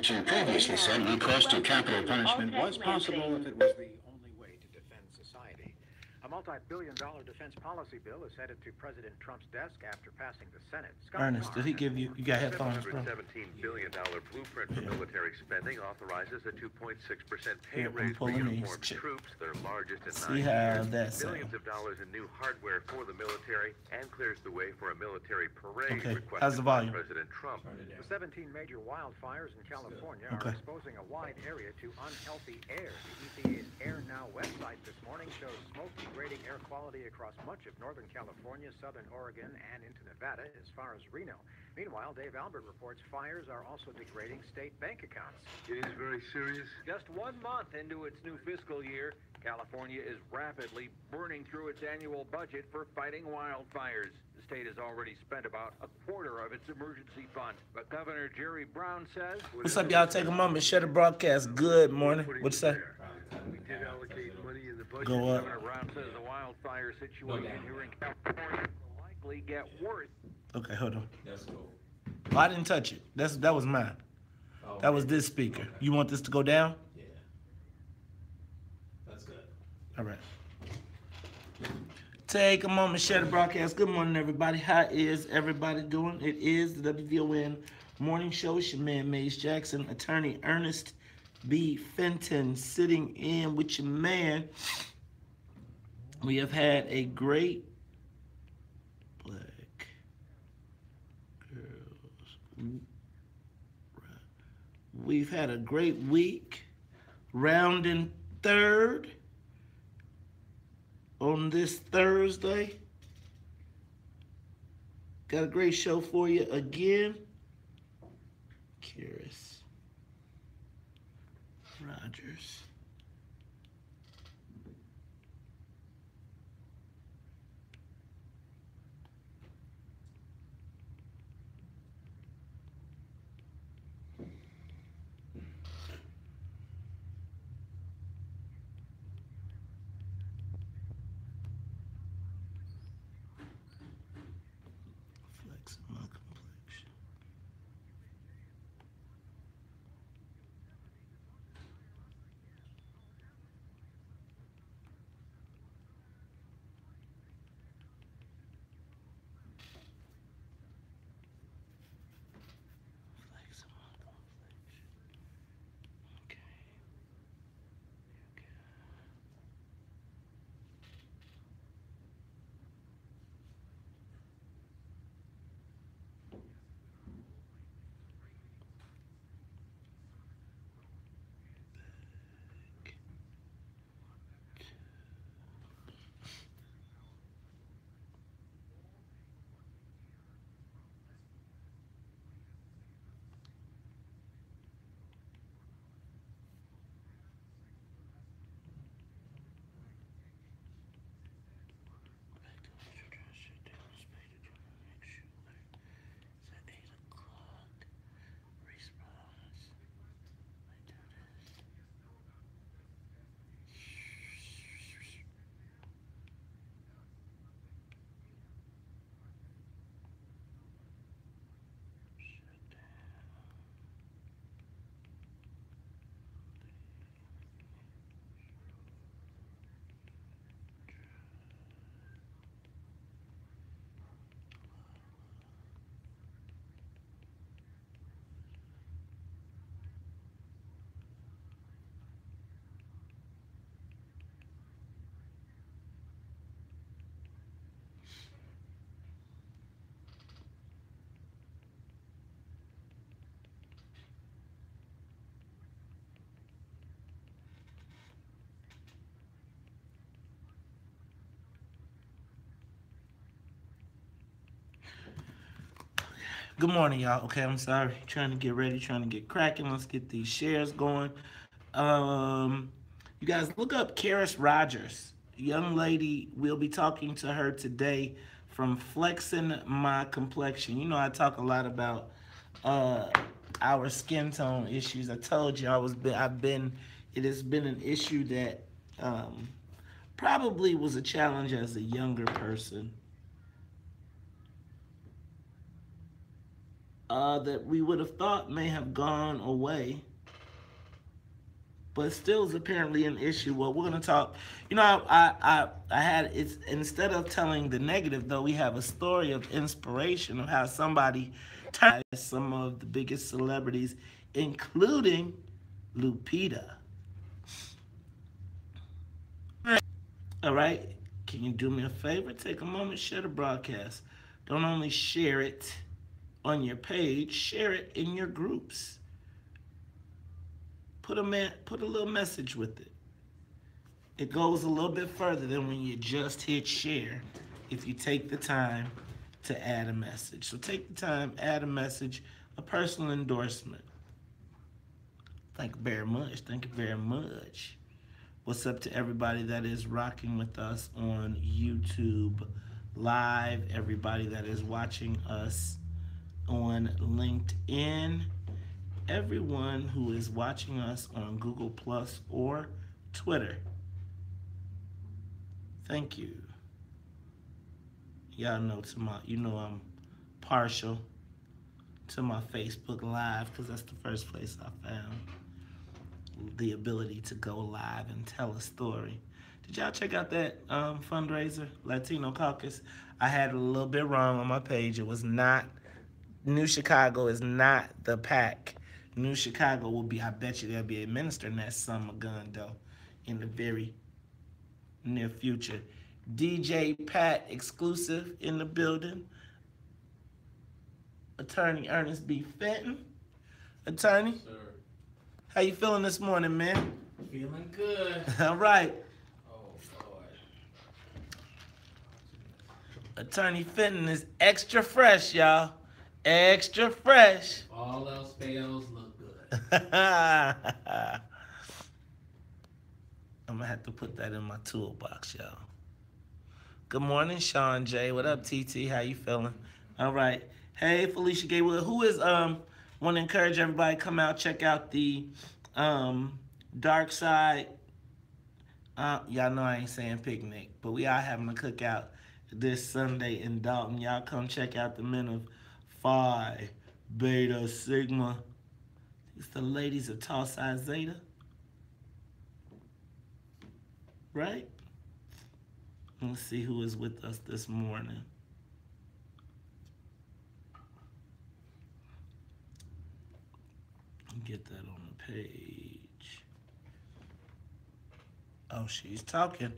Previously said recourse to capital punishment was possible if it was the only way to defend society. A multi-billion-dollar defense policy bill is headed to President Trump's desk after passing the Senate. Ernest, did he give you? You got headphones, bro? $717 billion blueprint for military spending authorizes a 2.6% pay Here, I'm raise for pulling these. uniformed troops, their largest in See 9 how years, that sounds. billions of dollars in new hardware for the military, and clears the way for a military parade Okay, requested how's the by volume? President Trump. The 17 major wildfires in California are Okay. exposing a wide area to unhealthy air. The EPA's Air Now website this morning shows smoke degrading air quality across much of Northern California, Southern Oregon, and into Nevada as far as Reno. Meanwhile, Dave Albert reports fires are also degrading state bank accounts. It is very serious. Just 1 month into its new fiscal year, California is rapidly burning through its annual budget for fighting wildfires. The state has already spent about a quarter of its emergency fund. But Governor Jerry Brown says... What's up, y'all? Take a moment, share the broadcast. Good morning. What's that? We did allocate money in the budget. Go up. Governor Brown says the wildfire situation here in California will likely get worse. Okay, hold on. That's cool. Oh, I didn't touch it. That was mine. Oh, That was this speaker. You want this to go down? yeah. That's good. All right. Take a moment, share the broadcast. Good morning, everybody. How is everybody doing? It is the WVON morning show. It's your man, Maze Jackson, attorney Ernest B. Fenton, sitting in with your man. We have had a great black girls. We've had a great week, rounding third on this Thursday. Got a great show for you again. Curious. Rogers. Flex my complexion. Flex my complexion. Okay. Okay. Shutdown is paid to make sure it's at 8 o'clock. Response. I do this. Good morning, y'all. Okay, I'm sorry. Trying to get ready, trying to get cracking. Let's get these shares going. You guys look up Karis Rogers. Young lady, we'll be talking to her today from Flexing My Complexion. You know, I talk a lot about our skin tone issues. I told you it has been an issue that probably was a challenge as a younger person. that we would have thought may have gone away, but still is apparently an issue. Well, we're gonna talk. You know, I had it's instead of telling the negative though, we have a story of inspiration of how somebody ties some of the biggest celebrities, including Lupita. All right, can you do me a favor? Take a moment, share the broadcast. Don't only share it on your page, share it in your groups. Put a little message with it. It goes a little bit further than when you just hit share if you take the time to add a message. So take the time, add a message, a personal endorsement. Thank you very much. Thank you very much. What's up to everybody that is rocking with us on YouTube Live, everybody that is watching us on LinkedIn, everyone who is watching us on Google Plus or Twitter. Thank you. Y'all know I'm partial to my Facebook Live because that's the first place I found the ability to go live and tell a story. Did y'all check out that fundraiser, Latino Caucus? I had it a little bit wrong on my page. It was not, New Chicago is not the PAC. New Chicago will be, I bet you they'll be administering that summer gun though in the very near future. DJ Pat exclusive in the building. Attorney Ernest B. Fenton. Attorney, Sir. How you feeling this morning, man? Feeling good. All right. Oh, Lord. Attorney Fenton is extra fresh, y'all. Extra fresh. If all else fails, look good. I'm gonna have to put that in my toolbox, y'all. Good morning, Sean J. What up, TT? How you feeling? All right. Hey, Felicia Gaywood. Who is want to encourage everybody come out, check out the Dark Side. Y'all know I ain't saying picnic, but we are having a cookout this Sunday in Dalton. Y'all come check out the men of Phi Beta Sigma. It's the ladies of Tau Psi Zeta. Right? Let's see who is with us this morning. Get that on the page. Oh, she's talking.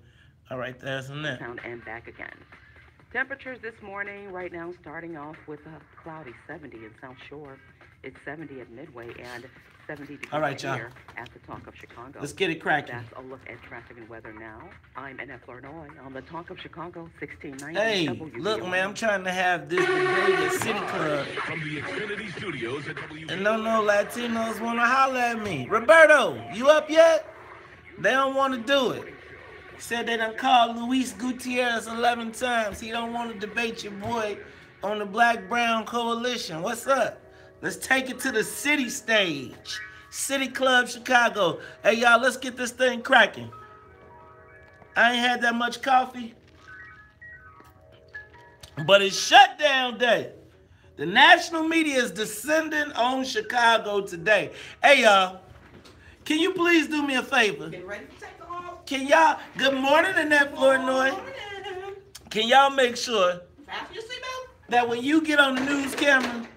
All right, there's Annette. And back again. Temperatures this morning, right now, starting off with a cloudy 70 in South Shore. It's 70 at Midway and 70 degrees All right, y'all. here at the Talk of Chicago. Let's get it cracking. That's a look at traffic and weather now. I'm Annette Flournoy on the Talk of Chicago, 1690 Hey, WVON. look, man, I'm trying to have this debate at City Club. From the Xfinity Studios at WVON. And no Latinos want to holler at me. Roberto, you up yet? They don't want to do it. Said they done called Luis Gutierrez 11 times. He don't want to debate your boy on the Black-Brown Coalition. What's up? Let's take it to the city stage. City Club Chicago. Hey, y'all, let's get this thing cracking. I ain't had that much coffee, but it's shutdown day. The national media is descending on Chicago today. Hey, y'all, can you please do me a favor? Get ready to take off. Can y'all, good morning, Annette Flournoy. Can y'all make sure Fasten your seatbelt. that when you get on the news camera,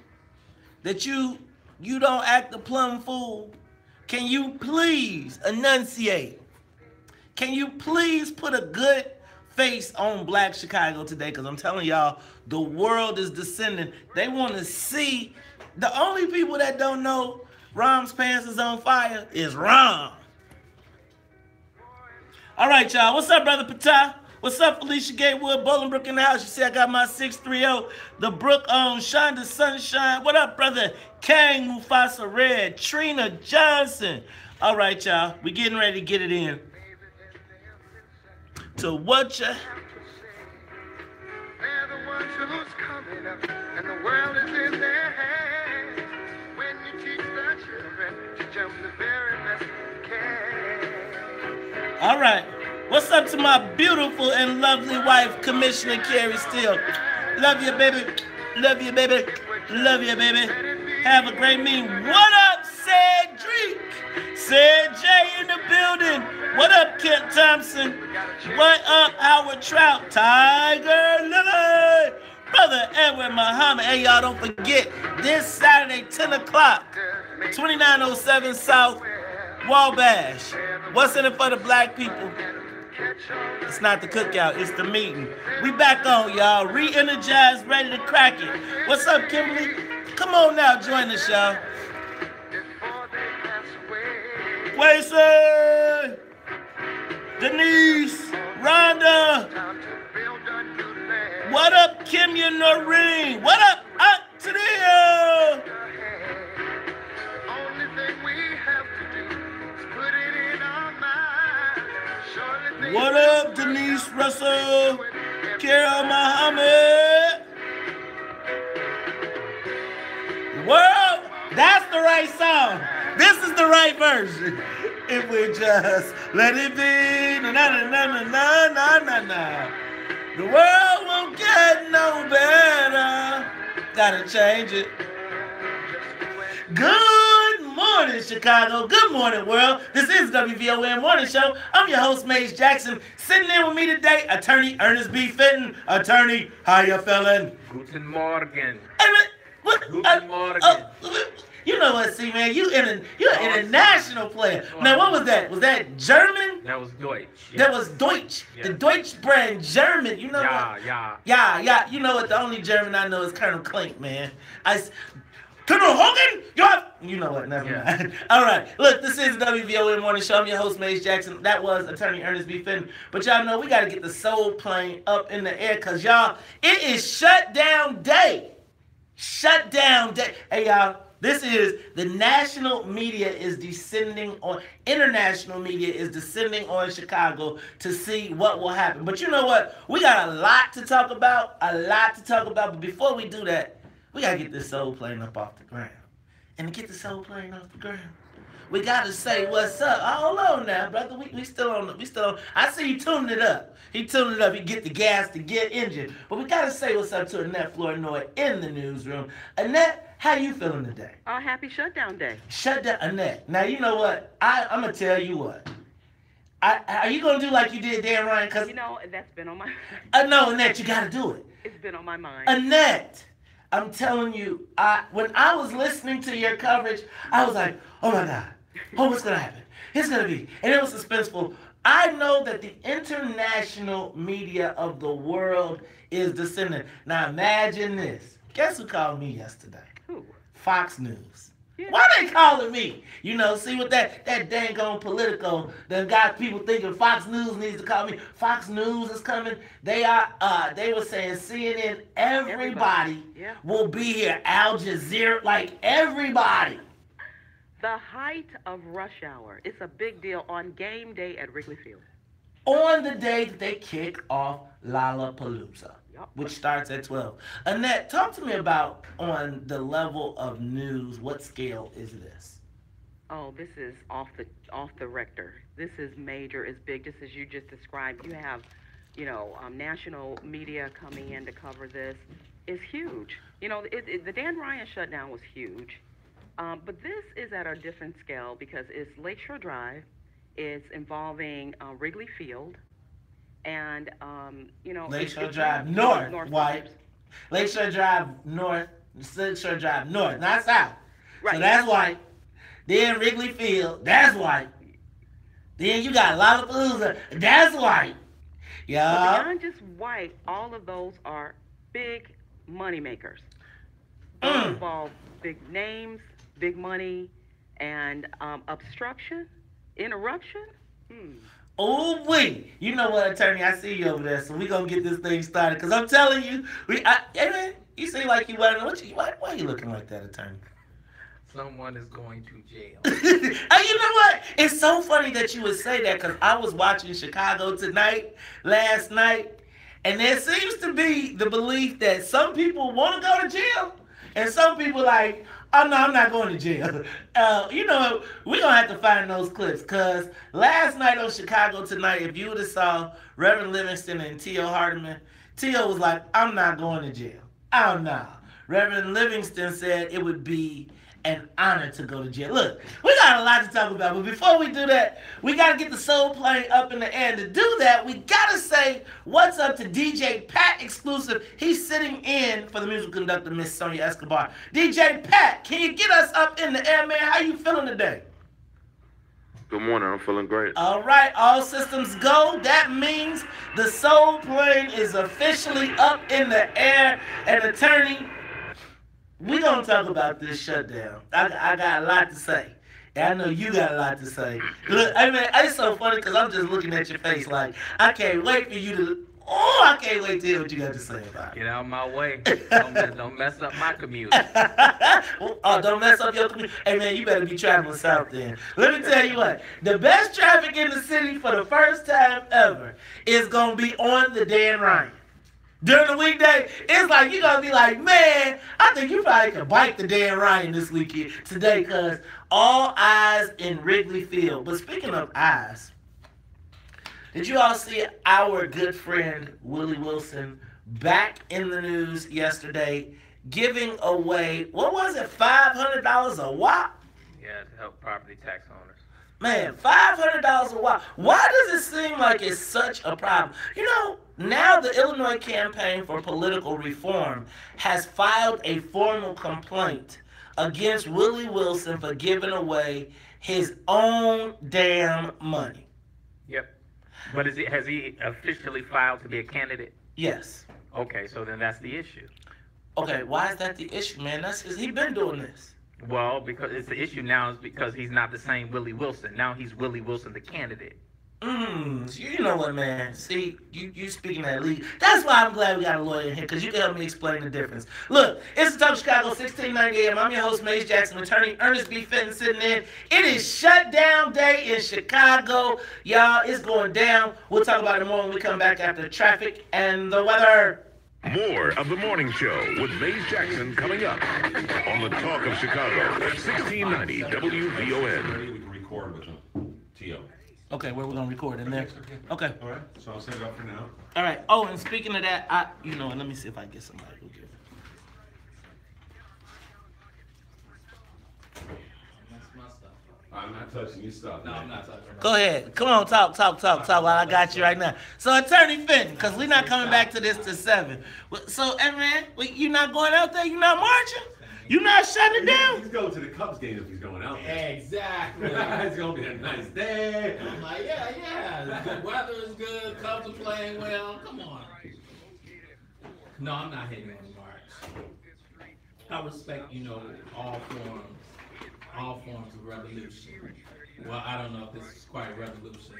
that you don't act a plumb fool? Can you please enunciate? Can you please put a good face on Black Chicago today? Because I'm telling y'all, the world is descending. They want to see. The only people that don't know Rom's pants is on fire is Rom. All right, y'all. What's up, Brother Patah? What's up, Felicia Gatewood, Bolingbrook in the house? You see I got my 630, the Brook on Shonda Sunshine. What up, brother? Kang Mufasa Red, Trina Johnson. All right, y'all. We getting ready to get it in. To what you... They're the ones who's coming up, and the world is in their hands. When you teach the children to jump the very best they can. All right. What's up to my beautiful and lovely wife, Commissioner Carrie Steele? Love you, baby. Love you, baby. Love you, baby. Have a great meeting. What up, Cedric? Ced J in the building. What up, Kent Thompson? What up, Howard Trout? Tiger Lily. Brother Edwin Muhammad. Hey, y'all, don't forget, this Saturday, 10 o'clock, 2907 South Wabash. What's in it for the black people? It's not the cookout, it's the meeting. We back on, y'all. Re-energized, ready to crack it. What's up, Kimberly? Come on now, join us, y'all. Wason, Denise, Rhonda. What up, Kimya Noreen? What up, Aunt Tadia? What up, Denise Russell? Carol Muhammad? World, that's the right song. This is the right version. If we just let it be, na na na na na na na na. The world won't get no better. Gotta change it. Good morning, Chicago. Good morning, world. This is WVON Morning Show. I'm your host, Maze Jackson. Sitting in with me today, Attorney Ernest B. Fenton. Attorney, how you feeling? Guten Morgen. Hey, man, what? Guten Morgen. You know what, see, man? You're an international player. Now, what was that? Was that German? That was Deutsch. Yeah. That was Deutsch. Yeah. The Deutsch brand German. You know what? Yeah. You know what? The only German I know is Colonel Klink, man. Colonel Hogan? You know what? Never mind. All right. Look, this is WVON Morning Show. I'm your host, Maze Jackson. That was Attorney Ernest B. Fenton. But y'all know we got to get the soul plane up in the air because, y'all, it is Shutdown Day. Shutdown Day. Hey, y'all. This is the national media is descending on, international media is descending on Chicago to see what will happen. But you know what? We got a lot to talk about, But before we do that, we got to get this soul plane up off the ground. And to get the soul plane off the ground, we got to say what's up. Hold on now, brother. We still on. I see you tuning it up. He tuned it up. He get the gas to get engine. But we got to say what's up to Annette Flournoy in the newsroom. Annette, how you feeling today? Oh, happy Shutdown Day. Shutdown, Annette. Now, you know what? I'm going to tell you what. Are you going to do like you did Dan Ryan? Cause, you know, that's been on my mind. No, Annette, you got to do it. It's been on my mind. Annette, I'm telling you, when I was listening to your coverage, I was like, oh, my God. Oh, what's going to happen? It's going to be. And it was suspenseful. I know that the international media of the world is descending. Now, imagine this. Guess who called me yesterday? Who? Fox News. Yeah. Why they calling me? You know, see what that dang on Politico that got people thinking Fox News needs to call me. Fox News is coming. They were saying CNN, everybody will be here. Al Jazeera, like everybody. The height of rush hour. It's a big deal on game day at Wrigley Field. On the day that they kick off Lollapalooza, which starts at 12. Annette, talk to me about on the level of news, what scale is this? Oh, this is off the Rector. This is major, it's big, just as you just described. You have, national media coming in to cover this. It's huge. You know, the Dan Ryan shutdown was huge. But this is at a different scale because it's Lakeshore Drive, it's involving Wrigley Field, and Lakeshore Drive north, white. Lakeshore Drive north, not south. Right. So that's white. Then Wrigley Field, that's white. Then you got Lollapalooza, that's white. Yeah. But beyond just white, all of those are big money makers. Those involve big names, big money, and obstruction, interruption. Oh, wait. You know what, attorney? I see you over there, so we're going to get this thing started. Because I'm telling you, you seem like you want to. Why are you looking like that, attorney? Someone is going to jail. You know what? It's so funny that you would say that because I was watching Chicago last night, and there seems to be the belief that some people want to go to jail, and some people like, oh, no, I'm not going to jail. We're going to have to find those clips because last night on Chicago Tonight, if you would have saw Reverend Livingston and T.O. Hardiman, T.O. was like, I'm not going to jail. Oh, no. Reverend Livingston said it would be an honor to go to jail. Look, we got a lot to talk about, but before we do that, we got to get the soul plane up in the air. And to do that, we got to say what's up to DJ Pat exclusive. He's sitting in for the musical conductor, Miss Sonia Escobar. DJ Pat, can you get us up in the air, man? How you feeling today? Good morning. I'm feeling great. All right, all systems go. That means the soul plane is officially up in the air. And attorney, we're going to talk about this shutdown. I got a lot to say. And I know you got a lot to say. Look, I mean, it's so funny because I'm just looking at your face like, I can't wait for you to... Oh, I can't wait to hear what you got to say about it. Get out of my way. Don't mess up my commute. Oh, don't mess up your commute. Hey, man, you better be traveling south then. Let me tell you what. The best traffic in the city for the first time ever is going to be on the Dan Ryan. During the weekday, it's like you're going to be like, man, I think you probably could bite the Dan Ryan this weekend today because all eyes in Wrigley Field. But speaking of eyes, did you all see our good friend Willie Wilson back in the news yesterday giving away, what was it, $500 a wop? Yeah, to help property tax owners. Man, $500 a wop. Why does it seem like it's such a problem? You know, now the Illinois Campaign for Political Reform has filed a formal complaint against Willie Wilson for giving away his own damn money. Yep. But has he officially filed to be a candidate? Yes. Okay, so then that's the issue. Okay, why is that the issue, man? He's been doing this. Well, because it's the issue now is because he's not the same Willie Wilson. Now he's Willie Wilson, the candidate. You know what, man? See, you speaking that league. That's why I'm glad we got a lawyer in here, because you can help me explain the difference. Look, it's the Talk of Chicago, 1690 AM. I'm your host, Mace Jackson, attorney Ernest B. Fenton sitting in. It is shutdown day in Chicago. Y'all, it's going down. We'll talk about it more when we come back after traffic and the weather. More of the morning show with Mace Jackson coming up on the Talk of Chicago, 1690 WVON. We can record with them. T.O. Okay, where we're going to record in there? Okay. All right, so I'll set it up for now. All right. Oh, and speaking of that, let me see if I can get somebody who can. I'm not touching your stuff. No, I'm not touching. Go ahead. Come on, talk while I got you right now. So, Attorney Fenton, because we're not coming back to this till 7. So, hey, man, you're not going out there? You're not marching? You're not shutting it down? He's going to the Cubs game if he's going out there. Exactly. It's going to be a nice day. I'm like, yeah. The weather is good. Cubs are playing well. Come on. No, I'm not hitting on the march. I respect, all forms of revolution. Well, I don't know if this is quite a revolution.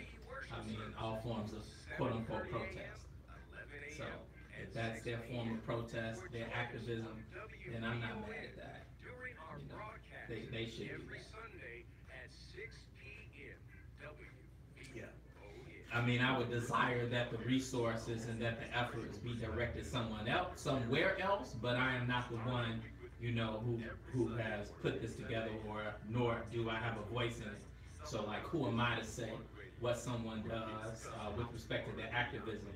I mean, all forms of quote-unquote protest. So, if that's their form of protest, their activism, then I'm not mad at that. They should do that. Yeah. I mean, I would desire that the resources and that the efforts be directed somewhere else, but I am not the one, who has put this together, nor do I have a voice in it. So, like, who am I to say what someone does with respect to their activism?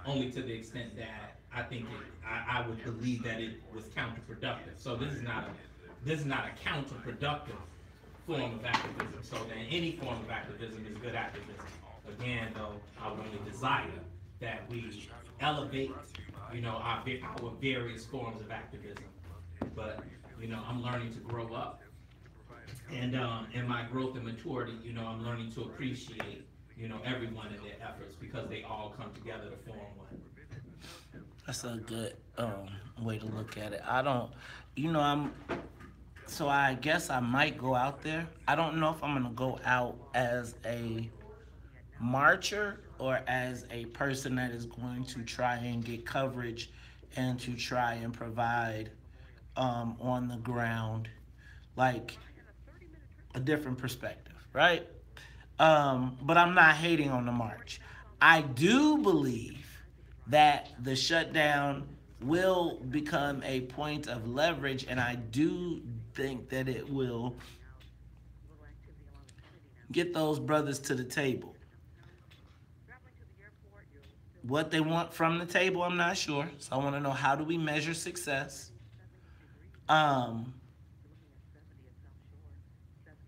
Only to the extent that I think I would believe that it was counterproductive. So this is not a counterproductive form of activism. So then any form of activism is good activism. Again, though, I would only desire that we elevate, our various forms of activism. But I'm learning to grow up, and in my growth and maturity, I'm learning to appreciate, everyone in their efforts because they all come together to form one. That's a good way to look at it. So I guess I might go out there. I don't know if I'm gonna go out as a marcher or as a person that is going to try and get coverage and to try and provide on the ground, like a different perspective, right? But I'm not hating on the march. I do believe that the shutdown will become a point of leverage, and I do think that it will get those brothers to the table. What they want from the table, I'm not sure. So I want to know, how do we measure success? And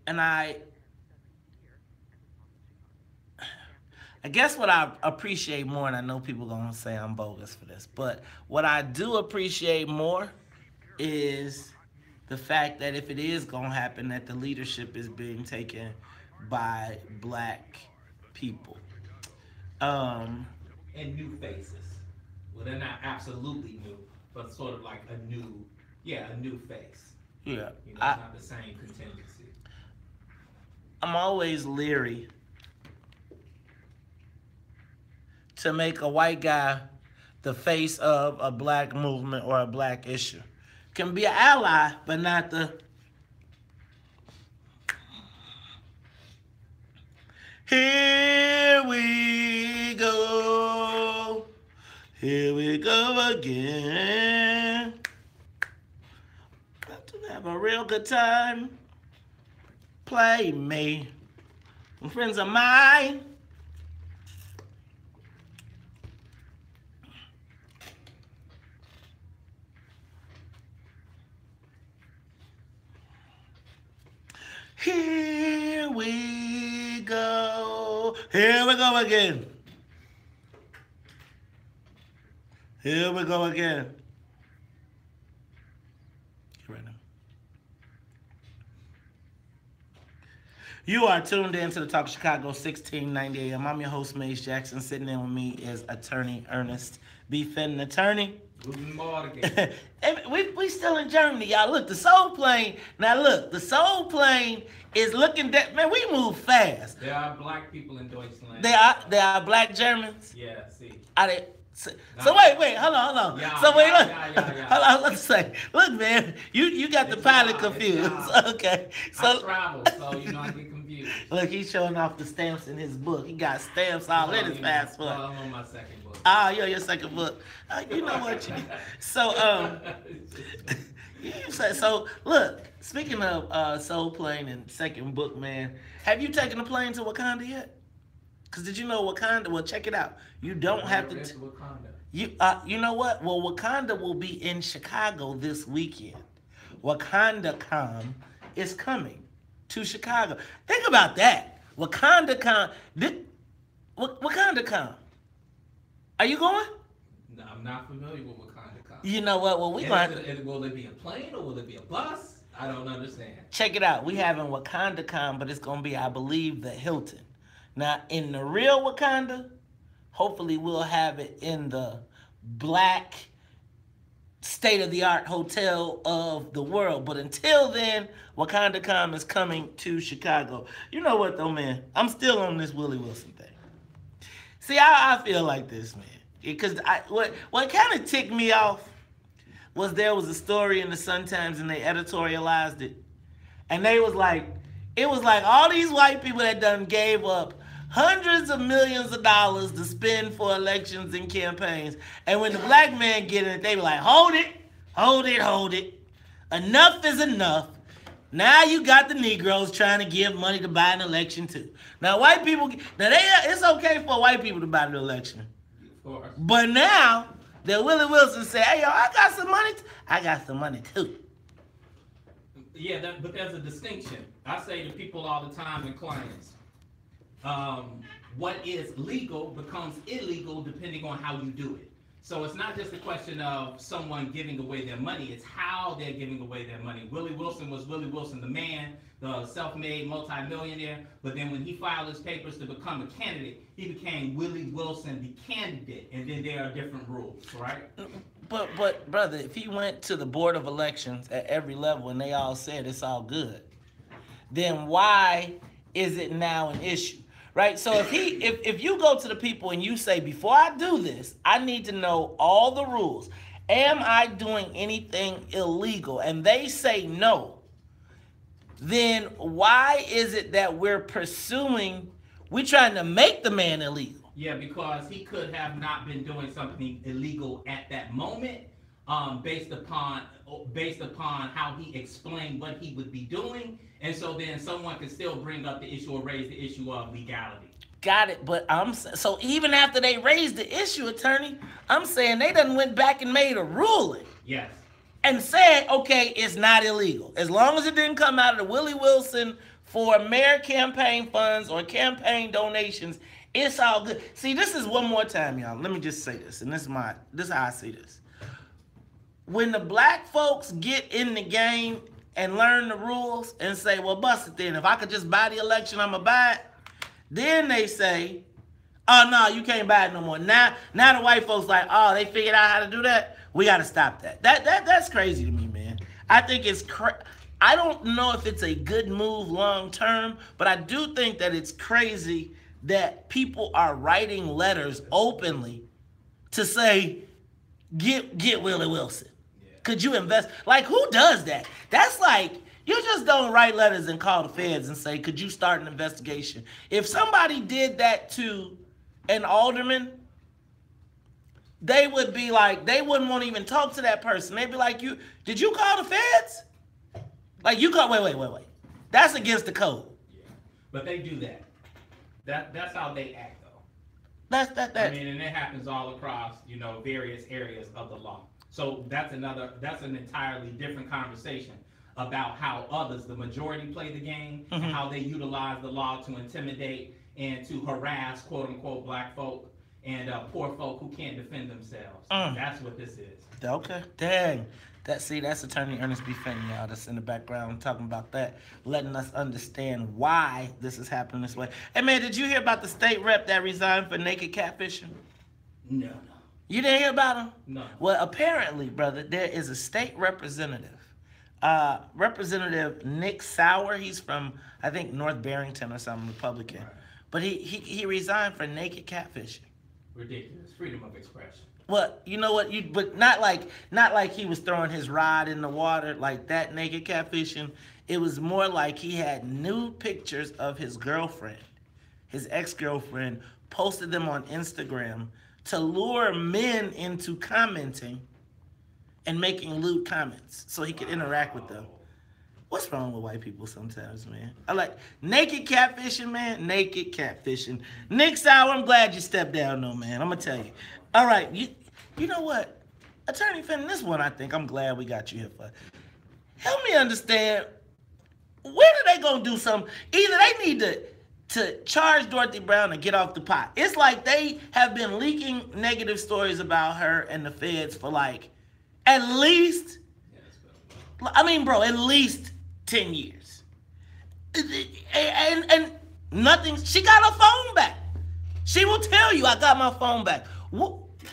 I guess what I appreciate more, and I know people are going to say I'm bogus for this, but what I do appreciate more is the fact that if it is going to happen, that the leadership is being taken by black people. And new faces. Well, they're not absolutely new, but sort of like a new face. Yeah. You know, it's not the same contingency. I'm always leery to make a white guy the face of a black movement or a black issue. Can be an ally, but not the... Here we go. Here we go again. Got to have a real good time. Play me. Some friends of mine. Here we go. Here we go again. Here we go again. Right now. You are tuned in to the Talk of Chicago, 1690 AM. I'm your host, Maze Jackson. Sitting in with me is attorney Ernest B. Fenton, attorney. Guten Morgen. we still in Germany, y'all. Look, the soul plane. Now look, the soul plane is looking. Man, we move fast. There are black people in Deutschland. There are black Germans. Yeah, see. Are they? So wait, hold on. Yeah, so wait, look. Yeah. Hold on, let's say. Look, man, you got the pilot confused. Okay. So I travel, so you know I get confused. Look, he's showing off the stamps in his book. He got stamps all in his passport. Well, I'm on my second book. Oh, you're your second book. You know what you So so look, speaking of Soul Plane and second book, man, have you taken a plane to Wakanda yet? Because did you know Wakanda, well, check it out. You don't have to. Wakanda. You know what? Well, Wakanda will be in Chicago this weekend. WakandaCon is coming to Chicago. Think about that. WakandaCon. WakandaCon. Are you going? No, I'm not familiar with WakandaCon. You know what? Well, will it be a plane or will it be a bus? I don't understand. Check it out. We having WakandaCon, but it's gonna be, I believe, the Hilton. Now, in the real Wakanda, hopefully we'll have it in the black state-of-the-art hotel of the world. But until then, WakandaCon is coming to Chicago. You know what, though, man? I'm still on this Willie Wilson thing. See, I feel like this, man. Because what kind of ticked me off was there was a story in the Sun-Times and they editorialized it. And they was like, it was like all these white people that done gave up hundreds of millions of dollars to spend for elections and campaigns. And when the black man get in it, they be like, hold it. Enough is enough. Now you got the Negroes trying to give money to buy an election too. Now white people, it's okay for white people to buy the election. Of course. But now that Willie Wilson said, hey, yo, I got some money. I got some money too. Yeah, but there's a distinction. I say to people all the time and clients, what is legal becomes illegal depending on how you do it. So it's not just a question of someone giving away their money, it's how they're giving away their money. Willie Wilson was Willie Wilson, the man, the self-made multimillionaire, but then when he filed his papers to become a candidate, he became Willie Wilson, the candidate, and then there are different rules, right? But brother, if he went to the Board of Elections at every level and they all said it's all good, then why is it now an issue? Right? So if you go to the people and you say, before I do this, I need to know all the rules. Am I doing anything illegal? And they say no. Then why is it that we're trying to make the man illegal? Yeah, because he could have not been doing something illegal at that moment, based upon how he explained what he would be doing. And so then someone can still bring up the issue or raise the issue of legality. Got it, but so even after they raised the issue, attorney, I'm saying they done went back and made a ruling. Yes. and said, okay, it's not illegal. As long as it didn't come out of the Willie Wilson for mayor campaign funds or campaign donations, it's all good. See, this is one more time, y'all. Let me just say this, and this is how I see this. When the black folks get in the game and learn the rules and say, well, bust it then. If I could just buy the election, I'm going to buy it. Then they say, oh, no, you can't buy it no more. Now the white folks like, oh, they figured out how to do that? We got to stop that. That's crazy to me, man. I think it's I don't know if it's a good move long term, but I do think that it's crazy that people are writing letters openly to say, get Willie Wilson. Could you invest? Like, who does that? That's like, you just don't write letters and call the feds and say, could you start an investigation? If somebody did that to an alderman, they would be like, they wouldn't want to even talk to that person. They'd be like, did you call the feds? Like, you call, wait. That's against the code. Yeah. But they do that. That's how they act, though. That's I mean, and it happens all across, various areas of the law. So that's an entirely different conversation about how others, the majority, play the game, and how they utilize the law to intimidate and to harass, quote unquote, black folk and poor folk who can't defend themselves. That's what this is. Okay, dang. That's Attorney Ernest B. Fenton, y'all, that's in the background talking about that, letting us understand why this is happening this way. Hey, man, did you hear about the state rep that resigned for naked catfishing? No. You didn't hear about him? No. Well, apparently, brother, there is a state representative. Representative Nick Sauer, he's from, I think, North Barrington or something, Republican. Right. But he resigned for naked catfishing. Ridiculous. Freedom of expression. Well, you know what? But not like he was throwing his rod in the water like that naked catfishing. It was more like he had nude pictures of his girlfriend, his ex-girlfriend, posted them on Instagram to lure men into commenting and making lewd comments so he could interact with them. What's wrong with white people sometimes, man? I like naked catfishing, man. Naked catfishing. Nick Sauer, I'm glad you stepped down, though, man. I'm gonna tell you. All right, you know what, Attorney Fenton, this one I think I'm glad we got you here for. Help me understand. When are they gonna do something? Either they need to charge Dorothy Brown and get off the pot. It's like they have been leaking negative stories about her and the feds for like at least, at least 10 years. And nothing, she got her phone back. She will tell you, I got my phone back.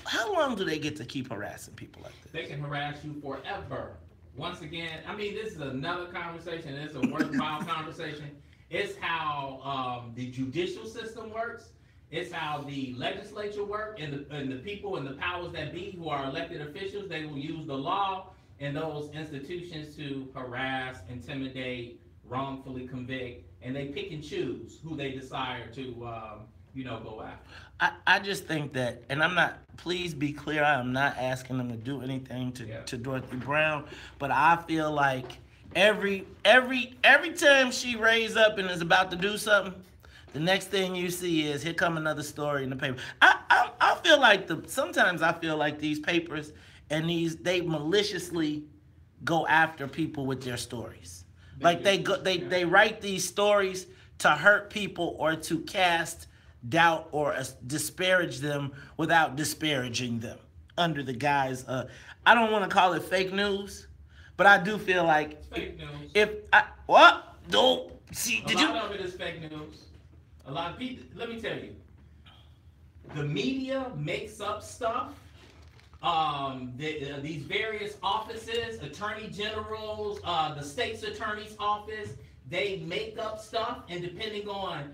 How long do they get to keep harassing people like this? They can harass you forever. Once again, this is another conversation. It's a worthwhile conversation. It's how the judicial system works. It's how the legislature works, and the people and the powers that be who are elected officials, they will use the law and those institutions to harass, intimidate, wrongfully convict, and they pick and choose who they desire to go after. I just think that, and I'm not, please be clear, I am not asking them to do anything to Dorothy Brown, but I feel like every time she raise up and is about to do something, the next thing you see is here come another story in the paper. I feel like sometimes I feel like these papers and they maliciously go after people with their stories. Like they write these stories to hurt people or to cast doubt or disparage them without disparaging them under the guise of, I don't want to call it fake news, but I do feel like it's fake news. A lot of it is fake news. A lot of people, let me tell you, the media makes up stuff. These various offices, attorney generals, the state's attorney's office, they make up stuff, and depending on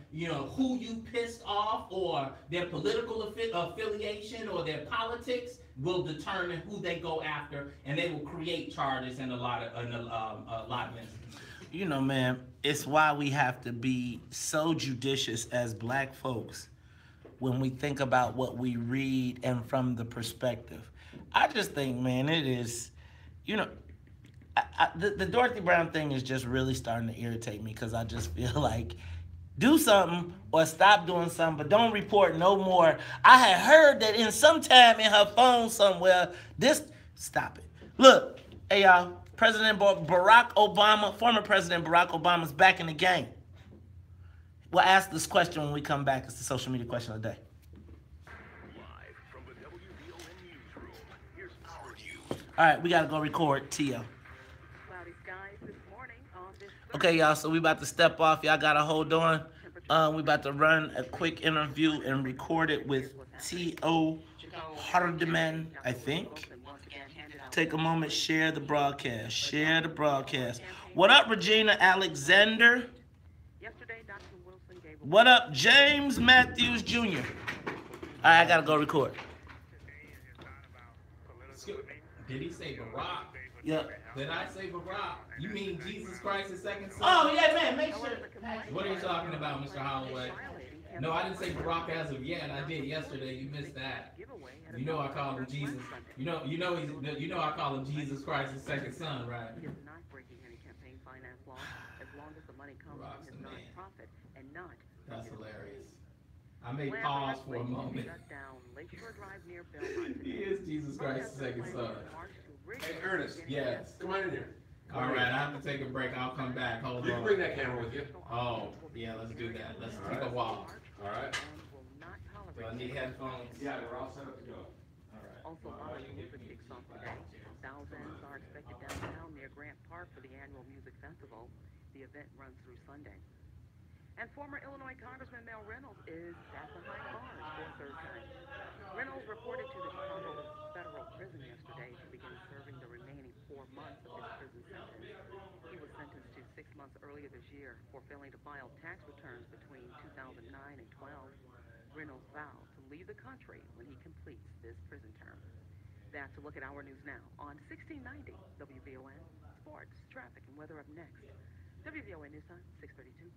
who you pissed off or their political affiliation or their politics will determine who they go after, and they will create charges in a lot of instances. Man, it's why we have to be so judicious as black folks when we think about what we read and from the perspective. I just think, man, it is, the Dorothy Brown thing is just really starting to irritate me because I just feel like do something or stop doing something, but don't report no more. I had heard that in some time in her phone somewhere, stop it. Look, Hey, y'all. President Barack Obama, former President Barack Obama's back in the game. We'll ask this question when we come back. It's the social media question of the day. Live from the WVON newsroom, here's our news. All right, we got to go record Tio. Cloudy skies this morning on this Okay, y'all, so we about to step off. Y'all got to hold on. We about to run a quick interview and record it with T.O. Hardeman, I think. Take a moment, share the broadcast. Share the broadcast. What up, Regina Alexander? What up, James Matthews Jr.? All right, I got to go record. Did he say Barack? Yeah. Did I say Barack? You mean Jesus Christ, the second son? Oh, yeah, man, make sure. What are you talking about, Mr. Holloway? No, I didn't say Barack as of yet. I did yesterday. You missed that. You know I call him Jesus. You know I call him Jesus Christ, the second son, right? He is not breaking any campaign finance law as long as the money comes from his nonprofit and not. That's hilarious. I may pause for a moment. He is Jesus Christ, the second son. Hey, Ernest. Yes. Come on in here. All right, I have to take a break. I'll come back. Hold on. You can bring that camera with you. Oh, yeah, let's do that. Let's take a walk. All right. Do I need headphones? Yeah, we're all set up to go. All right. Also, music kicks off today. Thousands are expected downtown near Grant Park for the annual music festival. The event runs through Sunday. And former Illinois Congressman Mel Reynolds is back behind bars for a third time. Reynolds reported to the Chicago federal prison yesterday to begin serving the remaining 4 months of his prison sentence. He was sentenced to 6 months earlier this year for failing to file tax returns between 2009 and 12. Reynolds vowed to leave the country when he completes this prison term. That's a look at our news now on 1690 WVON. Sports, traffic, and weather up next. WVON News Time, 6:32.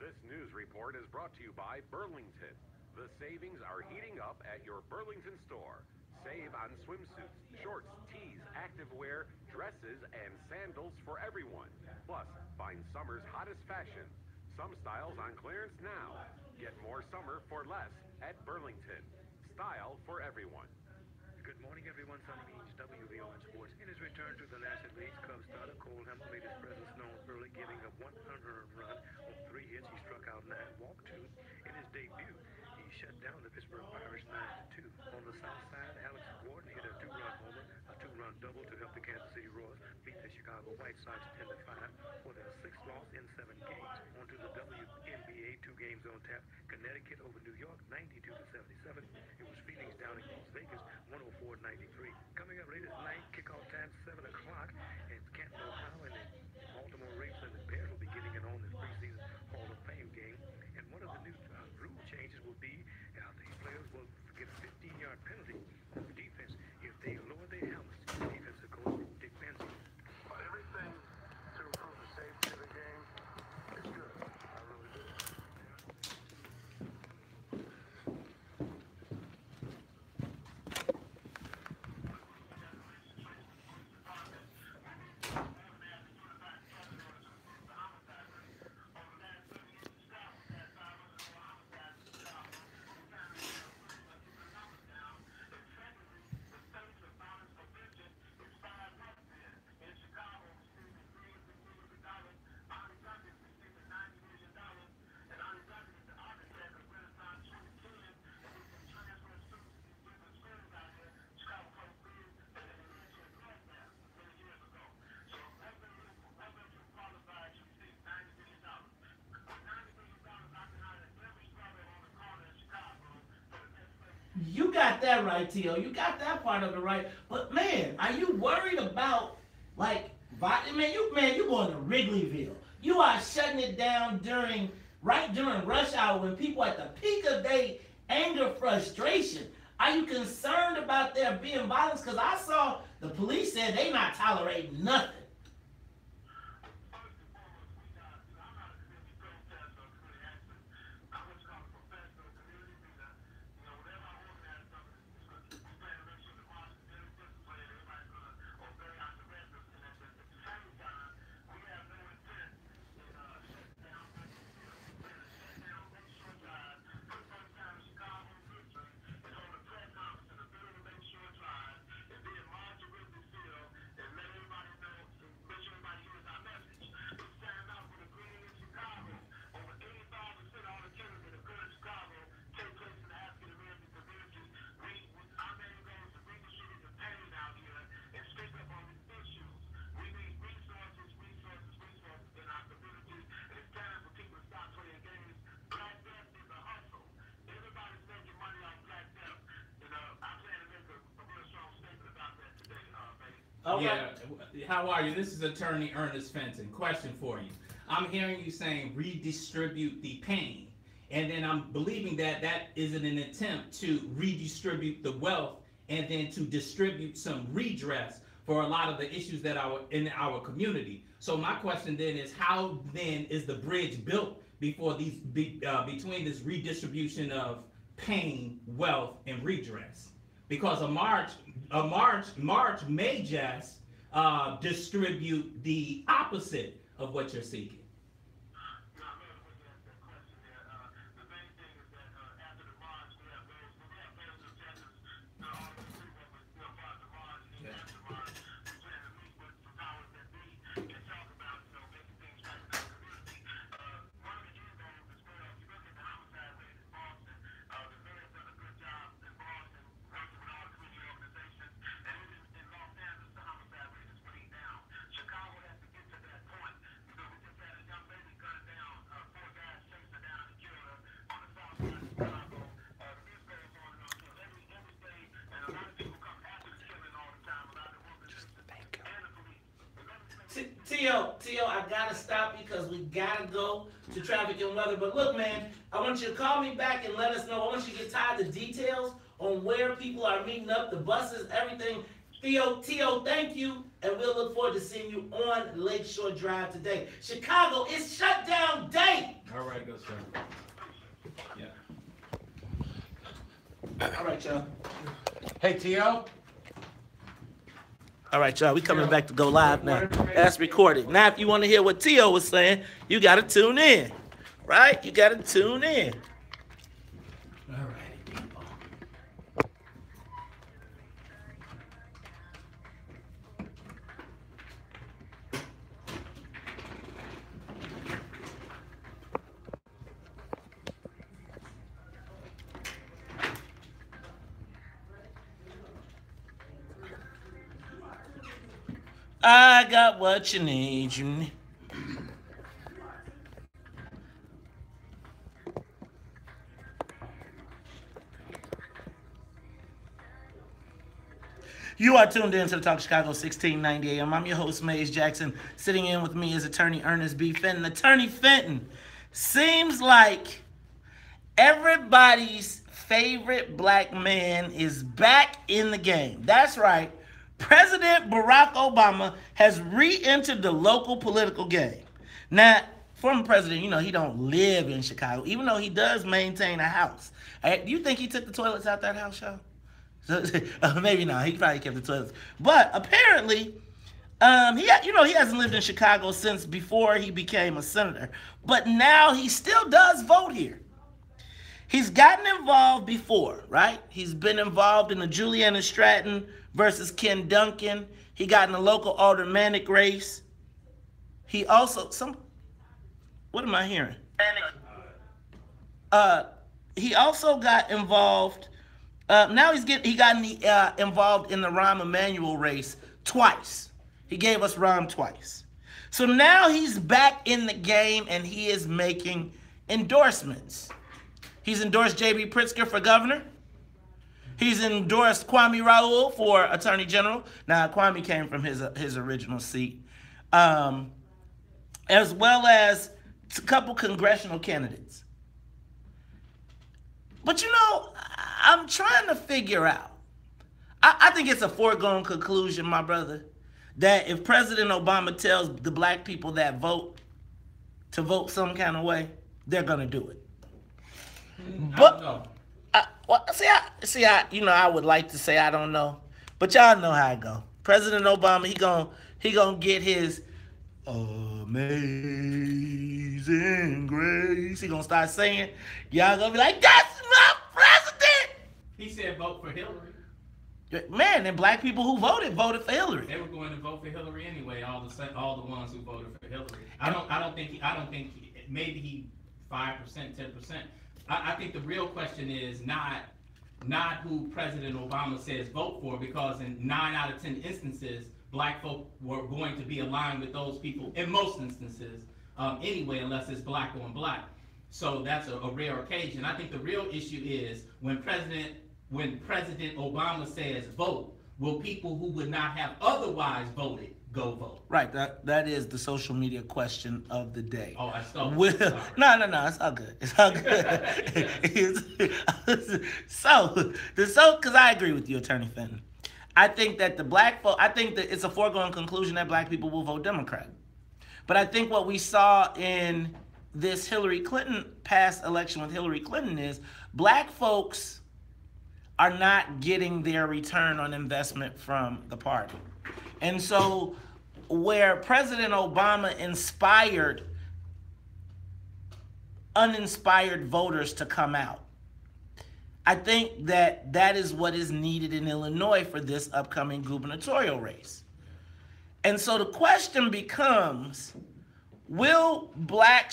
This news report is brought to you by Burlington. The savings are heating up at your Burlington store. Save on swimsuits, shorts, tees, activewear, dresses, and sandals for everyone. Plus, find summer's hottest fashion. Some styles on clearance now. Get more summer for less at Burlington. Style for everyone. Good morning, everyone. Sunny Beach, WVON Sports. In his return to the National League, Cubs starter Cole Hamels made his presence known early, giving up 100 run on 3 hits. He struck out 9, walked 2. In his debut, he shut down the Pittsburgh Pirates 9-2. On the south side, Alex Gordon hit a 2-run homer, a 2-run double to help the Kansas City Royals beat the Chicago White Sox 10-5 for their 6th loss in 7 games. On to the WNBA, 2 games on tap. Connecticut over New York, 92-77. It was Phoenix down in Las Vegas, 104-93. Coming up later tonight, kickoff time 7 o'clock at Canton, Ohio, and the Baltimore Ravens and the Bears will be getting it on this preseason Hall of Fame game. And one of the new rule changes will be the players will get a 15-yard penalty on defense if they lower their helmets. Defensive coach Dick Benson. Everything to improve the safety of the game is good. I really do. You got that right, Tio. You got that part of it right. But man, are you worried about like man, you going to Wrigleyville. You are shutting it down during rush hour when people at the peak of their anger, frustration. Are you concerned about there being violence? Because I saw the police said they not tolerating nothing. Yeah. How are you? This is Attorney Ernest Fenton. Question for you. I'm hearing you saying redistribute the pain. And then I'm believing that that is an attempt to redistribute the wealth and then to distribute some redress for a lot of the issues that are in our community. So my question then is, how then is the bridge built before these between this redistribution of pain, wealth, and redress? Because a march may just distribute the opposite of what you're seeking. Tio, I gotta stop you because we gotta go to traffic and weather. But look, man, I want you to call me back and let us know. I want you to get tired of the details on where people are meeting up, the buses, everything. Tio, thank you, and we'll look forward to seeing you on Lakeshore Drive today. Chicago, it's shutdown day. All right, go, sir. Yeah. All right, y'all. Hey, Tio. All right, y'all, we coming back to go live now. That's recorded. Now, if you want to hear what Tio was saying, you got to tune in, right? You got to tune in. All right, people. I got what you need. You are tuned in to the Talk of Chicago 1690 AM. I'm your host, Maze Jackson. Sitting in with me is Attorney Ernest B. Fenton. Attorney Fenton, seems like everybody's favorite black man is back in the game. That's right. President Barack Obama has re-entered the local political game. Now, former president, you know, he don't live in Chicago, even though he does maintain a house. Do you think he took the toilets out that house, y'all? Maybe not. He probably kept the toilets. But apparently, he hasn't lived in Chicago since before he became a senator. But now he still does vote here. He's gotten involved before, right? He's been involved in the Juliana Stratton versus Ken Duncan. He got in the local aldermanic race. He also, what am I hearing? He also got involved, he got involved in the Rahm Emanuel race twice. He gave us Rahm twice. So now he's back in the game and he is making endorsements. He's endorsed J.B. Pritzker for governor. He's endorsed Kwame Raoul for attorney general. Now, Kwame came from his original seat. As well as a couple congressional candidates. But, you know, I'm trying to figure out. I think it's a foregone conclusion, my brother, that if President Obama tells the black people that vote to vote some kind of way, they're going to do it. But I would like to say I don't know, but y'all know how it go. President Obama, he gonna get his amazing grace. He gonna start saying, y'all gonna be like, that's my president. He said vote for Hillary. Man, and black people who voted for Hillary. They were going to vote for Hillary anyway. All the ones who voted for Hillary. I don't think maybe he 5%, 10%. I think the real question is not who President Obama says vote for, because in 9 out of 10 instances, black folk were going to be aligned with those people in most instances anyway, unless it's black on black. So that's a rare occasion. I think the real issue is when President Obama says vote, will people who would not have otherwise voted go vote? Right. That is the social media question of the day. Oh, I stole No. It's all good. It's all good. Because I agree with you, Attorney Fenton. I think that I think that it's a foregone conclusion that black people will vote Democrat. But I think what we saw in this Hillary Clinton past election with Hillary Clinton is black folks are not getting their return on investment from the party. And so where President Obama inspired uninspired voters to come out, I think that is what is needed in Illinois for this upcoming gubernatorial race. And so the question becomes, will black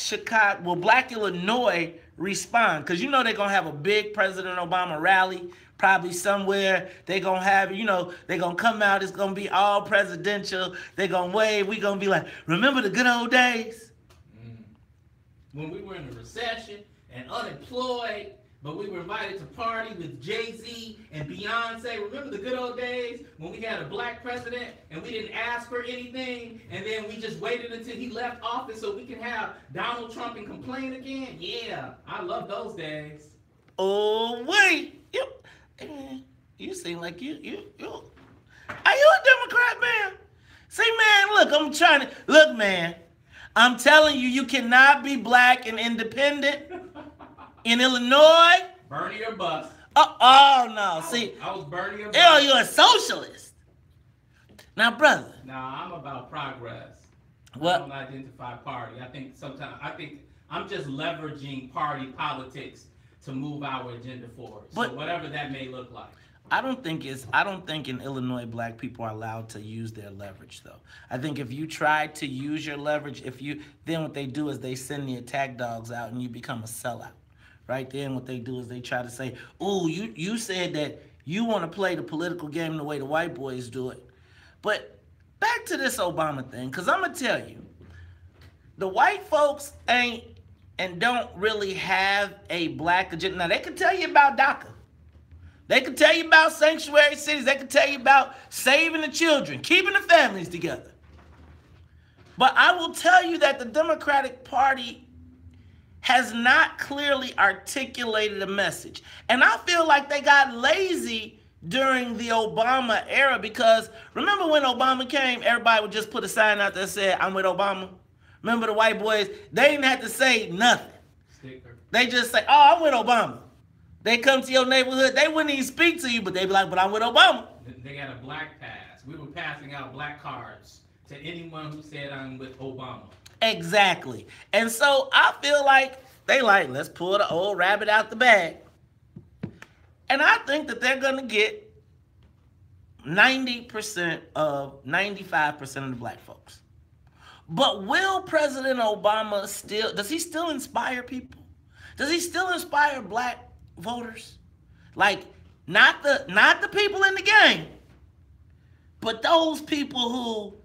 Illinois respond? Because you know they're going to have a big President Obama rally, probably somewhere. They're going to have, they're going to come out. It's going to be all presidential. They're going to wave. We're going to be like, remember the good old days? When we were in a recession and unemployed, but we were invited to party with Jay-Z and Beyonce. Remember the good old days when we had a black president and we didn't ask for anything, and then we just waited until he left office so we can have Donald Trump and complain again? Yeah, I love those days. Oh, wait. You seem like you. Are you a Democrat, man? See, man, look, man. I'm telling you, you cannot be black and independent in Illinois. Bernie or bust. Oh no. See, I was Bernie or bust. You're a socialist. Now, brother. Nah, I'm about progress. What? I don't identify party. I think I'm just leveraging party politics to move our agenda forward. So whatever that may look like. I don't think in Illinois black people are allowed to use their leverage though. I think if you try to use your leverage, then what they do is they send the attack dogs out and you become a sellout. Right then what they do is they try to say, "Ooh, you said that you want to play the political game the way the white boys do it." But back to this Obama thing, because I'm going to tell you, the white folks ain't and don't really have a black agenda. Now, they can tell you about DACA. They can tell you about sanctuary cities. They can tell you about saving the children, keeping the families together. But I will tell you that the Democratic Party has not clearly articulated a message. And I feel like they got lazy during the Obama era, because remember when Obama came, everybody would just put a sign out that said, "I'm with Obama." Remember the white boys? They didn't have to say nothing. Sticker. They just say, "Oh, I'm with Obama." They come to your neighborhood, they wouldn't even speak to you, but they'd be like, "But I'm with Obama." They got a black pass. We were passing out black cards to anyone who said I'm with Obama. Exactly. And so I feel like they like, let's pull the old rabbit out the bag. And I think that they're going to get 95% of the black folks. But will President Obama does he still inspire people? Does he still inspire black voters? Like, not the people in the game, but those people who,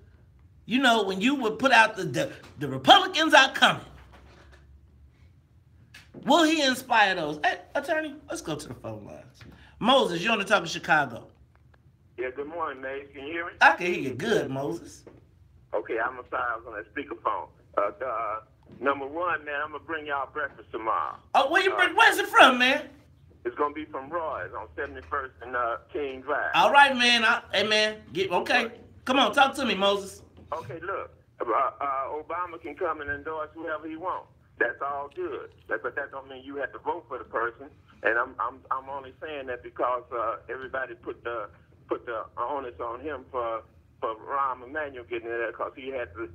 when you would put out the Republicans are coming. Will he inspire those? Hey, attorney, let's go to the phone lines. Moses, you're on the Talk of Chicago. Yeah, good morning, Maze. Can you hear me? I can hear you good, Moses. Okay, I was on that speakerphone. Number one, man, I'm going to bring y'all breakfast tomorrow. Oh, where's it from, man? It's going to be from Roy's on 71st and King Drive. All right, man. Hey, man. Okay. Come on, talk to me, Moses. Okay, look. Obama can come and endorse whoever he wants. That's all good. But that don't mean you have to vote for the person. And I'm only saying that because everybody put the onus on him for Rahm Emanuel getting in there, because he had to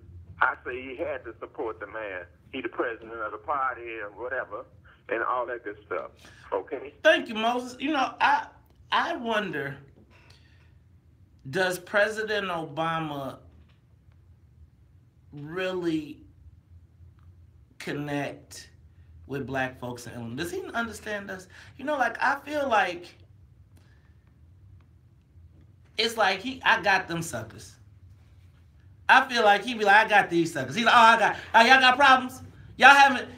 support the man. He the president of the party and whatever, and all that good stuff. Okay? Thank you, Moses. I wonder, does President Obama really connect with black folks in Illinois? Does he understand us? I feel like it's like I got them suckers. I feel like he be like, I got these suckers. He's like, y'all got problems? Y'all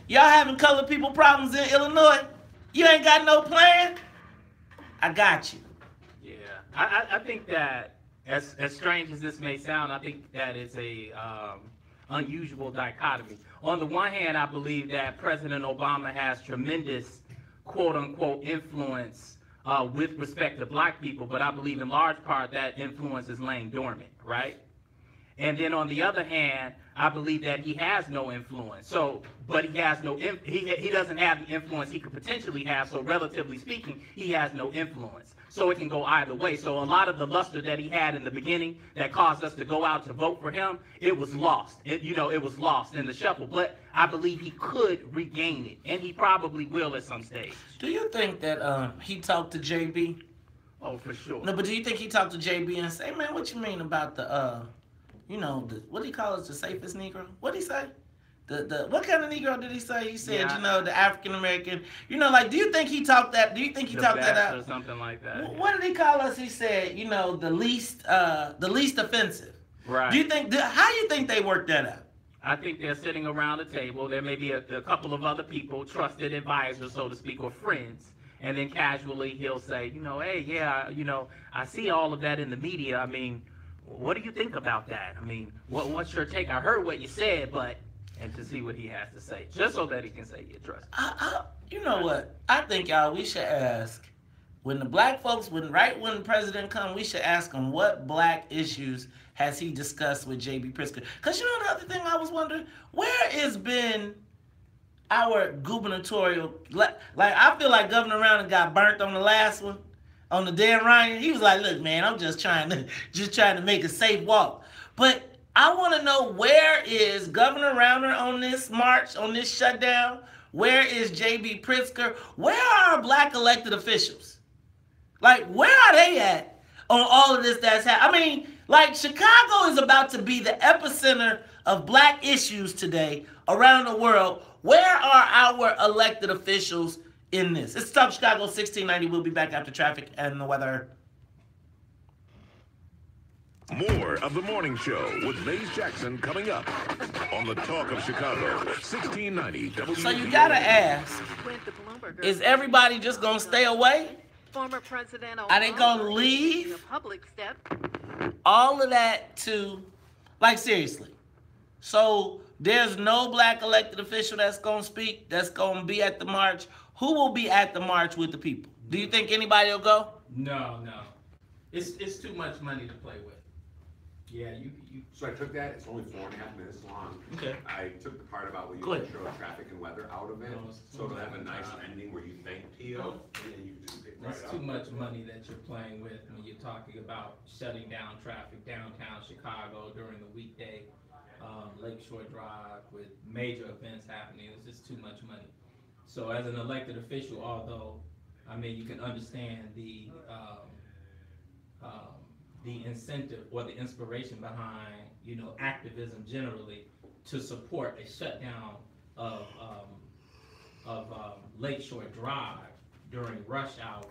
having colored people problems in Illinois? You ain't got no plan? I got you. Yeah, I think that, as strange as this may sound, I think that is a unusual dichotomy. On the one hand, I believe that President Obama has tremendous quote-unquote influence with respect to black people, but I believe in large part that influence is laying dormant, right? And then on the other hand, I believe that he has no influence. So, but he has no, he doesn't have the influence he could potentially have. So relatively speaking, he has no influence. So it can go either way. So a lot of the luster that he had in the beginning that caused us to go out to vote for him, it was lost. It was lost in the shuffle. But I believe he could regain it, and he probably will at some stage. Do you think that he talked to JB? Oh, for sure. No, but do you think he talked to JB and say, man, what you mean about the what do he call us, the safest Negro? What did he say? What kind of Negro did he say? He said, the African American. Do you think he talked that? Do you think he talked that out? Or something like that. What did he call us? He said, the least offensive. Right. Do you think? How do you think they worked that out? I think they're sitting around a table. There may be a couple of other people, trusted advisors, so to speak, or friends. And then casually he'll say, hey, yeah, I see all of that in the media. I mean, what do you think about that? I mean, what's your take? I heard what you said, and to see what he has to say, just so that he can say, yeah, trust me. You know what? I think, y'all, we should ask, when the black folks, when the president comes, we should ask him what black issues has he discussed with J.B. Pritzker. Because the other thing I was wondering, where has been our gubernatorial, I feel like Governor Round got burnt on the last one. On the Dan Ryan, he was like, look, man, I'm just trying to make a safe walk. But I want to know, where is Governor Rauner on this march, on this shutdown? Where is J.B. Pritzker? Where are our black elected officials? Where are they at on all of this that's happening? I mean, Chicago is about to be the epicenter of black issues today around the world. Where are our elected officials in this? It's Talk Chicago 1690. We'll be back after traffic and the weather. More of the morning show with Maze Jackson coming up on the Talk of Chicago 1690 WVON. So you gotta ask, is everybody just gonna stay away? Former President Obama, are they gonna leave? A public step. All of that to, seriously. So there's no black elected official that's gonna speak, that's gonna be at the march. Who will be at the march with the people? Do you think anybody will go? No. It's too much money to play with. Yeah, you. So I took that. It's only 4.5 minutes long. Okay. I took the part about where you Good. control traffic and weather out of it, so it'll have a nice ending where you thank Tio, and then you can just pick right It's up. too much money that you're playing with when you're talking about shutting down traffic downtown Chicago during the weekday, Lakeshore Drive with major events happening. It's just too much money. So as an elected official, although, you can understand the incentive or the inspiration behind, activism generally to support a shutdown of Lakeshore Drive during rush hour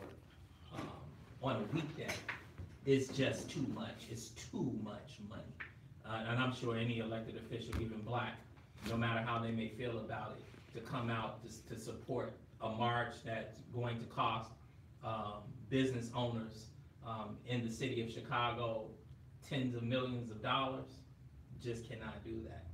on a weekday is just too much. It's too much money. And I'm sure any elected official, even black, no matter how they may feel about it, to come out to support a march that's going to cost business owners in the city of Chicago tens of millions of dollars, just cannot do that.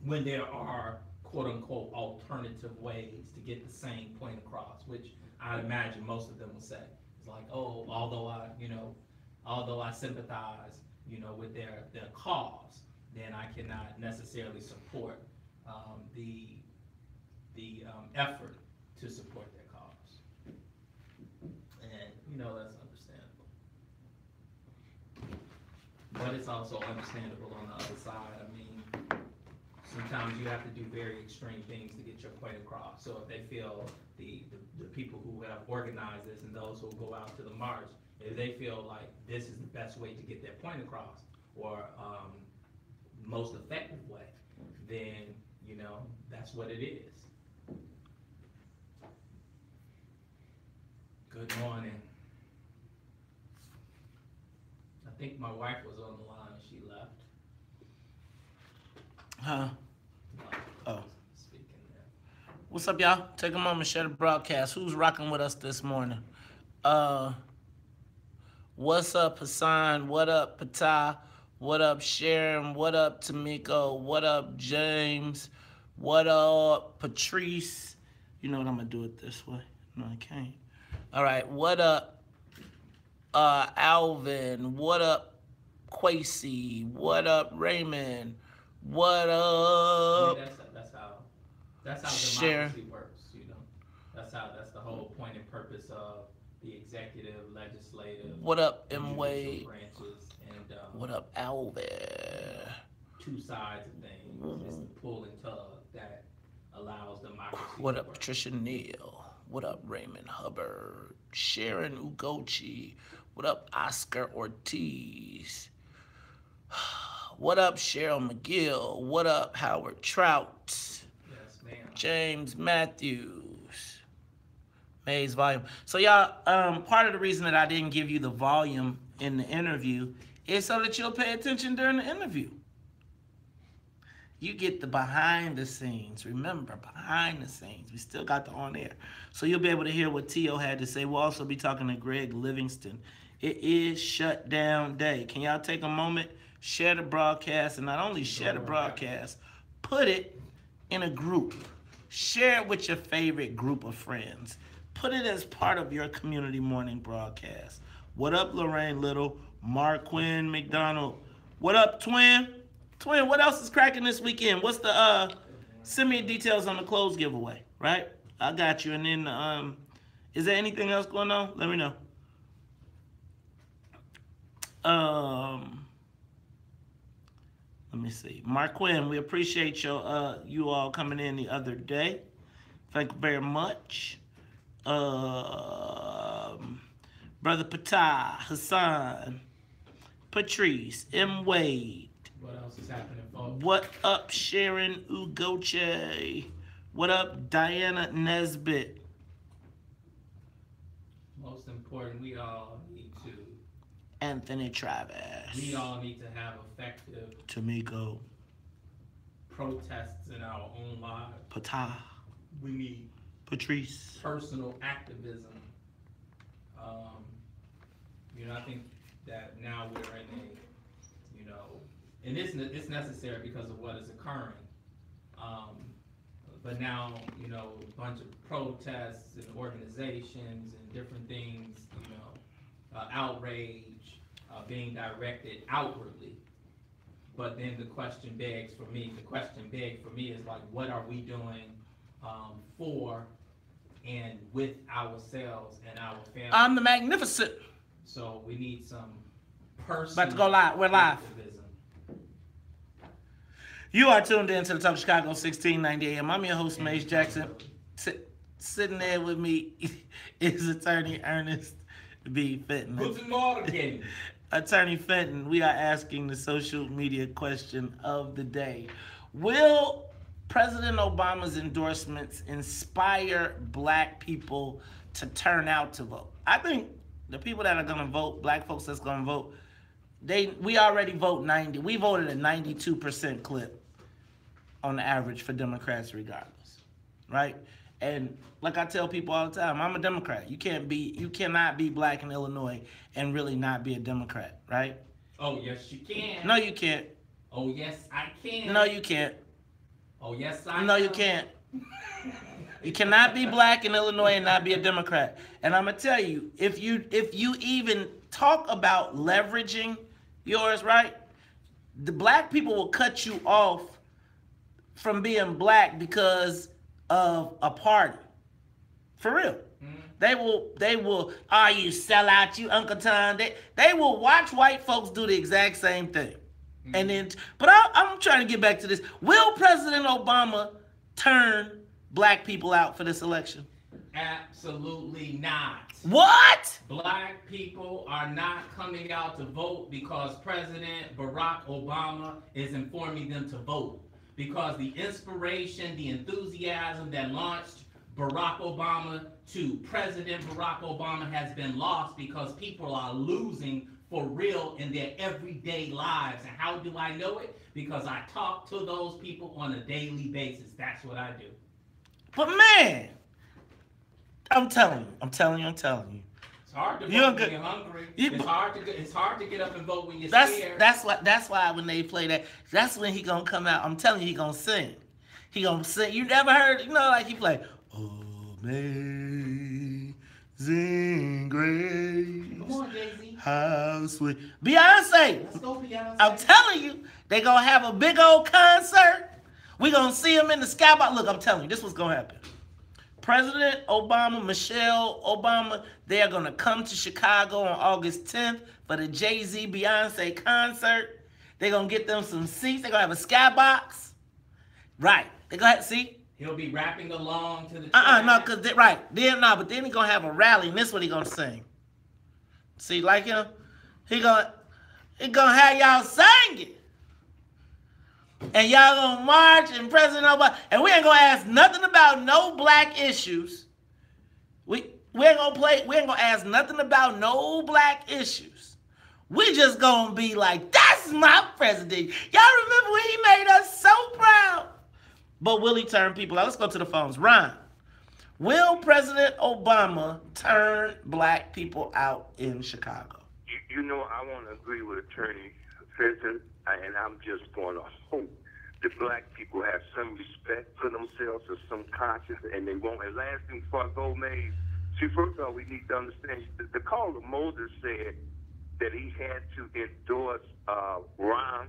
When there are quote-unquote alternative ways to get the same point across, which I'd imagine most of them will say. It's like, oh, although I sympathize, with their cause, then I cannot necessarily support the effort to support their cause. And, that's understandable. But it's also understandable on the other side. Sometimes you have to do very extreme things to get your point across. So if they feel the people who have organized this and those who go out to the march, if they feel like this is the best way to get their point across, or most effective way, then that's what it is. Good morning. I think my wife was on the line and she left. Huh? Oh. Speaking there. What's up, y'all? Take a moment, share the broadcast. Who's rocking with us this morning? What's up, Hassan? What up, Patah? What up, Sharon? What up, Tamiko? What up, James? What up, Patrice? You know what, I'm going to do it this way. No, I can't. All right, what up, Alvin? What up, Quasi? What up, Raymond? What up? Yeah, that's how Share. democracy works, you know. That's the whole point and purpose of the executive, legislative, What up, M. Wade? branches, and What up, Alvin? two sides of things. It's the pull and tug that allows democracy. What to up, work. Patricia Neal? What up, Raymond Hubbard? Sharon Ugochi? What up, Oscar Ortiz? What up, Cheryl McGill? What up, Howard Trout? Yes, ma'am. James Matthews. Mays volume. So y'all, part of the reason that I didn't give you the volume in the interview is so that you'll pay attention during the interview. You get the behind the scenes. Remember, behind the scenes. We still got the on air. So you'll be able to hear what T.O. had to say. We'll also be talking to Greg Livingston. It is Shutdown Day. Can y'all take a moment, share the broadcast, and not only share the broadcast, put it in a group. Share it with your favorite group of friends. Put it as part of your community morning broadcast. What up, Lorraine Little? Marquin McDonald. What up, Twin? Twin, what else is cracking this weekend? What's the, send me details on the clothes giveaway, right? I got you. And then, is there anything else going on? Let me know. Let me see. Marquin, we appreciate you all coming in the other day. Thank you very much. Brother Patah, Hassan, Patrice, M. Wade. What else is happening, folks? What up, Sharon Ugoche? What up, Diana Nesbitt? Most important, we all need to. Anthony Travis. We all need to have effective Tamiko. protests in our own lives. Patah. We need Patrice. personal activism. I think that now we're in a, and it's necessary because of what is occurring. But now, a bunch of protests and organizations and different things, outrage being directed outwardly. But then the question begs for me is like, what are we doing for and with ourselves and our families? I'm the Magnificent. So we need some personal About to go live. We're live. activism. You are tuned in to the Talk of Chicago 1690 AM. I'm your host, Mace Jackson. Sitting there with me is attorney Ernest B. Fenton. Guten Morgen. Attorney Fenton, we are asking the social media question of the day. Will President Obama's endorsements inspire black people to turn out to vote? I think the people that are going to vote, black folks that's going to vote, we already vote 90. We voted a 92% clip on the average for Democrats regardless, right? And like I tell people all the time, I'm a Democrat. You cannot be black in Illinois and really not be a Democrat, right? Oh, yes, you can. No, you can't. Oh, yes, I can. No, you can't. Oh, yes, I No, can. you can't. You cannot be black in Illinois and not be a Democrat. And I'm gonna tell you, if you even talk about leveraging yours, right? The black people will cut you off from being black because of a party. For real. Mm-hmm. They will, you sell out, you Uncle Tom. They will watch white folks do the exact same thing. Mm-hmm. And then, but I'm trying to get back to this. Will President Obama turn black people out for this election? Absolutely not. What? Black people are not coming out to vote because President Barack Obama is informing them to vote. Because the inspiration, the enthusiasm that launched Barack Obama to President Barack Obama has been lost because people are losing for real in their everyday lives. And how do I know it? Because I talk to those people on a daily basis. That's what I do. But man, I'm telling you. It's hard to You vote don't when get- you're hungry. You- It's hard to get up and vote when you're That's scared. that's why when they play that, that's when he gonna come out. I'm telling you, he gonna sing. He gonna sing. You never heard, like he play Amazing Grace. Come on, Jay-Z. How sweet. Beyonce. Let's go, Beyonce. I'm telling you, they gonna have a big old concert. We gonna see him in the skybox. Look, I'm telling you, this what's gonna happen. President Obama, Michelle Obama, they are gonna come to Chicago on August 10th for the Jay-Z Beyonce concert. They're gonna get them some seats. They're gonna have a skybox. Right. They're gonna see. He'll be rapping along to the No, cause right. But then he gonna have a rally, and this is what he gonna sing. See, like him? He gonna have y'all singing. And y'all gonna march and President Obama, and we ain't gonna ask nothing about no black issues. We ain't gonna ask nothing about no black issues. We just gonna be like, that's my president. Y'all remember when he made us so proud? But will he turn people out? Let's go to the phones. Ron, will President Obama turn black people out in Chicago? You know, I want to agree with Attorney Fenton, and I'm just going to hope that black people have some respect for themselves or some conscience, and they won't. And last thing before I go, Mays, see, first of all, we need to understand, the call of Moses said that he had to endorse Ron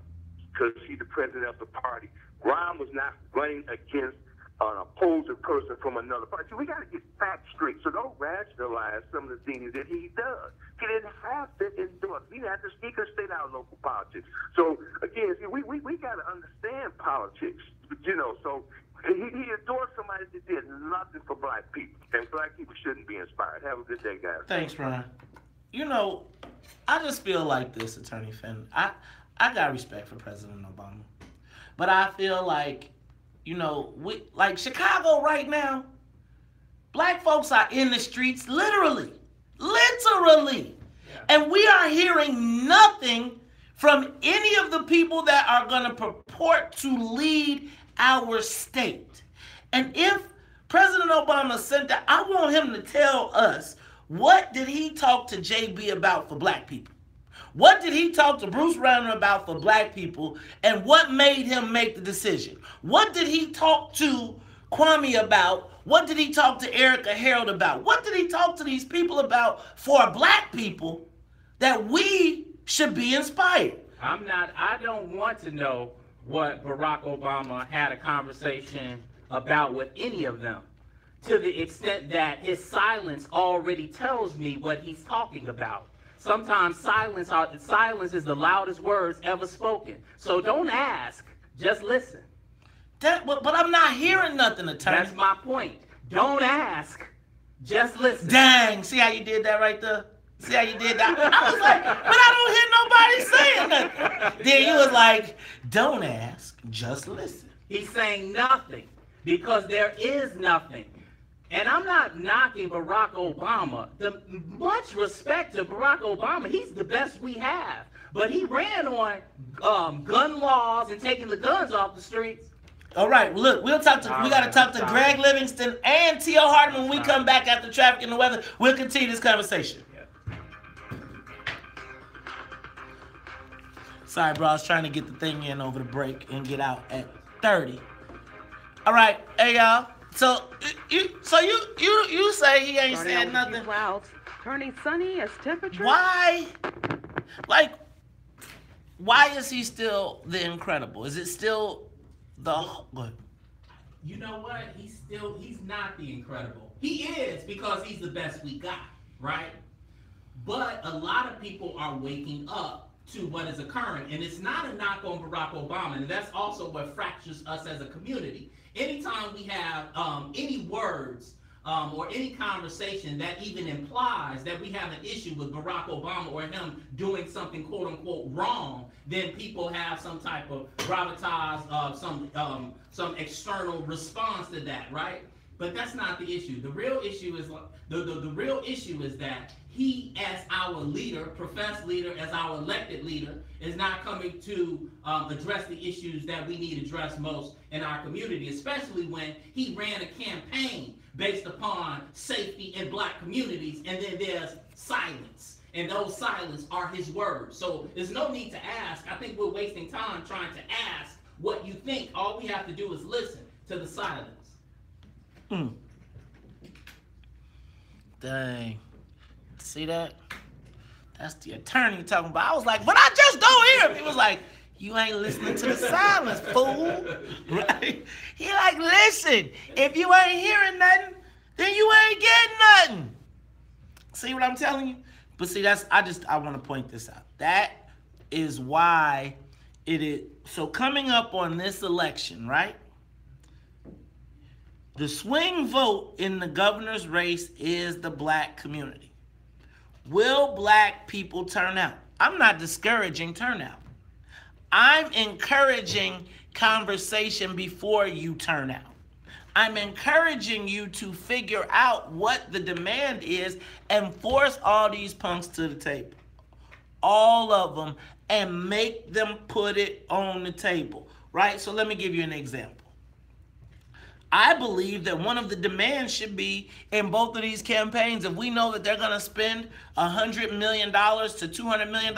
because he's the president of the party. Ron was not running against an opposing person from another party. So we got to get facts straight. So don't rationalize some of the things that he does. He didn't have to endorse. He could stay out of local politics. So again, see, we got to understand politics. So he endorsed somebody that did nothing for black people, and black people shouldn't be inspired. Have a good day, guys. Thanks, Ron. I just feel like this, Attorney Fenton. I got respect for President Obama, but I feel like, like Chicago right now, black folks are in the streets literally. And we are hearing nothing from any of the people that are going to purport to lead our state. And if President Obama sent that, I want him to tell us, what did he talk to JB about for black people? What did he talk to Bruce Rauner about for black people? And what made him make the decision? What did he talk to Kwame about? What did he talk to Erica Harold about? What did he talk to these people about for black people that we should be inspired? I don't want to know what Barack Obama had a conversation about with any of them, to the extent that his silence already tells me what he's talking about. Sometimes silence is the loudest words ever spoken. So don't ask, just listen. But I'm not hearing nothing, Attorney. That's my point. Don't ask, just listen. Dang, see how you did that right there? See how you did that? I was like, but I don't hear nobody saying nothing. Then you was like, don't ask, just listen. He's saying nothing because there is nothing. And I'm not knocking Barack Obama. Much respect to Barack Obama. He's the best we have. But he ran on gun laws and taking the guns off the streets. All right, look, we got to talk to Greg Livingston and T.O. Hardeman when we come back after traffic and the weather. We'll continue this conversation. Sorry, bro, I was trying to get the thing in over the break and get out at 30. All right, hey y'all. So you say he ain't said nothing. Clouds turning sunny as temperature. Why is he still the incredible? Is it still the what? You know what? He's not the incredible. He is, because he's the best we got, right? But a lot of people are waking up to what is occurring, and it's not a knock on Barack Obama, and that's also what fractures us as a community. Anytime we have any words or any conversation that even implies that we have an issue with Barack Obama or him doing something quote unquote wrong, then people have some type of gravitas, some external response to that, right? But that's not the issue. The real issue is the real issue is that he, as our leader, professed leader, as our elected leader, is not coming to address the issues that we need addressed most in our community, especially when he ran a campaign based upon safety in black communities, and then there's silence. And those silence are his words. So there's no need to ask. I think we're wasting time trying to ask what you think. All we have to do is listen to the silence. Dang. See that? That's the attorney talking about. I was like, but I just don't hear him. He was like, you ain't listening to the silence, fool. Right? He like, listen, if you ain't hearing nothing, then you ain't getting nothing. See what I'm telling you? But see, I want to point this out. That is why it is. So coming up on this election, right? The swing vote in the governor's race is the black community. Will black people turn out? I'm not discouraging turnout. I'm encouraging conversation before you turn out. I'm encouraging you to figure out what the demand is and force all these punks to the table. All of them, and make them put it on the table, right? So let me give you an example. I believe that one of the demands should be in both of these campaigns, if we know that they're going to spend $100 million to $200 million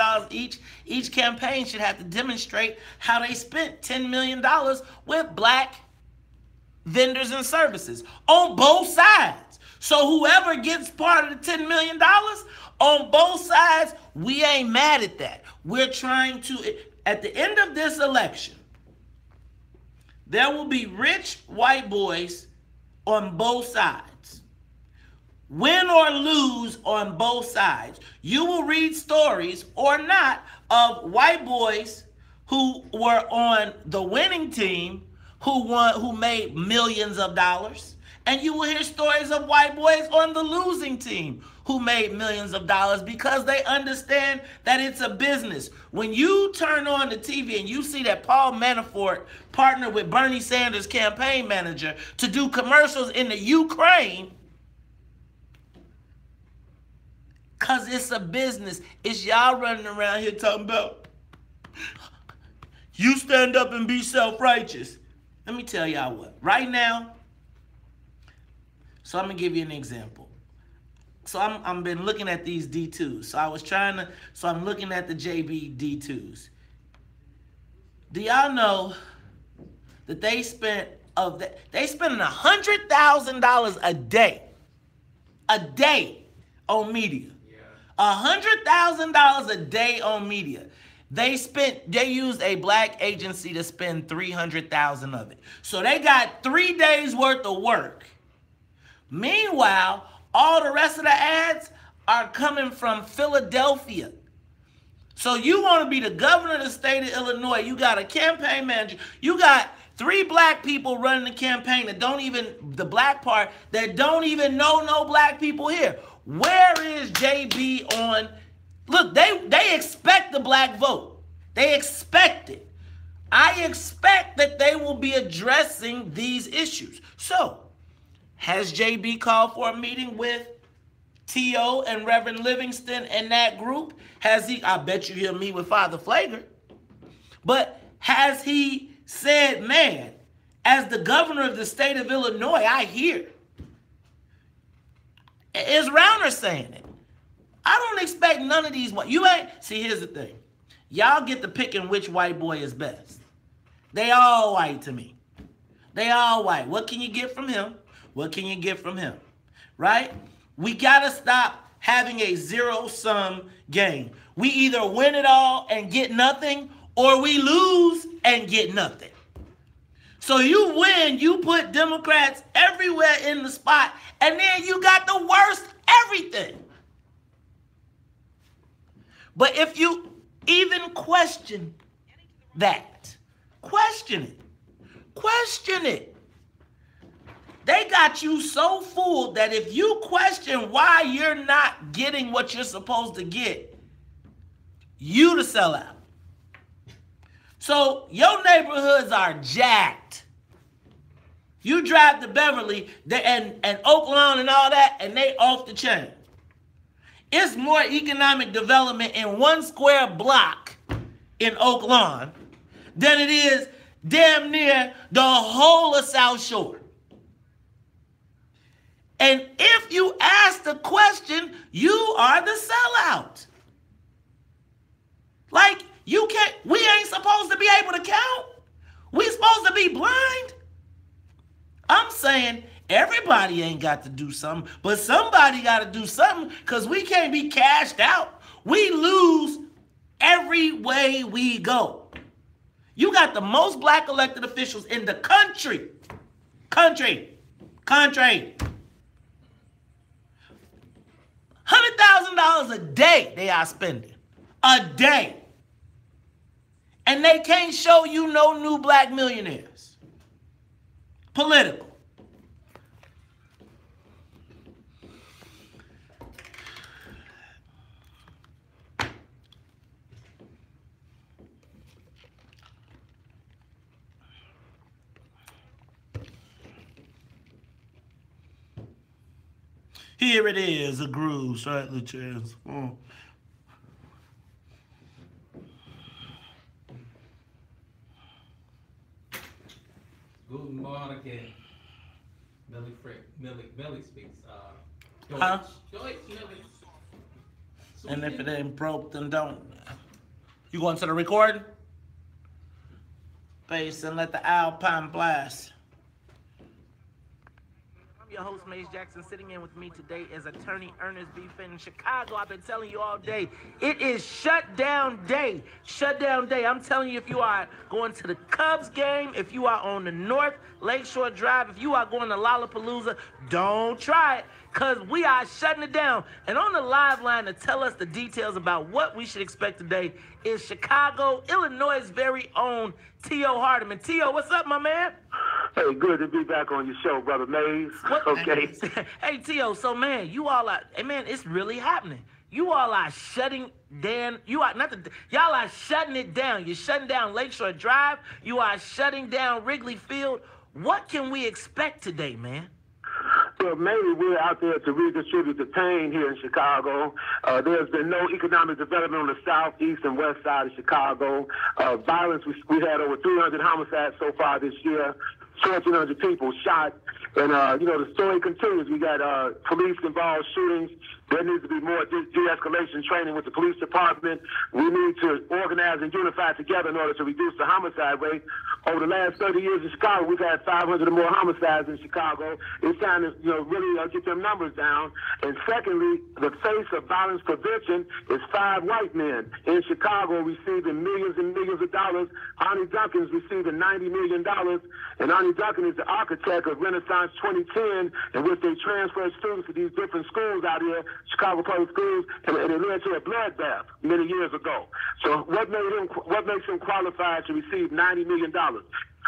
each campaign should have to demonstrate how they spent $10 million with black vendors and services on both sides. So whoever gets part of the $10 million on both sides, we ain't mad at that. We're trying to, at the end of this election, there will be rich white boys on both sides. Win or lose on both sides. You will read stories or not of white boys who were on the winning team who made millions of dollars. And you will hear stories of white boys on the losing team who made millions of dollars because they understand that it's a business. When you turn on the TV and you see that Paul Manafort partnered with Bernie Sanders' campaign manager to do commercials in the Ukraine, because it's a business. It's y'all running around here talking about, you stand up and be self-righteous. Let me tell y'all what. Right now, so I'm going to give you an example. So I'm been looking at these D2s. So I'm looking at the JB D2s. Do y'all know that they spent $100,000 a day on media? $100,000 a day on media. They used a black agency to spend $300,000 of it. So they got 3 days worth of work. Meanwhile, all the rest of the ads are coming from Philadelphia. So you want to be the governor of the state of Illinois. You got a campaign manager. You got 3 black people running the campaign that don't even know no black people here. Where is JB on? Look, they expect the black vote. They expect it. I expect that they will be addressing these issues. So, has JB called for a meeting with T.O. and Reverend Livingston and that group? Has he? I bet you he'll meet with Father Flager. But has he said, man, as the governor of the state of Illinois, I hear. Is Rauner saying it? I don't expect none of these. You ain't. See, here's the thing. Y'all get to picking which white boy is best. They all white to me. They all white. What can you get from him? What can you get from him? Right? We got to stop having a zero-sum game. We either win it all and get nothing, or we lose and get nothing. So you win, you put Democrats everywhere in the spot, and then you got the worst everything. But if you even question that, question it. Question it. They got you so fooled that if you question why you're not getting what you're supposed to get, you the sellout. So your neighborhoods are jacked. You drive to Beverly and Oak Lawn and all that, and they off the chain. It's more economic development in 1 square block in Oak Lawn than it is damn near the whole of South Shore. And if you ask the question, you are the sellout. Like, you can't, we ain't supposed to be able to count. We supposed to be blind. I'm saying everybody ain't got to do something, but somebody got to do something, because we can't be cashed out. We lose every way we go. You got the most black elected officials in the country. Country. $100,000 a day they are spending. A day. And they can't show you no new black millionaires. Political. Here it is, a groove, slightly transformed. Guten Morgen. Millie speaks Deutsch. Huh? Deutsch, Millie. And if it ain't broke, then don't. You going to the recording? Bass and let the Alpine blast. I'm your host, Maze Jackson. Sitting in with me today is attorney Ernest B. Finn in Chicago. I've been telling you all day, it is shutdown day. Shutdown day. I'm telling you, if you are going to the Cubs game, if you are on the North Lakeshore Drive, if you are going to Lollapalooza, don't try it, because we are shutting it down. And on the live line to tell us the details about what we should expect today is Chicago, Illinois' very own T.O. Hardiman. T.O., what's up, my man? Hey, good to be back on your show, Brother Maze. What? Okay. Hey, T.O., so, man, you all are, hey, man, it's really happening. You all are shutting down, y'all are shutting it down. You're shutting down Lakeshore Drive. You are shutting down Wrigley Field. What can we expect today, man? Well, mainly we're out there to redistribute the pain here in Chicago. There's been no economic development on the south, east, and west side of Chicago. Violence, we had over 300 homicides so far this year. 1,400 people shot. And, the story continues. We got police-involved shootings. There needs to be more de-escalation training with the police department. We need to organize and unify together in order to reduce the homicide rate. Over the last 30 years in Chicago, we've had 500 or more homicides in Chicago. It's time to, really get them numbers down. And secondly, the face of violence prevention is 5 white men in Chicago receiving millions and millions of dollars. Arnie Duncan's receiving $90 million. And Arnie Duncan is the architect of Renaissance 2010, in which they transfer students to these different schools out here, Chicago public schools, and it led to a bloodbath many years ago. So what makes him qualified to receive $90 million?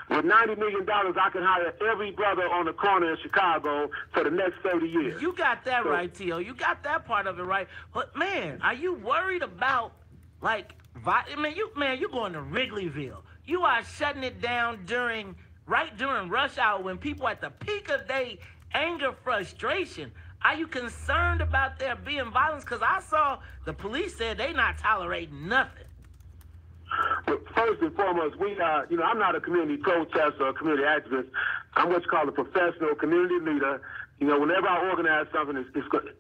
With $90 million, I can hire every brother on the corner in Chicago for the next 30 years. You got that right, T.O. You got that part of it right. But, man, are you worried about, you're going to Wrigleyville. You are shutting it down during rush hour when people at the peak of their anger, frustration. Are you concerned about there being violence? Because I saw the police said they not tolerating nothing. Well, first and foremost, we are, I'm not a community protester or a community activist. I'm what's called a professional community leader. Whenever I organize something,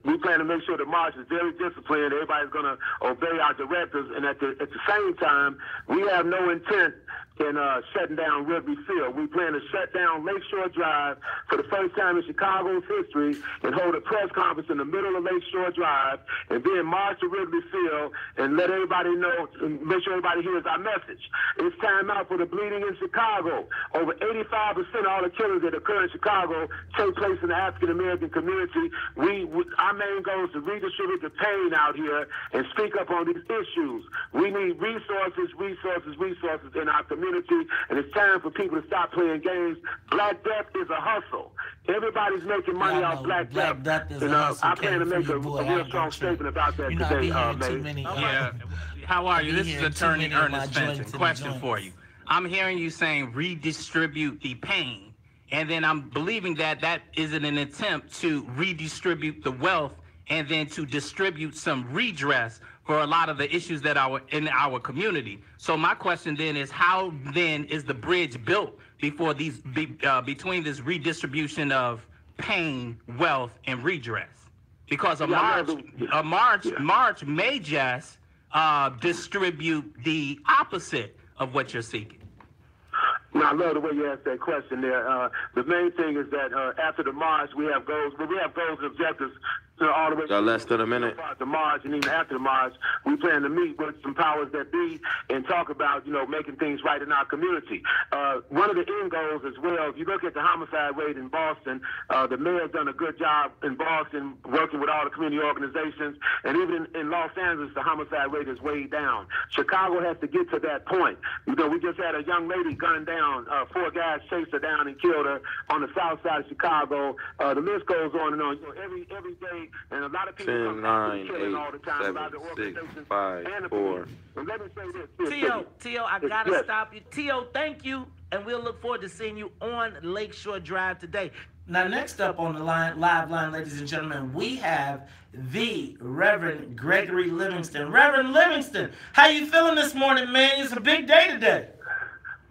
we plan to make sure the march is very disciplined. Everybody's going to obey our directives. And at the same time, we have no intent in shutting down Wrigley Field. We plan to shut down Lakeshore Drive for the first time in Chicago's history and hold a press conference in the middle of Lakeshore Drive and then march to Wrigley Field and let everybody know and make sure everybody hears our message. It's time out for the bleeding in Chicago. Over 85% of all the killings that occur in Chicago take place in the African-American community. Our main goal is to redistribute the pain out here and speak up on these issues. We need resources in our community. And it's time for people to stop playing games. Black Death is a hustle. Everybody's making money off Black Death. And I plan to make a real strong statement about that today, May. Yeah. How are you? This is Attorney Ernest Benson. Question for you. I'm hearing you saying redistribute the pain, and then I'm believing that is an attempt to redistribute the wealth and then to distribute some redress for a lot of the issues that are in our community. So my question then is, how then is the bridge built before between this redistribution of pain, wealth, and redress. Because a march may just distribute the opposite of what you're seeking. Now, I love the way you asked that question there. The main thing is that after the march, we have goals. But we have goals and objectives all the way. Got less than a minute. The march, and even after the march, we plan to meet with some powers that be and talk about, making things right in our community. One of the end goals as well, if you look at the homicide rate in Boston, the mayor's done a good job in Boston working with all the community organizations, and even in Los Angeles, the homicide rate is way down. Chicago has to get to that point. We just had a young lady gunned down. 4 guys chased her down and killed her on the south side of Chicago. The list goes on and on. Every day, and a lot of people 10, 9, 8, 7, 6, 5, 4. And let me say this. Tio, I gotta stop you. Tio, thank you, and we'll look forward to seeing you on Lakeshore Drive today. Now, next up on the live line, ladies and gentlemen, we have the Reverend Gregory Livingston. Reverend Livingston, how you feeling this morning, man? It's a big day today.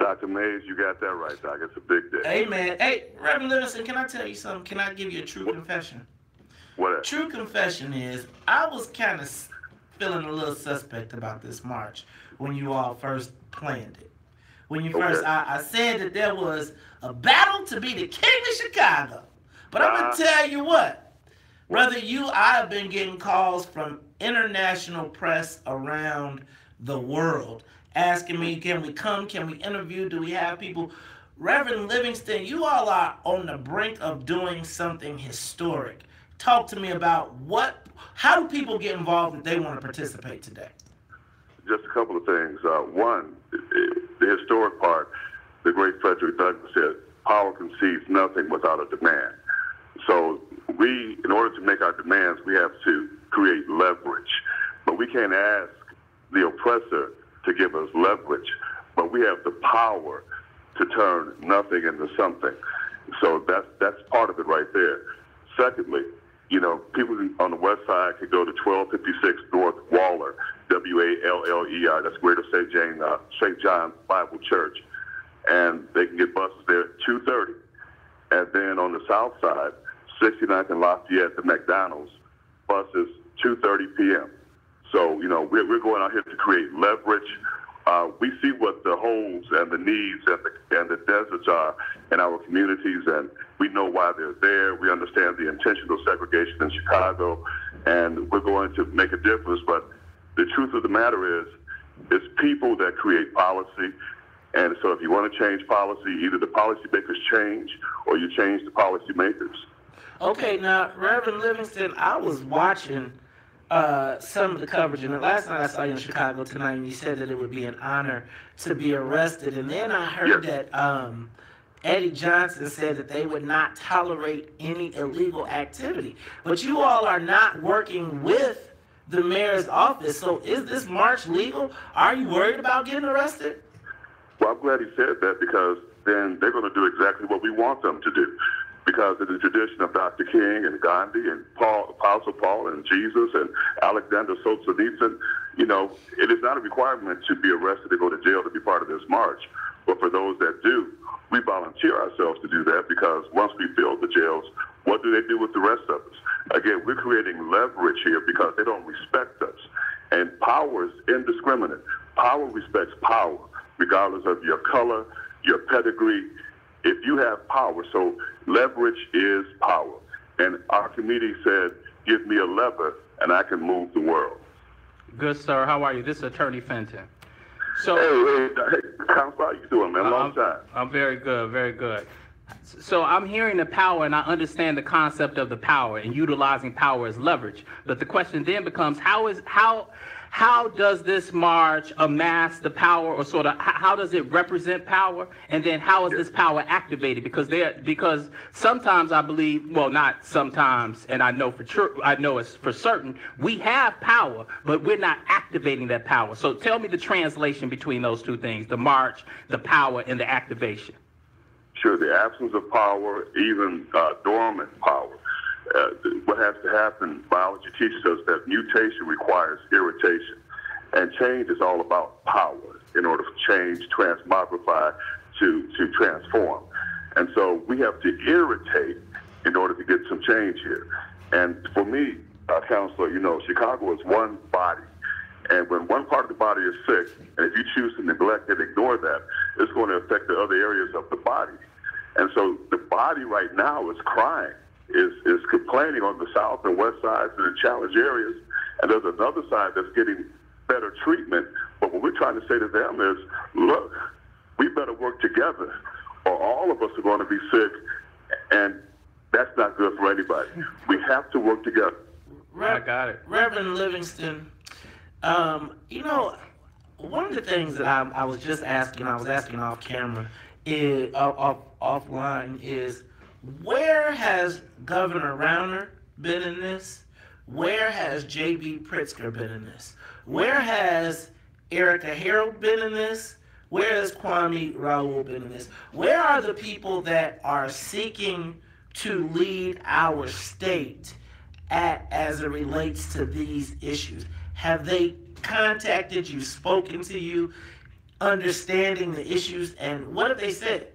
Dr. Mays, you got that right, Doc. It's a big day. Hey, man. Hey, Reverend Livingston, can I tell you something? Can I give you a true confession? What? True confession is I was kind of feeling a little suspect about this march when you all first planned it. When you first, I said that there was a battle to be the king of Chicago. But I'm going to tell you what. Brother, I have been getting calls from international press around the world asking me, can we come? Can we interview? Do we have people? Reverend Livingston, you all are on the brink of doing something historic. Talk to me about how do people get involved if they want to participate today? Just a couple of things. One, the historic part, the great Frederick Douglass said, power concedes nothing without a demand. So in order to make our demands, we have to create leverage. But we can't ask the oppressor to give us leverage, but we have the power to turn nothing into something. So that's part of it right there. Secondly, people on the west side could go to 1256 North Waller, Waller, that's Greater St. John Bible Church, and they can get buses there at 2:30. And then on the south side, 69th and Lafayette, the McDonald's, buses 2:30 p.m. So, we're going out here to create leverage. We see what the holes and the needs and the deserts are in our communities, and we know why they're there. We understand the intentional segregation in Chicago, and we're going to make a difference. But the truth of the matter is, it's people that create policy. And so if you want to change policy, either the policymakers change or you change the policymakers. Okay, now, Reverend Livingston, I was watching some of the coverage, and last night I saw you in Chicago tonight, and you said that it would be an honor to be arrested. And then I heard that Eddie Johnson said that they would not tolerate any illegal activity. But you all are not working with the mayor's office, so is this march legal? Are you worried about getting arrested? Well, I'm glad he said that, because then they're going to do exactly what we want them to do. Because of the tradition of Dr. King and Gandhi and Apostle Paul and Jesus and Alexander Solzhenitsyn, it is not a requirement to be arrested to go to jail to be part of this march. But for those that do, we volunteer ourselves to do that, because once we fill the jails, what do they do with the rest of us? Again, we're creating leverage here because they don't respect us. And power is indiscriminate. Power respects power, regardless of your color, your pedigree. If you have power, so leverage is power. And our committee said, give me a lever and I can move the world. Good, sir. How are you? This is Attorney Fenton. So, hey, Counsel, how you doing, man? Long time. I'm very good, very good. So I'm hearing the power, and I understand the concept of the power and utilizing power as leverage. But the question then becomes, how does this march amass the power, or sort of how does it represent power, and then how is this power activated? Because sometimes I believe, well, not sometimes, and I know it's for certain, we have power, but we're not activating that power. So tell me the translation between those two things: the march, the power, and the activation. Sure, the absence of power, even dormant power. What has to happen, biology teaches us that mutation requires irritation. And change is all about power in order for change to transmogrify to transform. And so we have to irritate in order to get some change here. And for me, Counselor, you know, Chicago is one body. And when one part of the body is sick, and if you choose to neglect and ignore that, it's going to affect the other areas of the body. And so the body right now is crying, is complaining on the south and west sides and the challenge areas. And there's another side that's getting better treatment. But what we're trying to say to them is, look, we better work together or all of us are going to be sick. And that's not good for anybody. We have to work together. I got it. Reverend Livingston, you know, one of the things that I was just asking, I was asking off camera, offline, is where has Governor Rauner been in this? Where has J.B. Pritzker been in this? Where has Erica Harold been in this? Where has Kwame Raoul been in this? Where are the people that are seeking to lead our state as it relates to these issues? Have they contacted you, spoken to you, understanding the issues, and what have they said?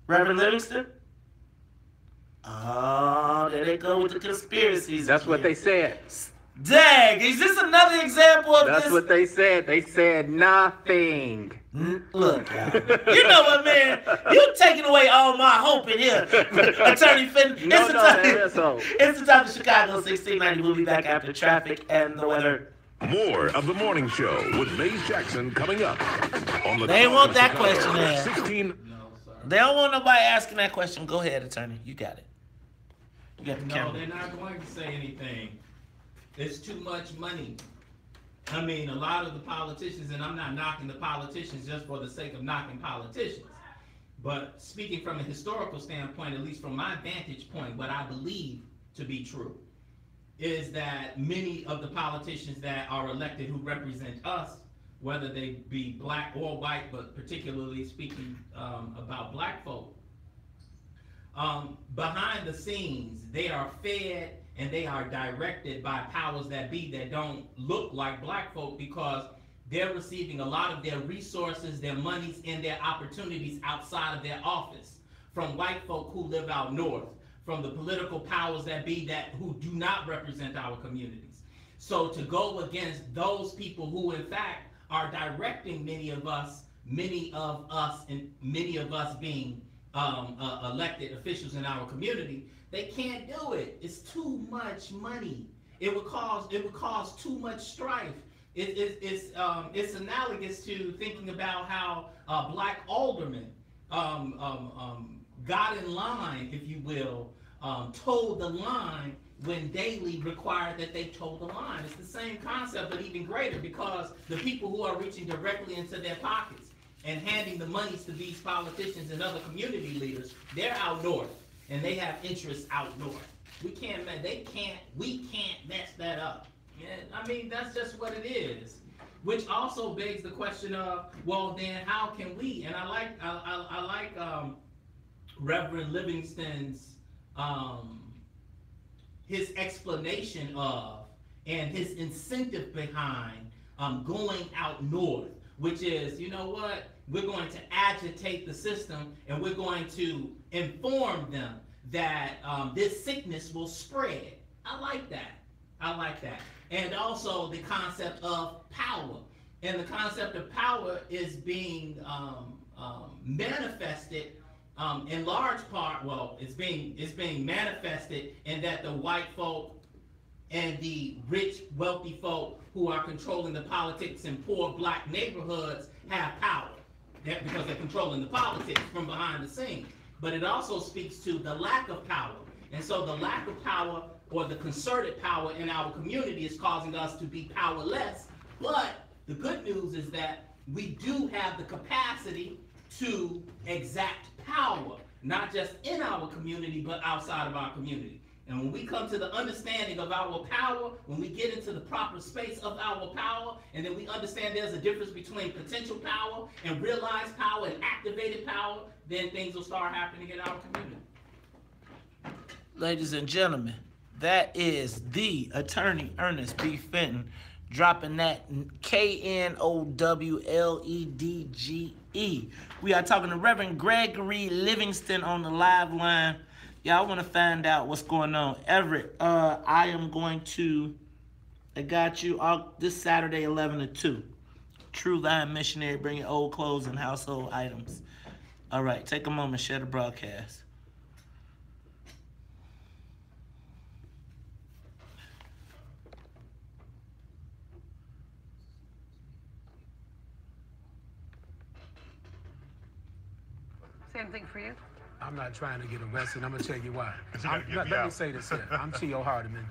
Reverend Livingston? Oh, there they go with the conspiracies. That's what they said. Dang, is this another example of That's this? what they said. They said nothing. Look, you know what, man? You taking away all my hope in here, Attorney Finn. It's the time of Chicago 1690. We'll be back after traffic and the weather. More of the morning show with Maze Jackson coming up on the. They want that question asked. asked. They don't want nobody asking that question. Go ahead, Attorney. You got it. You got the camera. No, they're not going to say anything. It's too much money. I mean, a lot of the politicians, and I'm not knocking the politicians just for the sake of knocking politicians, but speaking from a historical standpoint, at least from my vantage point, what I believe to be true is that many of the politicians that are elected who represent us, whether they be black or white, but particularly speaking about black folk, behind the scenes, they are fed and they are directed by powers that be that don't look like black folk, because they're receiving a lot of their resources, their monies, and their opportunities outside of their office from white folk who live out north, from the political powers that be who do not represent our communities. So to go against those people who in fact are directing many of us being elected officials in our community, they can't do it. It's too much money. It would cause too much strife. It's analogous to thinking about how black aldermen got in line, if you will, toed the line when Daley required that they toe the line. It's the same concept, but even greater, because the people who are reaching directly into their pockets and handing the monies to these politicians and other community leaders, they're out north, and they have interests out north. We can't mess that up. I mean, that's just what it is. Which also begs the question of, well, then how can we? And I like Reverend Livingston's his explanation of and his incentive behind going out north, which is, you know what, we're going to agitate the system and we're going to inform them that this sickness will spread. I like that. And also the concept of power. And the concept of power is being manifested in large part, well, it's being manifested in that the white folk and the rich, wealthy folk who are controlling the politics in poor black neighborhoods have power. Because they're controlling the politics from behind the scenes. But it also speaks to the lack of power. And so the lack of power, or the concerted power in our community, is causing us to be powerless. But the good news is that we do have the capacity to exact power, not just in our community, but outside of our community. And when we come to the understanding of our power, when we get into the proper space of our power, and then we understand there's a difference between potential power and realized power and activated power, then things will start happening in our community. Ladies and gentlemen, that is the attorney Ernest B. Fenton, dropping that KNOWLEDGE. We are talking to Reverend Gregory Livingston on the live line. Y'all want to find out what's going on. Everett, I got you all this Saturday, 11 to 2. True Line Missionary, bringing old clothes and household items. All right, take a moment, share the broadcast. Same thing for you? I'm not trying to get arrested. I'm going to tell you why. Let me say this here. I'm T.O. Hardiman.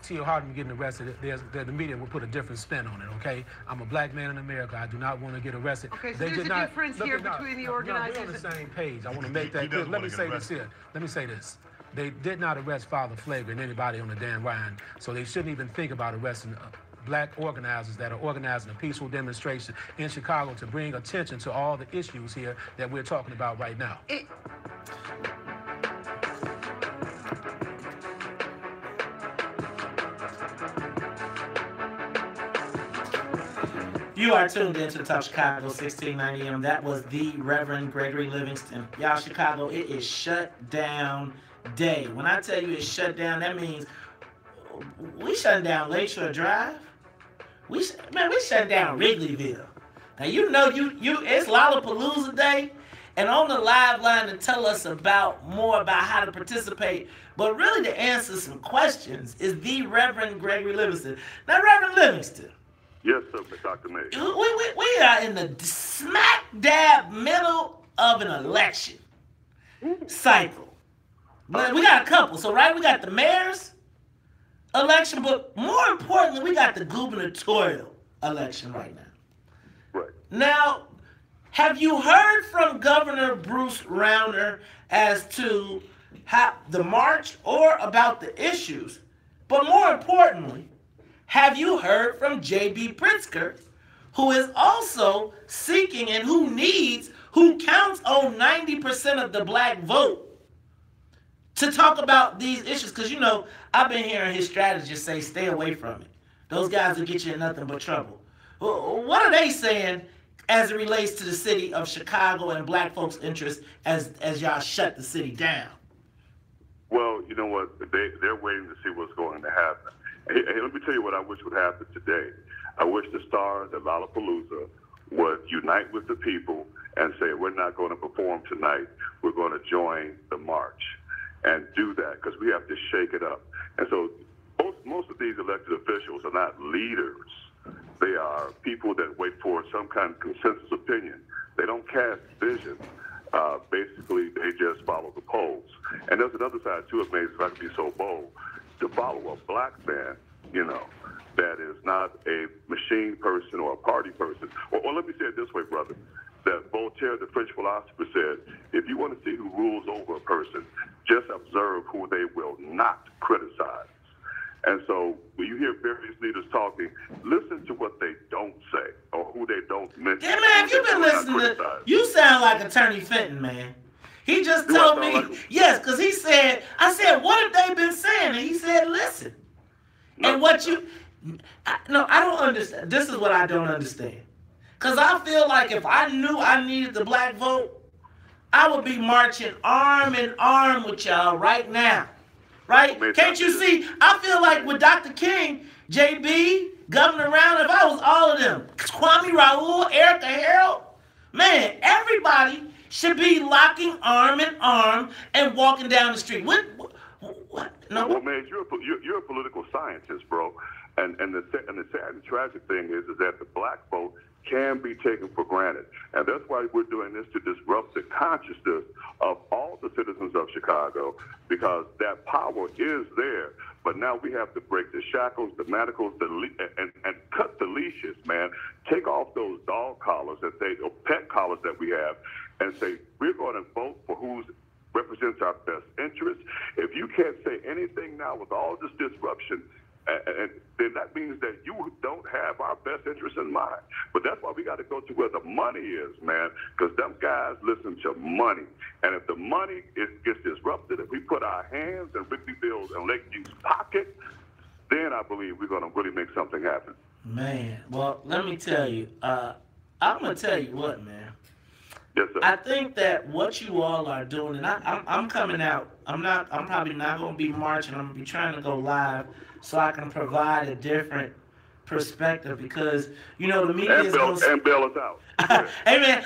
T.O. Hardiman getting arrested, the media will put a different spin on it, okay? I'm a black man in America. I do not want to get arrested. Okay, so there's a difference here between the organizers. We're on the same page. I want to make that clear. Let me say this here. Let me say this. They did not arrest Father Flagrant, anybody on the Dan Ryan, so they shouldn't even think about arresting black organizers that are organizing a peaceful demonstration in Chicago to bring attention to all the issues here that we're talking about right now. You are tuned in to the Talk Chicago, 1690 AM. That was the Reverend Gregory Livingston. Y'all, Chicago, it is Shutdown Day. When I tell you it's shut down, that means we shutting down Lakeshore Drive. We shut down Wrigleyville. Now you know it's Lollapalooza Day, and on the live line to tell us more about how to participate, but really to answer some questions is the Reverend Gregory Livingston. Now, Reverend Livingston. Yes, sir, Dr. May. We are in the smack dab middle of an election cycle. But we got a couple. So, right, we got the mayor's election, but more importantly, we got the gubernatorial election right now. Right. Now, have you heard from Governor Bruce Rauner as to how the march or about the issues? But more importantly, have you heard from J.B. Pritzker, who is also seeking and who counts on 90% of the black vote, to talk about these issues? Because, you know, I've been hearing his strategists say, stay away from it. Those guys will get you in nothing but trouble. What are they saying as it relates to the city of Chicago and black folks' interests as y'all shut the city down? Well, you know what? They're waiting to see what's going to happen. Hey, let me tell you what I wish would happen today. I wish the stars at Lollapalooza would unite with the people and say, we're not going to perform tonight. We're going to join the march and do that, because we have to shake it up. And so most of these elected officials are not leaders. They are people that wait for some kind of consensus opinion. They don't cast vision. Basically, they just follow the polls. And there's another side to it, Maze, if I can be so bold, to follow a black man, you know, that is not a machine person or a party person. Or let me say it this way, brother, that Voltaire, the French philosopher, said, if you want to see who rules over a person, just observe who they will not criticize. And so when you hear various leaders talking, listen to what they don't say or who they don't mention. Yeah, man, if you've been listening to, you sound like Attorney Fenton, man. He just told me, yes, because he said, I said, what have they been saying? And he said, listen. No, and what I don't understand. This is what I don't understand. Because I feel like if I knew I needed the black vote, I would be marching arm in arm with y'all right now. Right? Can't you see? I feel like with Dr. King, JB, Governor Rauner, if I was all of them, Kwame Raoul, Erica Harold, man, everybody should be locking arm in arm and walking down the street. What? No. Well, man, you're a political scientist, bro. And the sad and tragic thing is that the black vote can be taken for granted. And that's why we're doing this, to disrupt the consciousness of all the citizens of Chicago, because that power is there. But now we have to break the shackles, the manacles, and cut the leashes, man. Take off those dog collars or pet collars that we have, and say, we're going to vote for who represents our best interests. If you can't say anything now with all this disruption, then that means that you don't have our best interests in mind. But that's why we got to go to where the money is, man, because them guys listen to money. And if the money gets disrupted, if we put our hands in Wrigleyville's and Lakeview's pocket, then I believe we're going to really make something happen. Man, well, let me tell you. I'm gonna tell you what, man. Yes, sir. I think that what you all are doing, and I'm coming out. I'm probably not gonna be marching. I'm gonna be trying to go live so I can provide a different perspective because the media is going and bail us out. Hey man,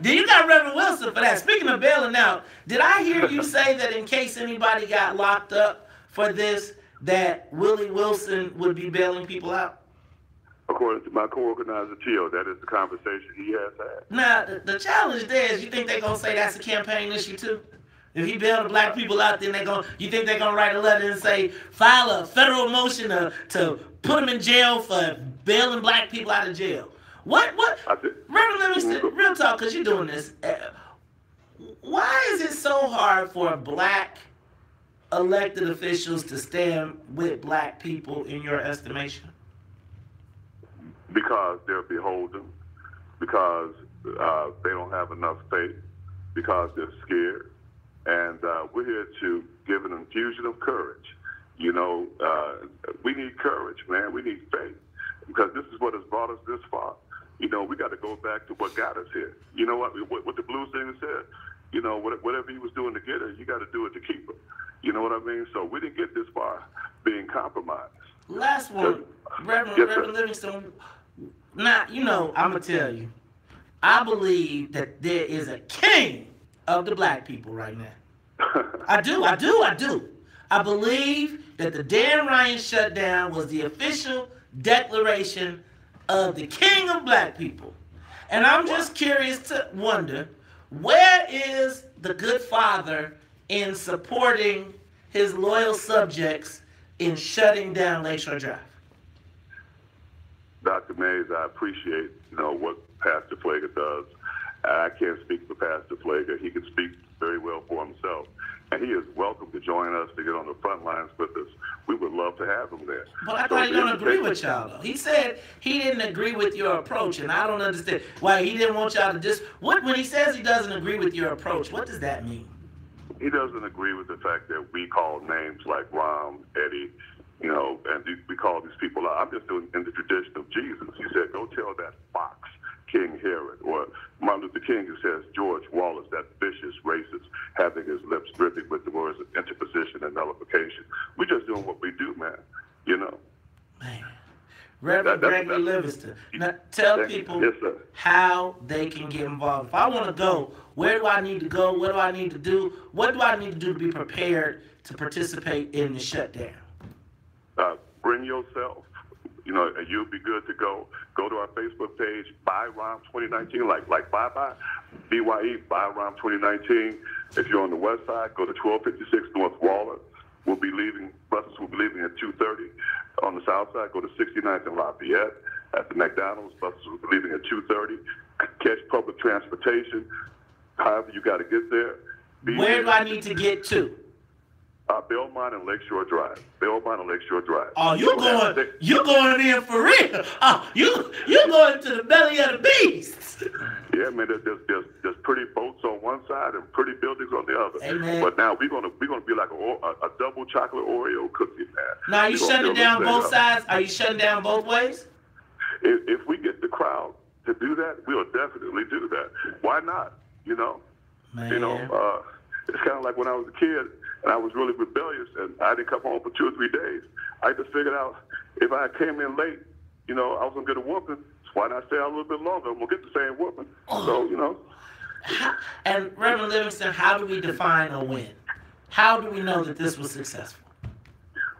did you got Reverend Wilson for that? Speaking of bailing out, did I hear you say that in case anybody got locked up for this, that Willie Wilson would be bailing people out? According to my co-organizer, Tio, that is the conversation he has had. Now, the challenge there is you think they're going to say that's a campaign issue too? If he bailed the black people out, then you think they're going to write a letter and say, file a federal motion to put them in jail for bailing black people out of jail? What? Reverend Livingston, real talk, because you're doing this. Why is it so hard for black elected officials to stand with black people in your estimation? Because they're beholden, because they don't have enough faith, because they're scared. And we're here to give an infusion of courage. We need courage, man. We need faith, because this is what has brought us this far. We got to go back to what got us here. You know what the blues singer said? Whatever he was doing to get her, you got to do it to keep her. You know what I mean? So we didn't get this far being compromised. Last one, Reverend Livingston. Now, I'm going to tell you, I believe that there is a king of the black people right now. I do. I believe that the Dan Ryan shutdown was the official declaration of the king of black people. And I'm just curious to wonder, where is the good father in supporting his loyal subjects in shutting down Lakeshore Drive? Dr. Mays, I appreciate, what Pastor Flager does. I can't speak for Pastor Flager. He can speak very well for himself. And he is welcome to join us to get on the front lines with us. We would love to have him there. But I thought he don't agree with y'all, though. He said he didn't agree with your approach, and I don't understand why he didn't want y'all to just... When he says he doesn't agree with your approach, what does that mean? He doesn't agree with the fact that we call names like Rom, Eddie, and we call these people out. I'm just doing in the tradition of Jesus. He said, go tell that fox, King Herod, or Martin Luther King, who says George Wallace, that vicious racist, having his lips dripping with the words of interposition and nullification. We're just doing what we do, man. Man. Reverend Gregory Livingston, now tell people how they can get involved. If I want to go, where do I need to go? What do I need to do? What do I need to do to be prepared to participate in the shutdown? Bring yourself. And you'll be good to go. Go to our Facebook page, Buy Rom 2019, like bye-bye, BYE, Buy Rom 2019. If you're on the west side, go to 1256 North Waller. Buses will be leaving at 2:30. On the south side, go to 69th and Lafayette. At the McDonald's, buses will be leaving at 2:30. Catch public transportation. However you got to get there. Where do I need to get to? Belmont and Lakeshore Drive. Belmont and Lakeshore Drive. Oh, you're going in for real. Oh, you're going to the belly of the beast. Yeah, man. There's pretty boats on one side and pretty buildings on the other. Amen. But now we're gonna be like a double chocolate Oreo cookie, man. Now, are you shutting down both sides? Are you shutting down both ways? If we get the crowd to do that, we'll definitely do that. Why not? Man. It's kind of like when I was a kid and I was really rebellious and I didn't come home for 2 or 3 days. I just figured out if I came in late, I was going to get a whooping. So why not stay out a little bit longer? I'm going to get the same whooping. So, And Reverend Livingston, how do we define a win? How do we know that this was successful?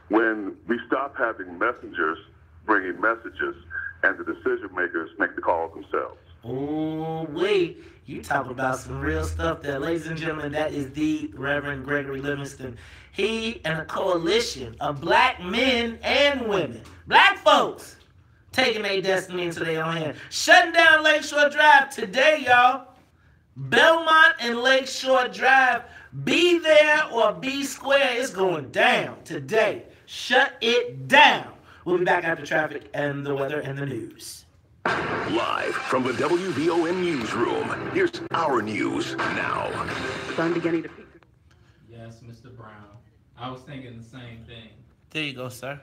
When we stop having messengers bringing messages and the decision makers make the calls themselves. Oh, wait. You talk about some real stuff there. Ladies and gentlemen, that is the Reverend Gregory Livingston. He and a coalition of black men and women, black folks, taking their destiny into their own hands. Shutting down Lakeshore Drive today, y'all. Belmont and Lakeshore Drive. Be there or be square. It's going down today. Shut it down. We'll be back after traffic and the weather and the news. Live from the WVON newsroom, here's our news now. Sun beginning to peak. Yes, Mr. Brown. I was thinking the same thing. There you go, sir.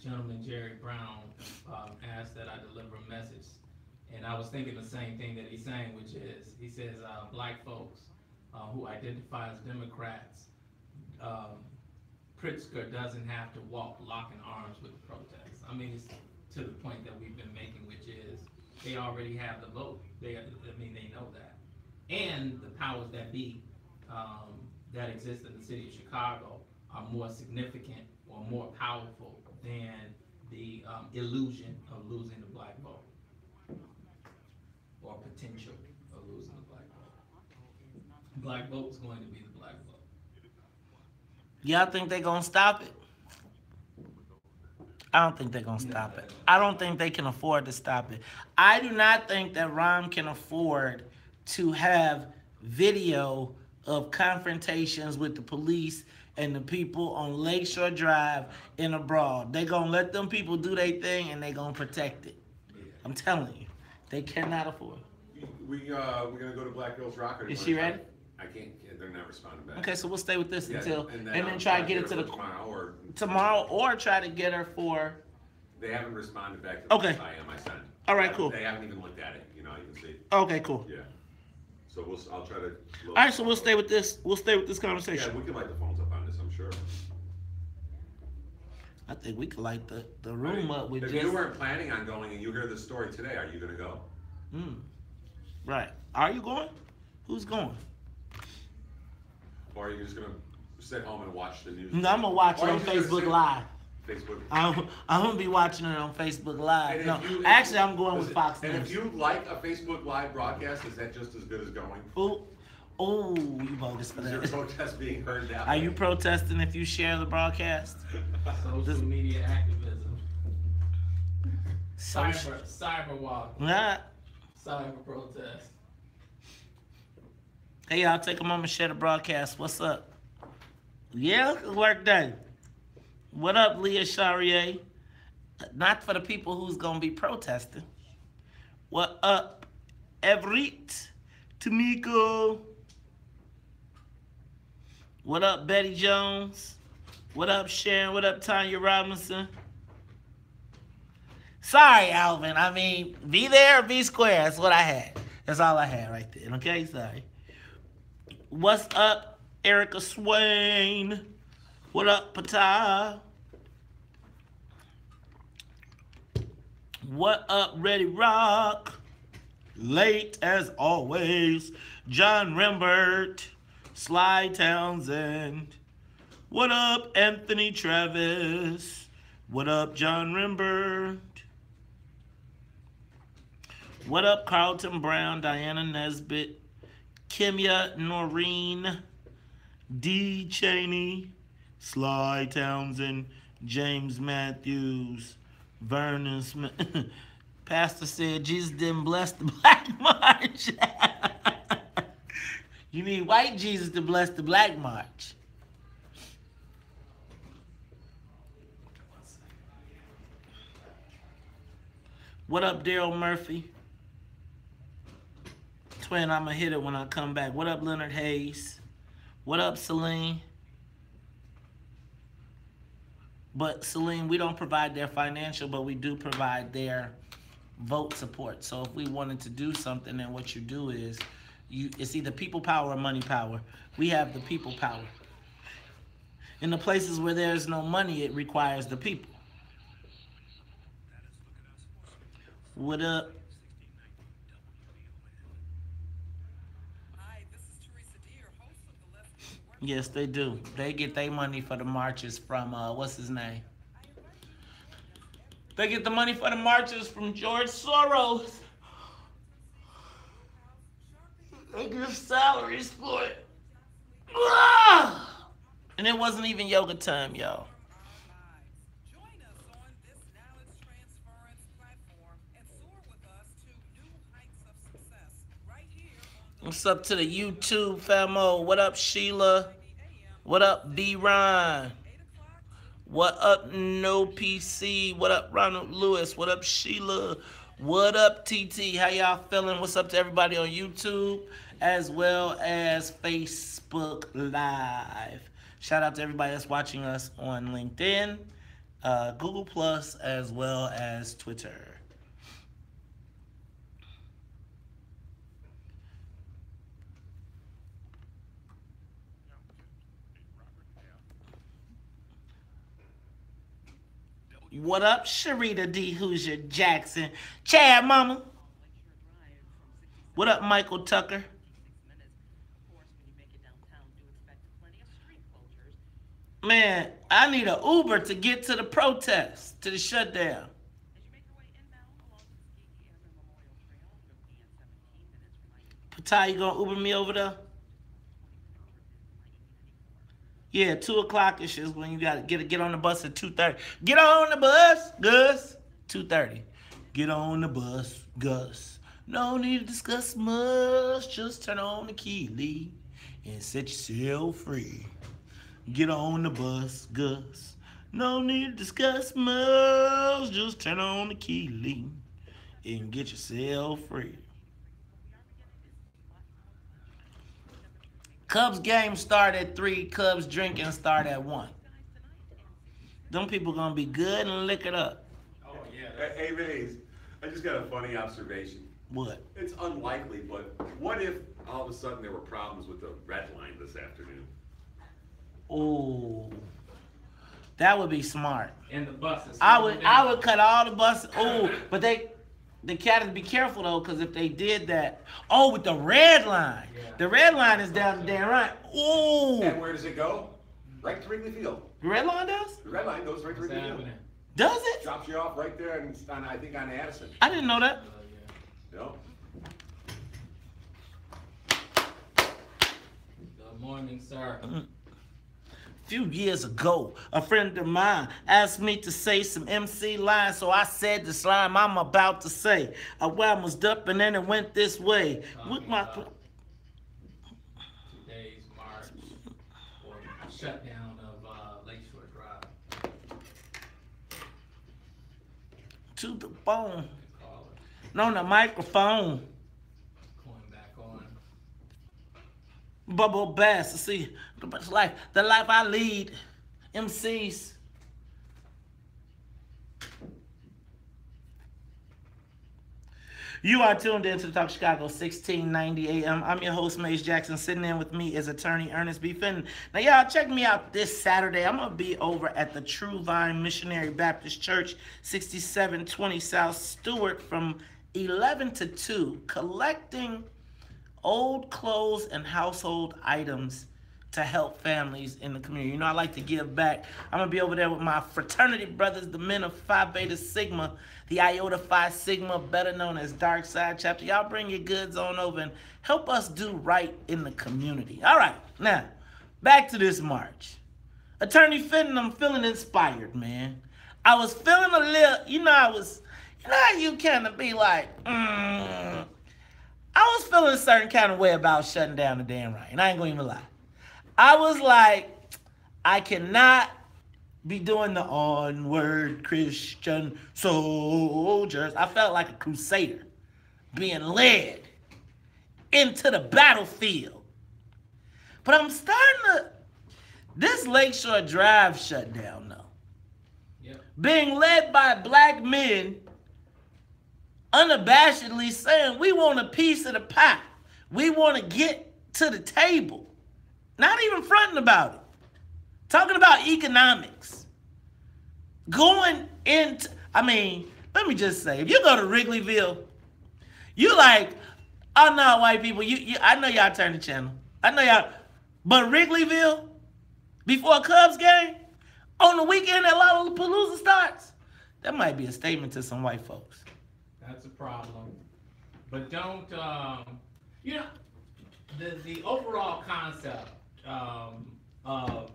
gentleman, Jerry Brown, asked that I deliver a message. And I was thinking the same thing that he's saying, which is, he says, black folks who identify as Democrats, Pritzker doesn't have to walk lock in arms with the protests. I mean, it's to the point that we've been making, which is they already have the vote. They know that. And the powers that be that exist in the city of Chicago are more significant or more powerful than the illusion of losing the black vote, or potential of losing the black vote. Black vote is going to be the black vote. Y'all think they gonna stop it? I don't think they're gonna stop it. I don't think they can afford to stop it. I do not think that Rahm can afford to have video of confrontations with the police and the people on Lakeshore Drive in a brawl. They gonna let them people do their thing and they gonna protect it. I'm telling you, they cannot afford it. We're gonna go to Black Girls Rock. Is she ready? I can't. They're not responding back. Okay, so we'll stay with this until, and then I'll try to get it to the tomorrow, or try to get her for. They haven't responded back to the Okay. I sent. All right, cool. They haven't even looked at it. You can see. Okay, cool. Yeah. So I'll try to. All right, so we'll stay with this. We'll stay with this conversation. Yeah, we can light the phones up on this, I'm sure. I think we could light the room up with if just. you weren't planning on going and you hear this story today, are you going to go? Right. Are you going? Who's going? Or are you just going to sit home and watch the news? No, I'm gonna watch it on Facebook Live. Facebook. I'm gonna be watching it on Facebook Live. No, actually, I'm going with Fox News. And if you like a Facebook Live broadcast, is that just as good as going? Oh, you bogus for that. Is your protest being heard that Are way? you protesting if you share the broadcast? Social media activism. Cyber walk. Cyber protest. Hey, y'all, take a moment, share the broadcast. What's up? Yeah, work day. What up, Leah Charrier? Not for the people who's gonna be protesting. What up, Everett? Tamiko? What up, Betty Jones? What up, Sharon? What up, Tanya Robinson? Sorry, Alvin. I mean, be there or be square. That's what I had. That's all I had right there. Okay, sorry. What's up, Erica Swain? What up, Pata? What up, Ready Rock? Late as always, John Rembert, Sly Townsend. What up, Anthony Travis? What up, John Rembert? What up, Carlton Brown, Diana Nesbitt, Kimya Noreen, D. Cheney, Sly Townsend, James Matthews, Vernon Smith. Pastor said Jesus didn't bless the Black March. You need white Jesus to bless the Black March. What up, Daryl Murphy? Twin, I'm going to hit it when I come back. What up, Leonard Hayes? What up, Celine? But, Celine, we don't provide their financial, but we do provide their vote support. So if we wanted to do something, then what you do is, it's either people power or money power. We have the people power. In the places where there's no money, it requires the people. What up? Yes, they do. They get their money for the marches from, what's his name? They get the money for the marches from George Soros. They give salaries for it. Ah! And it wasn't even yoga time, y'all. What's up to the YouTube famo? What up, Sheila? What up, B-Ron? What up, No PC? What up, Ronald Lewis? What up, Sheila? What up, TT? How y'all feeling? What's up to everybody on YouTube as well as Facebook Live? Shout out to everybody that's watching us on LinkedIn. Google Plus, as well as Twitter. What up, Sharita D. Hoosier Jackson? Chad Mama. What up, Michael Tucker? Man, I need an Uber to get to the protest, to the shutdown. Patai, you gonna Uber me over there? Yeah, 2 o'clock-ish is when you gotta get on the bus at 2:30. Get on the bus, Gus. 2:30. Get on the bus, Gus. No need to discuss much. Just turn on the key, Lee, and set yourself free. Get on the bus, Gus. No need to discuss much. Just turn on the key, Lee, and get yourself free. Cubs game start at 3. Cubs drinking start at 1. Them people gonna be good and lick it up. Oh yeah. Hey, Maze, I just got a funny observation. What? It's unlikely, but what if all of a sudden there were problems with the red line this afternoon? Oh, that would be smart. And the buses. I would cut all the buses. Oh, but the cat to be careful though, because if they did that, with the red line, the red line is down the damn right. Oh. And where does it go? Right to Wrigley Field. The red line does? The red line goes right to Wrigley Field. Does it? Drops you off right there, and I think on Addison. I didn't know that. No. Good morning, sir. A few years ago, a friend of mine asked me to say some MC lines, so I said this line I'm about to say. I was up and then it went this way. With my today's march or shutdown of Lakeshore Drive. To the bone. No, the microphone. Going back on. Bubble Bass. See, the life I lead. MCs. You are tuned in to the Talk Chicago 1690 AM. I'm your host, Mace Jackson. Sitting in with me is attorney Ernest B. Fenton. Now, y'all, check me out this Saturday. I'm going to be over at the True Vine Missionary Baptist Church, 6720 South Stewart, from 11 to 2, collecting old clothes and household items to help families in the community. You know, I like to give back. I'm going to be over there with my fraternity brothers, the men of Phi Beta Sigma, the Iota Phi Sigma, better known as Dark Side Chapter. Y'all bring your goods on over and help us do right in the community. All right, now, back to this march. Attorney Fenton, I'm feeling inspired, man. I was feeling a little, you know how you kind of be like, I was feeling a certain kind of way about shutting down the damn right, and I ain't gonna even lie. I was like, I cannot be doing the onward Christian soldiers. I felt like a crusader being led into the battlefield. But I'm starting to, this Lakeshore Drive shutdown though, being led by black men unabashedly saying we want a piece of the pie. We want to get to the table. Not even fronting about it. Talking about economics. Going into, let me just say, if you go to Wrigleyville, you like, oh no, white people, I know y'all turn the channel. I know y'all, but Wrigleyville, before a Cubs game, on the weekend that Lollapalooza starts, that might be a statement to some white folks. That's a problem. But don't, the overall concept of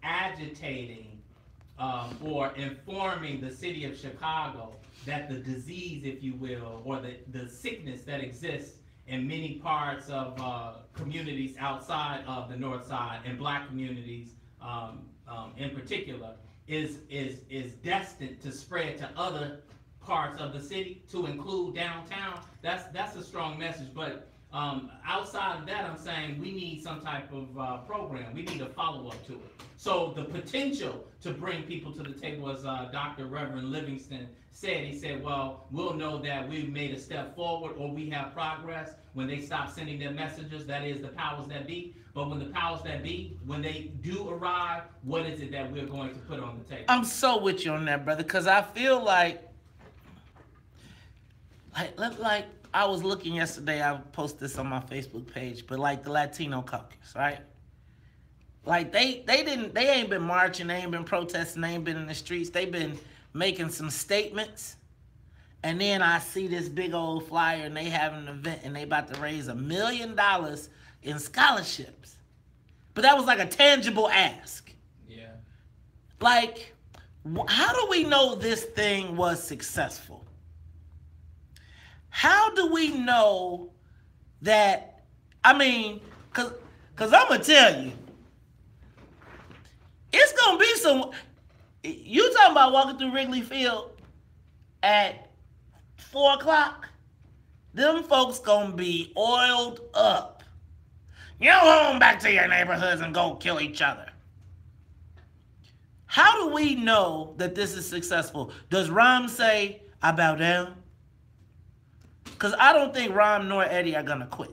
agitating or informing the city of Chicago that the disease, if you will, or the sickness that exists in many parts of communities outside of the North Side and black communities in particular is destined to spread to other parts of the city, to include downtown. That's a strong message. But Outside of that, I'm saying we need some type of program. We need a follow-up to it. So the potential to bring people to the table, as Dr. Reverend Livingston said, he said, well, we'll know that we've made a step forward or we have progress when they stop sending their messages. That is the powers that be. But when the powers that be, when they do arrive, what is it that we're going to put on the table? I'm so with you on that, brother, because I feel like I was looking yesterday, I posted this on my Facebook page, but like the Latino caucus, right? Like they ain't been marching, they ain't been protesting, they ain't been in the streets, they've been making some statements. And then I see this big old flyer and they having an event and they about to raise $1 million in scholarships. But that was like a tangible ask. Yeah. Like, how do we know this thing was successful? How do we know that, I mean, cause I'm gonna tell you, it's gonna be some, you talking about walking through Wrigley Field at 4 o'clock, them folks gonna be oiled up. You go home back to your neighborhoods and go kill each other. How do we know that this is successful? Does Rahm say, I bow down? Because I don't think Rahm nor Eddie are going to quit.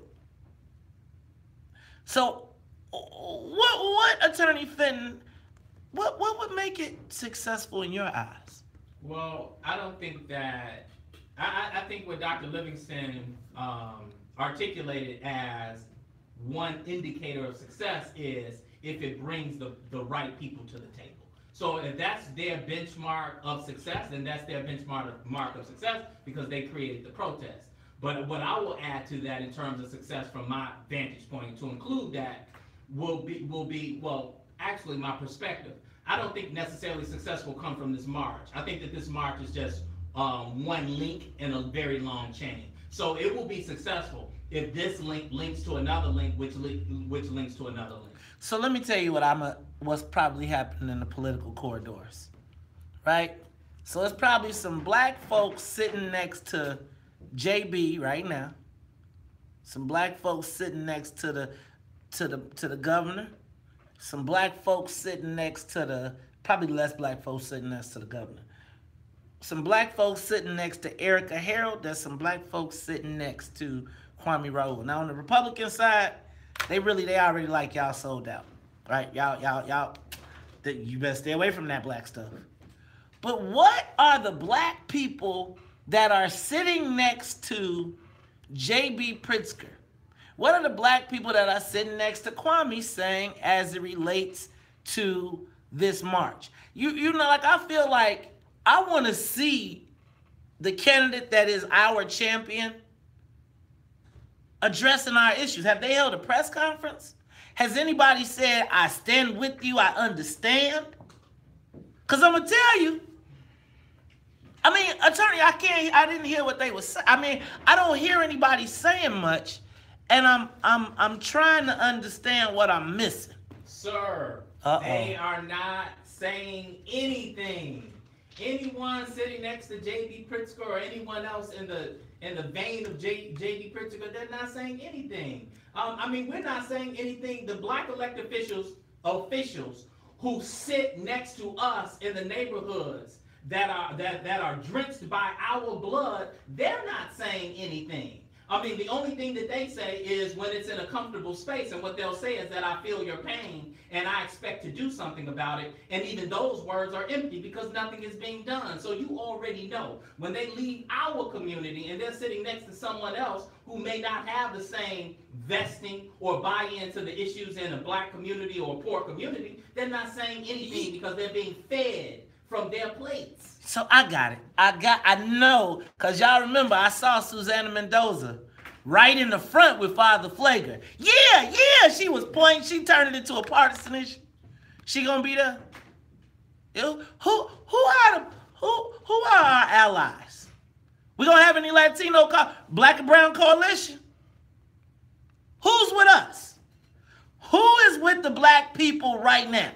So, what Attorney Fenton, what would make it successful in your eyes? Well, I don't think that, I think what Dr. Livingston articulated as one indicator of success is if it brings the right people to the table. So if that's their benchmark of success, then that's their benchmark of success because they created the protest. But what I will add to that in terms of success from my vantage point to include that will be well, actually my perspective. I don't think necessarily success will come from this march. I think that this march is just one link in a very long chain. So it will be successful if this link links to another link, which links to another link. So let me tell you what's probably happening in the political corridors, right? So it's probably some black folks sitting next to JB right now. Some black folks sitting next to the governor. Some black folks sitting next to probably less black folks sitting next to the governor. Some black folks sitting next to Erica Harold. There's some black folks sitting next to Kwame Raoul. Now on the Republican side, they already like y'all sold out, right? Y'all, you better stay away from that black stuff. But what are the black people that are sitting next to J.B. Pritzker? What are the black people that are sitting next to Kwame saying as it relates to this march? You know, like I feel like I want to see the candidate that is our champion addressing our issues. Have they held a press conference? Has anybody said, I stand with you, I understand? Because I'm going to tell you, I mean, attorney, I didn't hear what they were saying. I mean, I don't hear anybody saying much, and I'm trying to understand what I'm missing. Sir, they are not saying anything. Anyone sitting next to J.B. Pritzker or anyone else in the vein of J.B. Pritzker, they're not saying anything. I mean, we're not saying anything. The black elected officials who sit next to us in the neighborhoods that are drenched by our blood, they're not saying anything. I mean, the only thing that they say is when it's in a comfortable space, and what they'll say is that I feel your pain and I expect to do something about it. And even those words are empty because nothing is being done. So you already know when they leave our community and they're sitting next to someone else who may not have the same vesting or buy into the issues in a black community or a poor community, they're not saying anything because they're being fed from their plates. So I got it. I know, because y'all remember I saw Susanna Mendoza right in the front with Father Flager. Yeah, she was pointing, she turned it into a partisan issue. She gonna be there? Who are our allies? We gonna have any Latino black and brown coalition? Who's with us? Who is with the black people right now?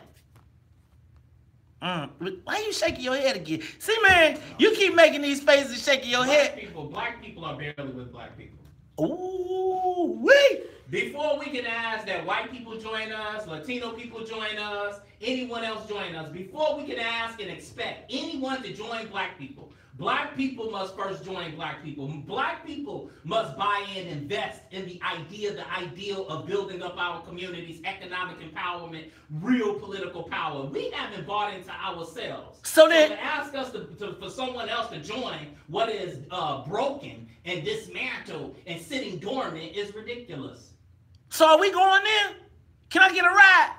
Why you shaking your head again? See, man, you keep making these faces shaking your head. Black people are barely with black people. Ooh, wee! Before we can ask that white people join us, Latino people join us, anyone else join us, before we can ask and expect anyone to join black people must first join black people. Black people must buy in, invest in the ideal of building up our communities, economic empowerment, real political power. We haven't bought into ourselves. So to ask us for someone else to join what is broken and dismantled and sitting dormant is ridiculous. So are we going in? Can I get a ride?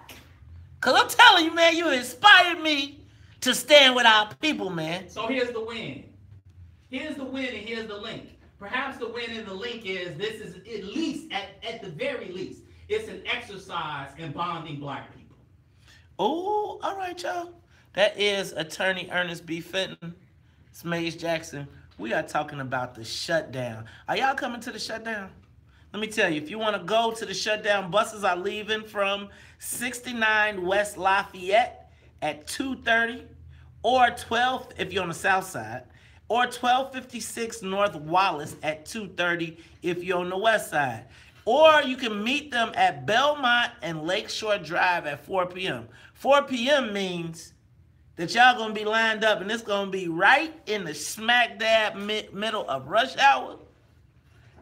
Because I'm telling you, man, you inspired me to stand with our people, man. So here's the win. Here's the win and here's the link. Perhaps the win and the link is this is at least, at the very least, it's an exercise in bonding black people. Oh, all right, y'all. That is attorney Ernest B. Fenton. It's Maze Jackson. We are talking about the shutdown. Are y'all coming to the shutdown? Let me tell you, if you want to go to the shutdown, buses are leaving from 69 West Lafayette at 2:30 or 12 if you're on the south side, or 1256 North Wallace at 2:30 if you're on the west side. Or you can meet them at Belmont and Lakeshore Drive at 4 p.m. 4 p.m. means that y'all going to be lined up, and it's going to be right in the smack dab middle of rush hour.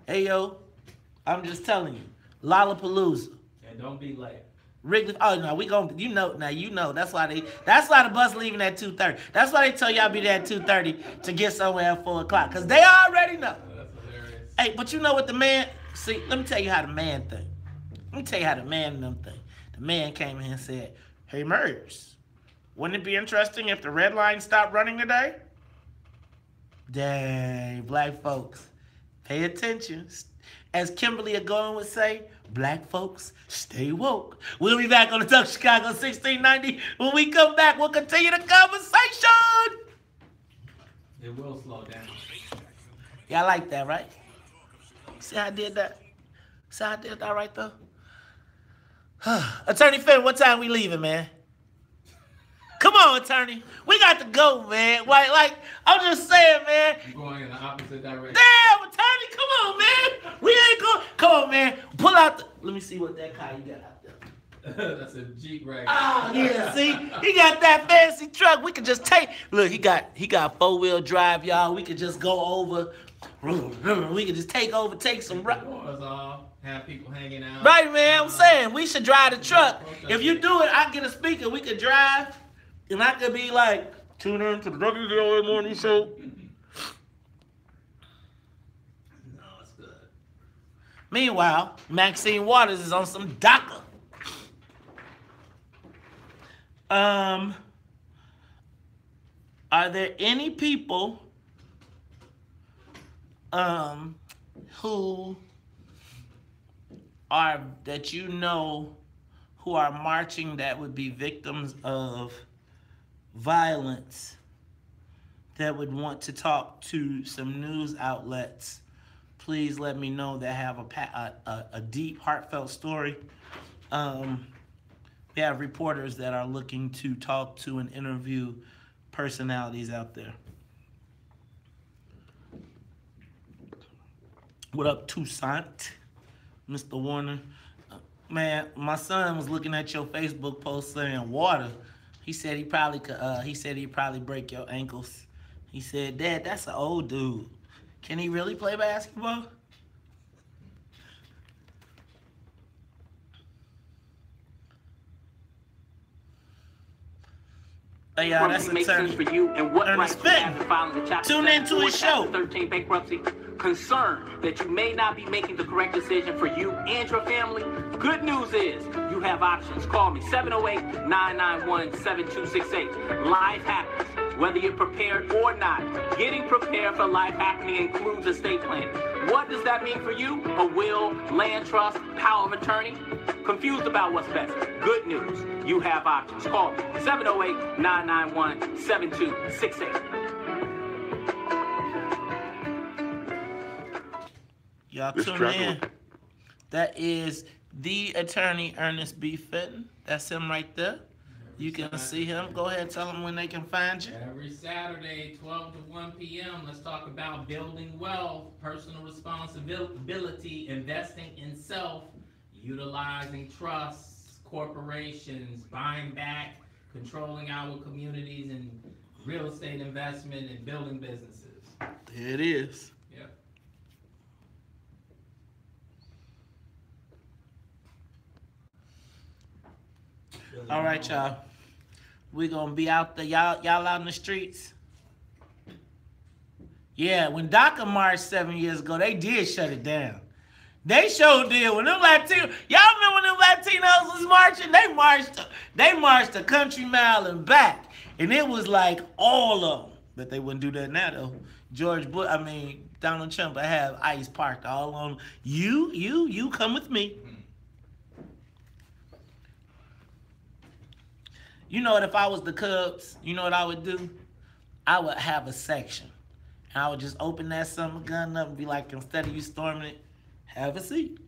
Hey, yo, I'm just telling you, Lollapalooza. And don't be late. Wrigley, oh no, we gonna, you know, that's why the bus leaving at 2:30. That's why they tell y'all be there at 2:30 to get somewhere at 4 o'clock, because they already know. That's hilarious. Hey, but you know what the man, see, let me tell you how the man think. Let me tell you how the man and them think. The man came in and said, hey, Murs, wouldn't it be interesting if the red line stopped running today? Dang, black folks, pay attention. As Kimberly Agoin would say, black folks, stay woke. We'll be back on the Talk Chicago 1690. When we come back, we'll continue the conversation. It will slow down. Y'all like that, right? See how I did that? See how I did that right there? Attorney Finn, what time we leaving, man? Come on, attorney. We got to go, man. Like, I'm just saying, man. You're going in the opposite direction. Damn, attorney, come on, man. We ain't going. Come on, man. Pull out the. Let me see what that car you got out there. That's a Jeep right Oh, yeah, see? He got that fancy truck. We could just take. Look, he got 4-wheel drive, y'all. We could just go over. We could just take over, take some. Have people hanging out. Right, man. I'm saying we should drive the truck. If you do it, I get a speaker. We could drive. And I could be like, tune in to the WVON morning show. No, it's good. Meanwhile, Maxine Waters is on some DACA. Are there any people who are, that you know, who are marching that would be victims of violence that would want to talk to some news outlets? Please let me know that have a deep, heartfelt story. We have reporters that are looking to talk to and interview personalities out there. What up, Toussaint? Mr. Warner? Man, my son was looking at your Facebook post saying water. He said he'd probably break your ankles. He said, Dad, that's an old dude. Can he really play basketball? Hey, y'all, that's makes sense for you and what Ernest rights you have in filing the Chapter Tune into his show. 13 bankruptcy. Concerned that you may not be making the correct decision for you and your family? Good news is you have options. Call me 708-991-7268. Life happens. Whether you're prepared or not, getting prepared for life happening includes estate planning. What does that mean for you? A will, land trust, power of attorney? Confused about what's best? Good news. You have options. Call me 708-991-7268. Y'all tune in. That is the attorney Ernest B. Fenton. That's him right there. You can see him. Go ahead and tell them when they can find you. Every Saturday, 12 to 1 p.m., let's talk about building wealth, personal responsibility, investing in self, utilizing trusts, corporations, buying back, controlling our communities, and real estate investment and building businesses. There it is. Yep. All right, y'all. We're going to be out there. Y'all out in the streets? Yeah, when DACA marched 7 years ago, they did shut it down. They sure did. When them Latinos, y'all remember when them Latinos was marching? They marched a country mile and back. And it was like all of them. But they wouldn't do that now, though. Donald Trump, I have ICE parked all on. You come with me. You know what, if I was the Cubs, you know what I would do? I would have a section. And I would just open that summer gun up and be like, instead of you storming it, have a seat.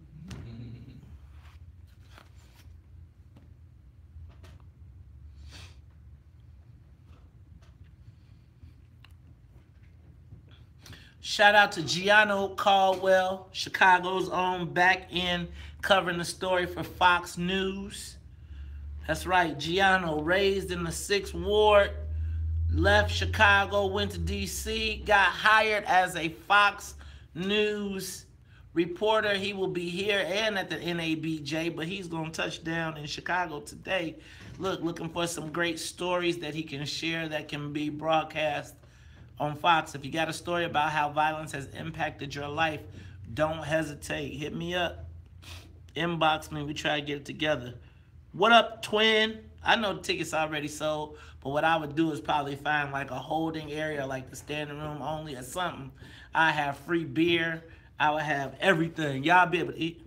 Shout out to Gianno Caldwell, Chicago's own, back in covering the story for Fox News. That's right, Gianno, raised in the 6th Ward, left Chicago, went to D.C., got hired as a Fox News reporter. He will be here and at the NABJ, but he's going to touch down in Chicago today. Looking for some great stories that he can share that can be broadcast on Fox. If you got a story about how violence has impacted your life, don't hesitate. Hit me up. Inbox me. We try to get it together. What up, twin? I know the tickets already sold, but what I would do is probably find like a holding area, like the standing room only or something. I have free beer. I would have everything. Y'all be able to eat.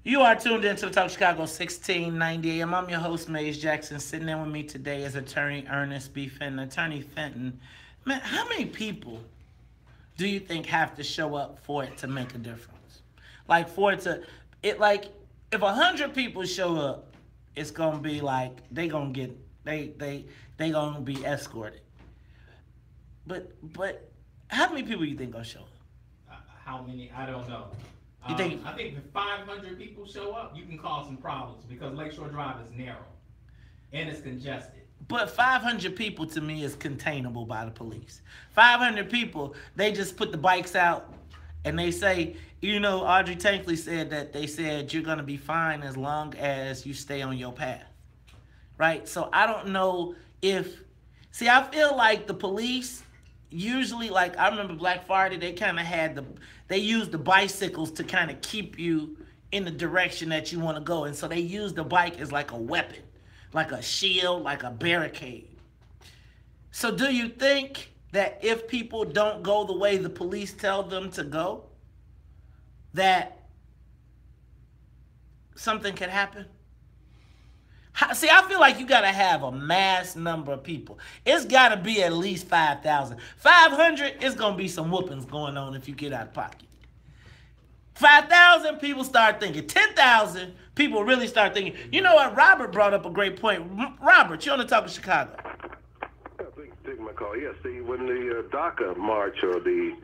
You are tuned in to the Talk Chicago 1690 AM. I'm your host, Maze Jackson. Sitting in with me today is attorney Ernest B. Fenton. Attorney Fenton, man, how many people do you think have to show up for it to make a difference? Like if 100 people show up, it's gonna be like they gonna be escorted. But how many people you think gonna show up? How many? I don't know. You think? I think if 500 people show up, you can cause some problems because Lakeshore Drive is narrow and it's congested. But 500 people to me is containable by the police. 500 people, they just put the bikes out and they say, Audrey Tankley said that they said you're going to be fine as long as you stay on your path. Right? So I don't know I feel like the police usually, like I remember Black Friday, they kind of had they used the bicycles to kind of keep you in the direction that you want to go. And so they used the bike as like a weapon, like a shield, like a barricade. So do you think that if people don't go the way the police tell them to go, that something could happen? See, I feel like you got to have a mass number of people. It's got to be at least 5,000. 500, it's going to be some whoopings going on if you get out of pocket. 5,000, people start thinking. 10,000, people really start thinking. You know what? Robert brought up a great point. Robert, you're on the Talk of Chicago. Thanks for taking my call. Yeah, see, when the DACA march or the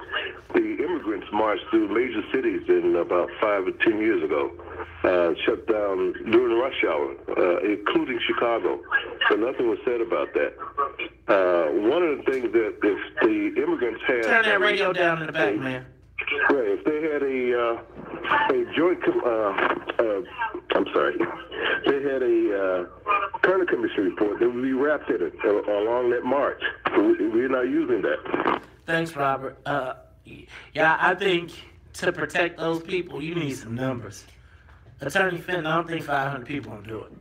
immigrants marched through major cities in about 5 or 10 years ago, shut down during the rush hour, including Chicago. So nothing was said about that. One of the things that if the immigrants had... Turn that radio down in the back, man. Right, if they had a joint... they had a Kerner Commission report, that would be wrapped in it along that march. We're not using that. Thanks, Robert. Yeah, I think to protect those people, you need some numbers. Attorney Fenton, I don't think 500 people will do it.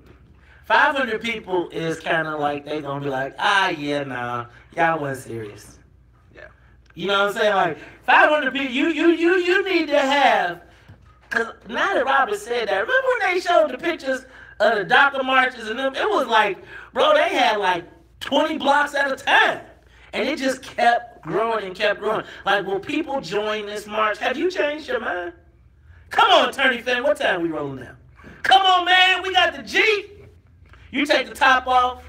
500 people is kind of like they gonna be like, yeah, nah, y'all wasn't serious. Yeah. You know what I'm saying? Like 500 people, you need to have. Cause now that Robert said that, remember when they showed the pictures of the DACA marches and them? It was like, bro, they had like 20 blocks at a time, and it just kept growing and kept growing. Like, will people join this march? Have you changed your mind? Come on, Attorney Fenton, what time we rolling now? Come on, man, we got the G. You take the top off.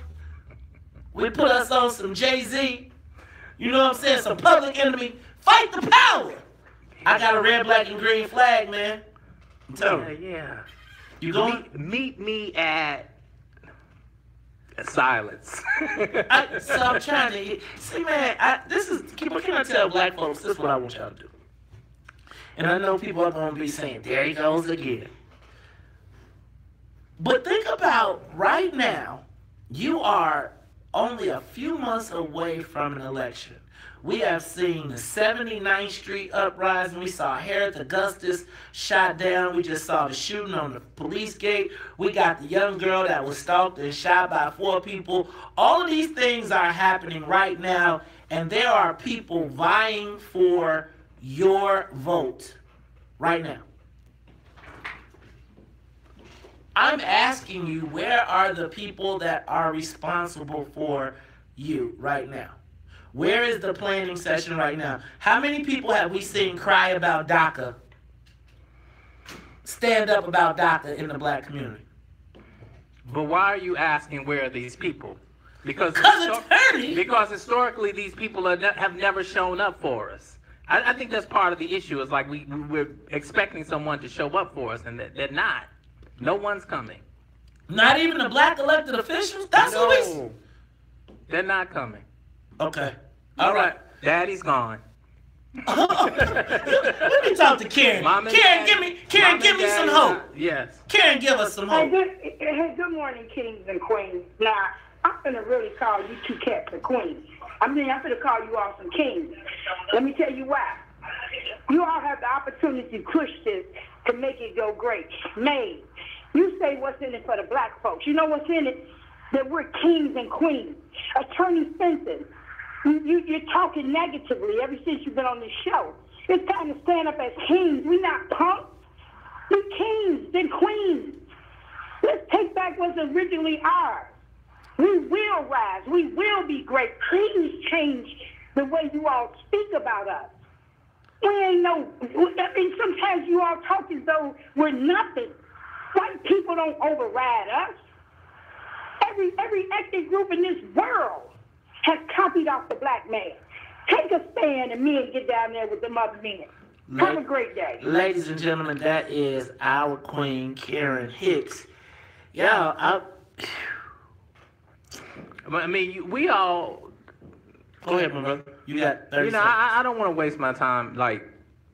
We put us on some Jay-Z. You know what I'm saying? Some Public Enemy. Fight the power. I got a red, black, and green flag, man. I'm telling you. Yeah. You going? Meet me at silence. So I'm trying to see, man. What can I tell black folks? This is what I want y'all to do. And I know people are going to be saying, "There he goes again." But think about right now, you are only a few months away from an election. We have seen the 79th Street uprising. We saw Harriet Augustus shot down. We just saw the shooting on the police gate. We got the young girl that was stalked and shot by 4 people. All of these things are happening right now, and there are people vying for your vote right now. I'm asking you, where are the people that are responsible for you right now? Where is the planning session right now? How many people have we seen cry about DACA, stand up about DACA in the black community? But why are you asking where are these people? Because historically these people have never shown up for us. I think that's part of the issue. Is like we're expecting someone to show up for us, and they're not. No one's coming. Not even the black elected officials? That's what we... They're not coming. Okay. All right. Daddy's gone. Let me talk to Karen. Karen, give me some hope. Yes. Karen, give us some hope. Hey, good morning, kings and queens. Now, I'm going to really call you two cats and queens. I'm going to call you all some kings. Let me tell you why. You all have the opportunity to push this to make it go great. May, you say what's in it for the black folks. You know what's in it? That we're kings and queens. Attorney Fenton, you're talking negatively ever since you've been on this show. It's time to stand up as kings. We're not punks. We're kings and queens. Let's take back what's originally ours. We will rise. We will be great. Please change the way you all speak about us. We ain't sometimes you all talk as though we're nothing. White people don't override us. Every ethnic group in this world has copied off the black man. Take a stand and men get down there with them other men. Have a great day. Ladies and gentlemen, that is our queen, Karen Hicks. Yeah, I mean, we all... Go ahead, my brother. You got 30 seconds. I don't want to waste my time, like,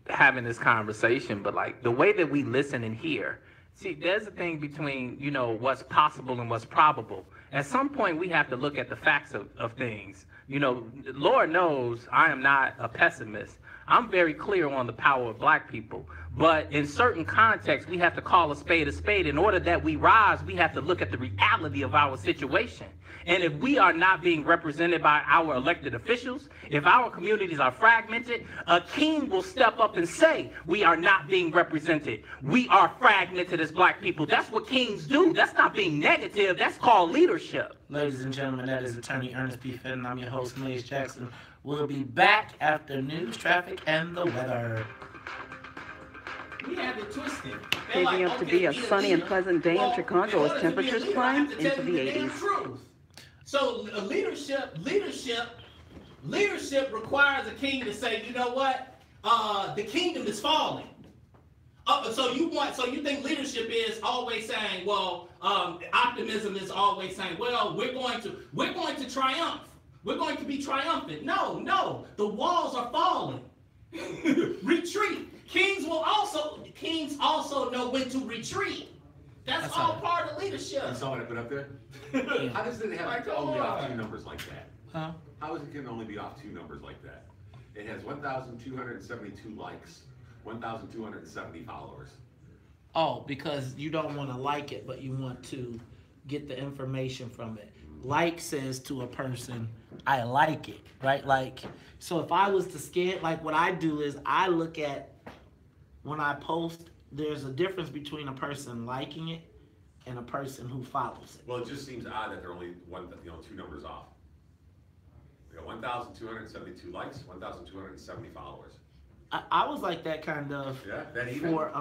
having this conversation, but, like, the way that we listen and hear... See, there's a thing between, what's possible and what's probable. At some point, we have to look at the facts of things. Lord knows I am not a pessimist. I'm very clear on the power of black people. But in certain contexts, we have to call a spade a spade. In order that we rise, we have to look at the reality of our situation. And if we are not being represented by our elected officials, if our communities are fragmented, a king will step up and say, we are not being represented. We are fragmented as black people. That's what kings do. That's not being negative. That's called leadership. Ladies and gentlemen, that is Attorney Ernest P. Fenton. I'm your host, Maze Jackson. We'll be back after news, traffic, and the weather. We have it twisted. Shaping up to be a sunny and pleasant day in Chicago as temperatures climb into the 80s. So leadership requires a king to say, you know what, the kingdom is falling. So you think leadership is always saying, well, optimism is always saying, well, we're going to triumph. We're going to be triumphant. No, the walls are falling. Retreat. Kings also know when to retreat. That's all part of leadership. You saw what I put up there? How does it have to only off 2 numbers like that? Huh? How is it can only be off 2 numbers like that? It has 1,272 likes, 1,270 followers. Oh, because you don't want to like it, but you want to get the information from it. Like says to a person, I like it, right? Like, so if I was to scan, like what I do is I look at, when I post, there's a difference between a person liking it and a person who follows it. Well, it just seems odd that they're only two numbers off. We got 1,272 likes, 1,270 followers. I was like that kind of, yeah, that even? For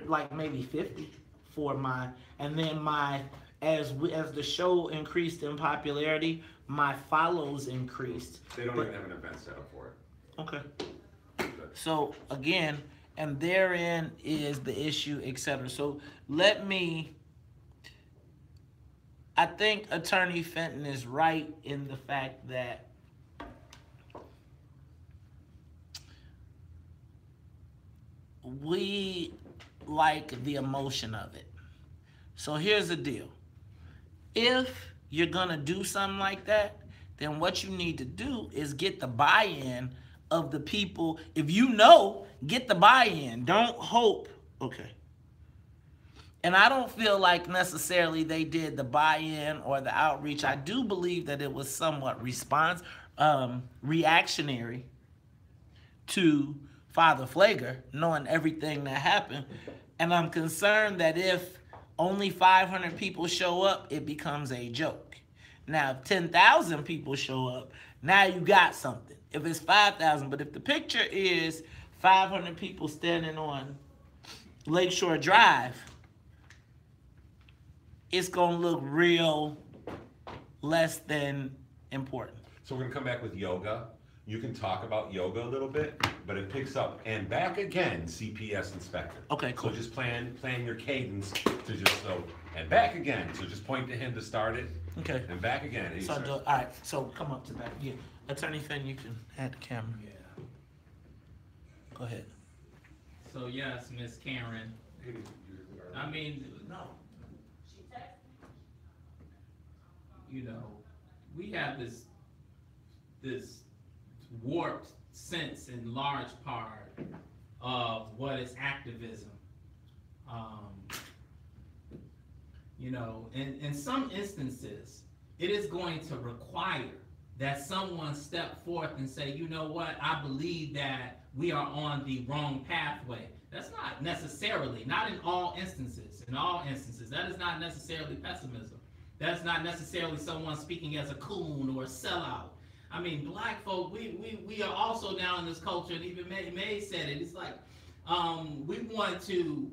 like maybe 50 for my, and then my, as the show increased in popularity, my follows increased. They don't even have an event set up for it. Okay. So again, and therein is the issue, etc. So I think Attorney Fenton is right in the fact that we like the emotion of it. So here's the deal. If you're gonna do something like that, then what you need to do is get the buy-in of the people. If you know, get the buy-in. Don't hope. Okay. And I don't feel like necessarily they did the buy-in or the outreach. I do believe that it was somewhat reactionary to Father Flager, knowing everything that happened. And I'm concerned that if only 500 people show up, it becomes a joke. Now, if 10,000 people show up, now you got something. If it's 5,000, but if the picture is 500 people standing on Lakeshore Drive, it's gonna look real less than important. So we're gonna come back with yoga. You can talk about yoga a little bit, but it picks up and back again, CPS inspector. Okay, cool. So just plan your cadence to just so, and back again. So just point to him to start it. Okay. And back again. So all right, so come up to that. Yeah. Attorney Fenn, you can add the camera. Yeah. Go ahead. So yes, Miss Karen. I mean, no. You know, we have this warped sense in large part of what is activism. You know, in some instances, it is going to require that someone step forth and say, you know what, I believe that we are on the wrong pathway. That's not necessarily, not in all instances. In all instances, that is not necessarily pessimism. That's not necessarily someone speaking as a coon or a sellout. I mean, black folk, we are also now in this culture, and even May said it. It's like we want to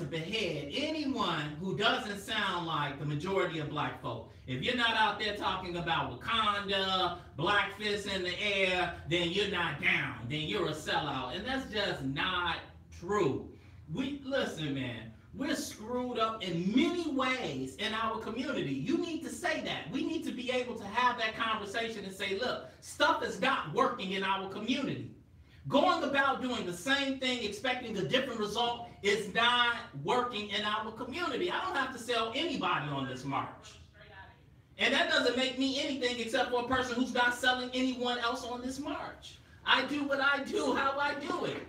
behead anyone who doesn't sound like the majority of black folk. If you're not out there talking about Wakanda, black fists in the air, then you're not down. Then you're a sellout, and that's just not true. Listen, man. We're screwed up in many ways in our community. You need to say that. We need to be able to have that conversation and say, look, stuff is not working in our community. Going about doing the same thing, expecting a different result, is not working in our community. I don't have to sell anybody on this march. And that doesn't make me anything except for a person who's not selling anyone else on this march. I do what I do, how I do it.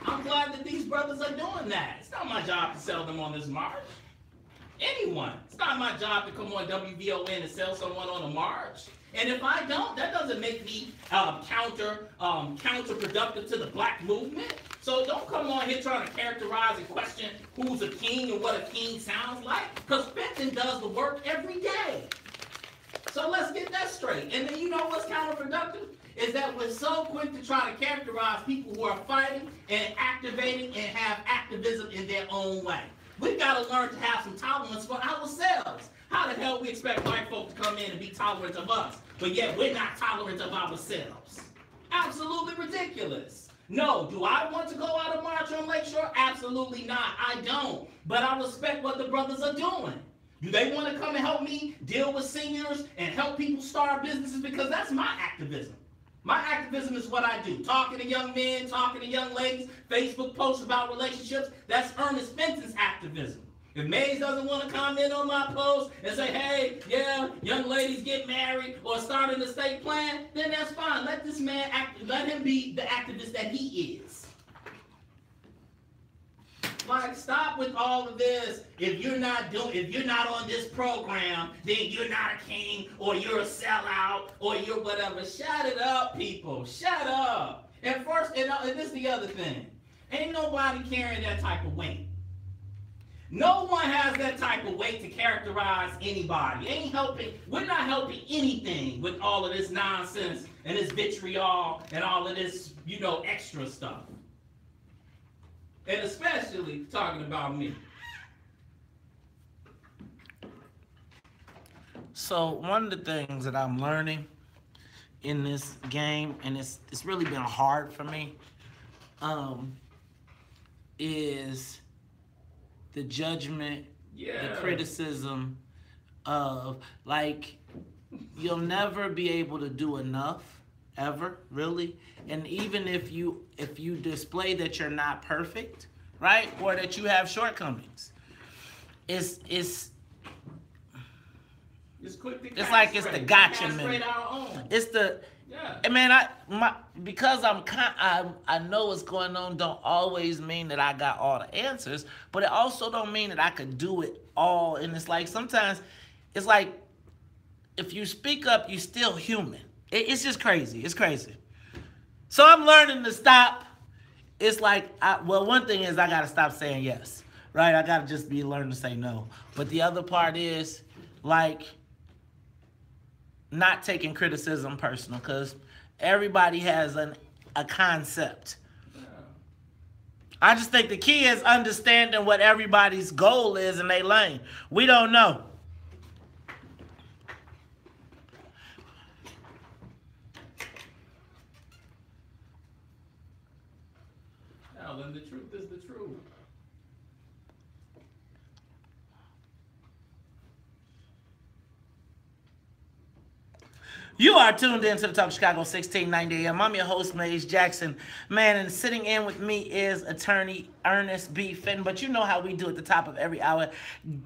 I'm glad that these brothers are doing that. It's not my job to sell them on this march. Anyone. It's not my job to come on WVON and sell someone on a march. And if I don't, that doesn't make me counterproductive to the black movement. So don't come on here trying to characterize and question who's a king and what a king sounds like, because Fenton does the work every day. So let's get that straight. And then you know what's counterproductive? Is that we're so quick to try to characterize people who are fighting and activating and have activism in their own way. We've got to learn to have some tolerance for ourselves. How the hell we expect white folk to come in and be tolerant of us, but yet we're not tolerant of ourselves? Absolutely ridiculous. No, do I want to go out and march on Lakeshore? Absolutely not. I don't. But I respect what the brothers are doing. Do they want to come and help me deal with seniors and help people start businesses? Because that's my activism. My activism is what I do. Talking to young men, talking to young ladies, Facebook posts about relationships. That's Ernest Fenton's activism. If Mays doesn't want to comment on my post and say, hey, yeah, young ladies get married or start an estate plan, then that's fine. Let this man let him be the activist that he is. Like, stop with all of this. If you're not on this program, then you're not a king, or you're a sellout, or you're whatever. Shut it up, people. Shut up. And first, and this is the other thing. Ain't nobody carrying that type of weight. No one has that type of weight to characterize anybody. Ain't helping. We're not helping anything with all of this nonsense and this vitriol and all of this, extra stuff. And especially talking about me. So one of the things that I'm learning in this game, and it's really been hard for me, is the judgment, the criticism of, like, you'll never be able to do enough, ever, really. And even if you display that you're not perfect, right, or that you have shortcomings, it's like it's the gotcha minute. It's the because I know what's going on don't always mean that I got all the answers, but it also don't mean that I could do it all. And it's like sometimes it's like if you speak up, you're still human. It's just crazy. It's crazy. So I'm learning to stop. It's like, one thing is I got to stop saying yes, right? I got to just be learning to say no. But the other part is, like, not taking criticism personal, because everybody has a concept. I just think the key is understanding what everybody's goal is in their lane. We don't know. And the truth is the truth. You are tuned in to the Talk of Chicago 1690 AM. I'm your host, Maze Jackson. Man, and sitting in with me is attorney Ernest B. Fenton. But you know how we do at the top of every hour.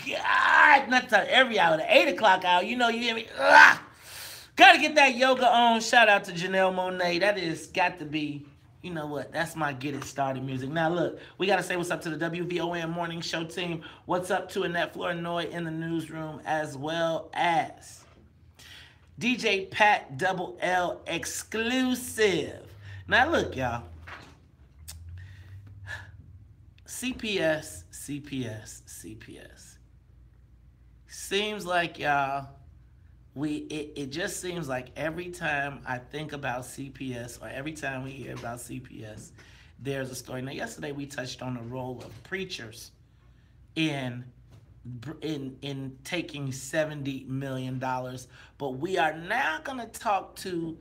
God, not the top of every hour, the 8 o'clock hour. You hear me? Got to get that yoga on. Shout out to Janelle Monáe. That is got to be, you know what? That's my get it started music. Now, look, we got to say what's up to the WVON morning show team. What's up to Annette Flournoy in the newsroom, as well as DJ Pat Double L exclusive. Now, look, y'all. CPS. Seems like, y'all, it just seems like every time I think about CPS or every time we hear about CPS, there's a story. Now, yesterday we touched on the role of preachers in taking $70 million, but we are now going to talk to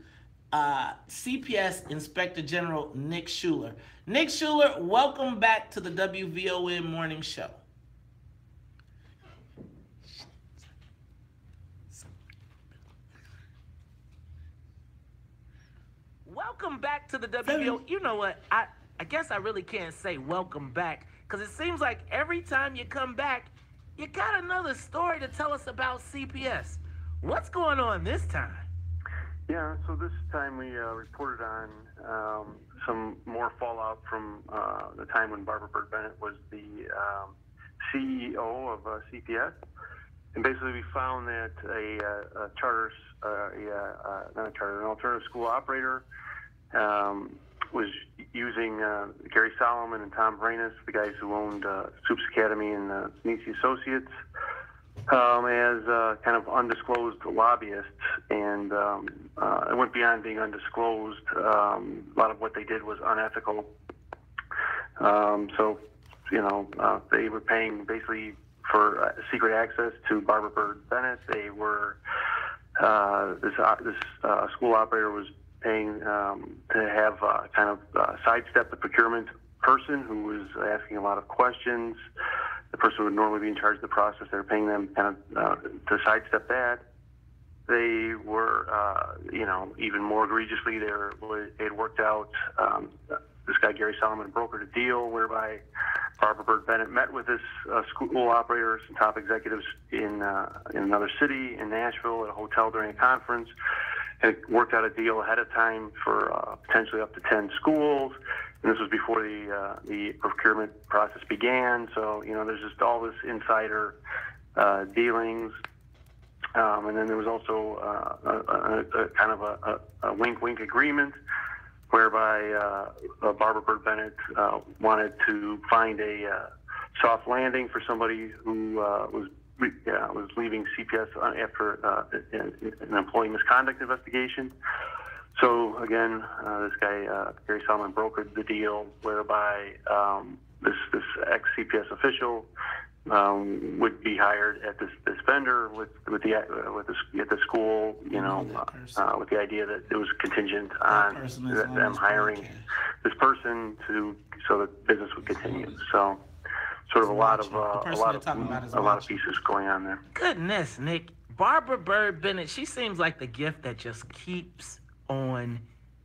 CPS Inspector General Nick Schuler. Nick Schuler, welcome back to the WVON morning show. Welcome back to the WVON. You know what? I guess I really can't say welcome back, because it seems like every time you come back, you got another story to tell us about CPS. What's going on this time? Yeah, so this time we reported on some more fallout from the time when Barbara Byrd Bennett was the CEO of CPS. And basically we found that an alternative school operator was using Gary Solomon and Tom Branis, the guys who owned Soups Academy and Nisi Associates, as kind of undisclosed lobbyists. And it went beyond being undisclosed. A lot of what they did was unethical. They were paying basically for secret access to Barbara Byrd Bennett. They were this school operator was paying to have sidestep the procurement person who was asking a lot of questions. The person would normally be in charge of the process. They were paying them to sidestep that. They were, even more egregiously, they had worked out, this guy Gary Solomon brokered a deal whereby Barbara Byrd Bennett met with this school operator, some top executives in another city, in Nashville, at a hotel during a conference, and worked out a deal ahead of time for potentially up to 10 schools. and this was before the procurement process began. So, there's just all this insider dealings. And then there was also a kind of a wink-wink agreement whereby Barbara Bird Bennett wanted to find a soft landing for somebody who was leaving CPS after an employee misconduct investigation. So again, this guy Gary Solomon brokered the deal whereby this ex-CPS official would be hired at this vendor at the school, with the idea that it was contingent on them hiring this person so that business would continue. So, sort of a lot of pieces going on there. Goodness, Nick, Barbara Bird Bennett, she seems like the gift that just keeps on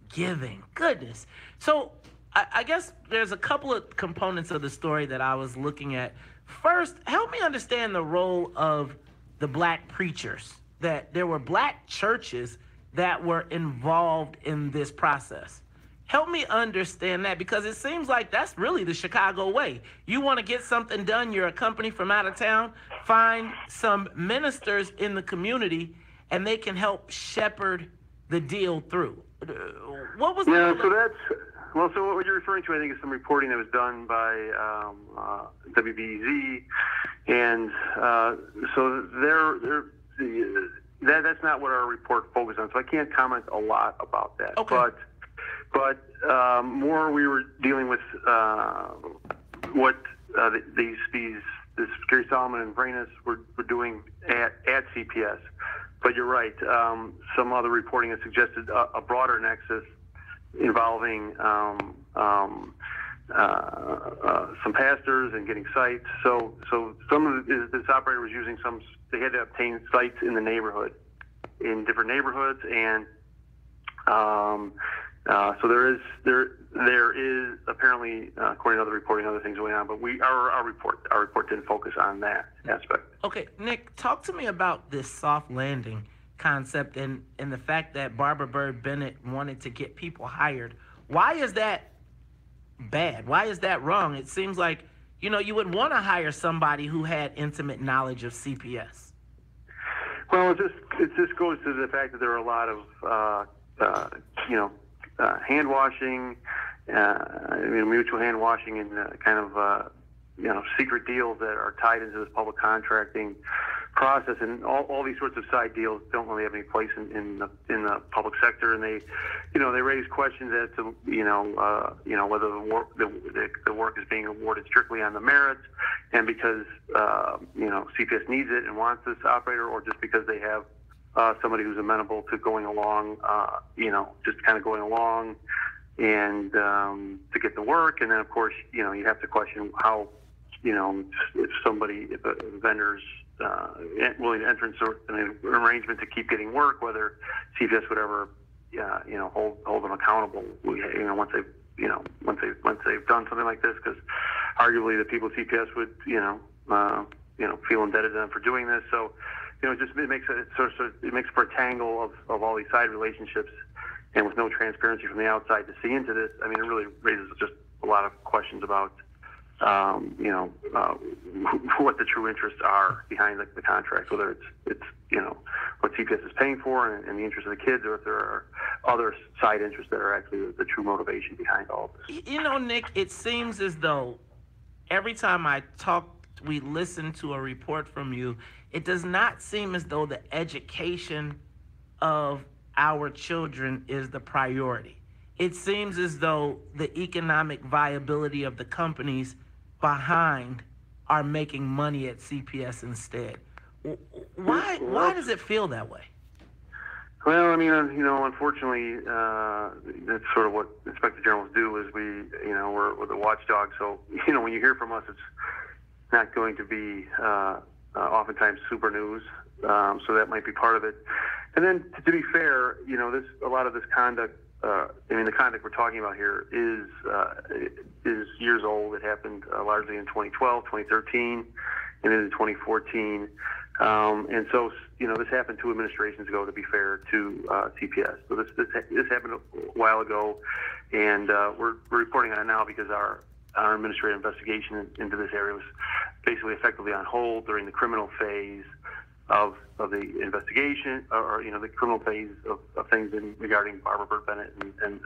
giving. Goodness. So, I guess there's a couple of components of the story that I was looking at. First, help me understand the role of the black preachers, that there were black churches that were involved in this process. Help me understand that, because it seems like that's really the Chicago way. You want to get something done, you're a company from out of town, find some ministers in the community, and they can help shepherd the deal through. What was so what you're referring to, I think, is some reporting that was done by WVON, and so that's not what our report focused on. So I can't comment a lot about that. Okay. But more we were dealing with what this Gary Solomon and Vranas were doing at CPS. But you're right. Some other reporting has suggested a broader nexus involving some pastors and getting sites. So some of this operator was using they had to obtain sites in different neighborhoods, and so there is apparently, according to other reporting, other things going on. But our report didn't focus on that aspect. Okay, Nick, talk to me about this soft landing concept and the fact that Barbara Bird Bennett wanted to get people hired. Why is that bad? Why is that wrong? It seems like, you would want to hire somebody who had intimate knowledge of CPS. Well, it just goes to the fact that there are a lot of, hand washing, mutual hand washing and kind of, secret deals that are tied into this public contracting process, and all these sorts of side deals don't really have any place in the public sector, and they raise questions as to whether the work is being awarded strictly on the merits, and because CPS needs it and wants this operator, or just because they have somebody who's amenable to going along, just kind of going along and to get the work. And then of course you have to question how if a vendor's willing to enter into an arrangement to keep getting work, whether CPS would ever, hold them accountable. Once they've done something like this, because arguably the people at CPS would, feel indebted to them for doing this. So, it makes for a tangle of all these side relationships, and with no transparency from the outside to see into this. I mean, it really raises just a lot of questions about what the true interests are behind the contract, whether it's what CPS is paying for and the interest of the kids, or if there are other side interests that are actually the true motivation behind all of this. Nick, it seems as though every time we listen to a report from you, it does not seem as though the education of our children is the priority. It seems as though the economic viability of the companies behind are making money at CPS instead. Why does it feel that way? Well, I mean, unfortunately, that's sort of what Inspector Generals do. Is we're the watchdog. So when you hear from us, it's not going to be oftentimes super news. So that might be part of it. And then, to be fair, a lot of this conduct. The conduct we're talking about here is years old. It happened largely in 2012, 2013, and into 2014. And so, this happened 2 administrations ago, to be fair to CPS. So this happened a while ago, and we're reporting on it now because our administrative investigation into this area was basically effectively on hold during the criminal phase of the investigation, or the criminal phase of things regarding Barbara Byrd Bennett and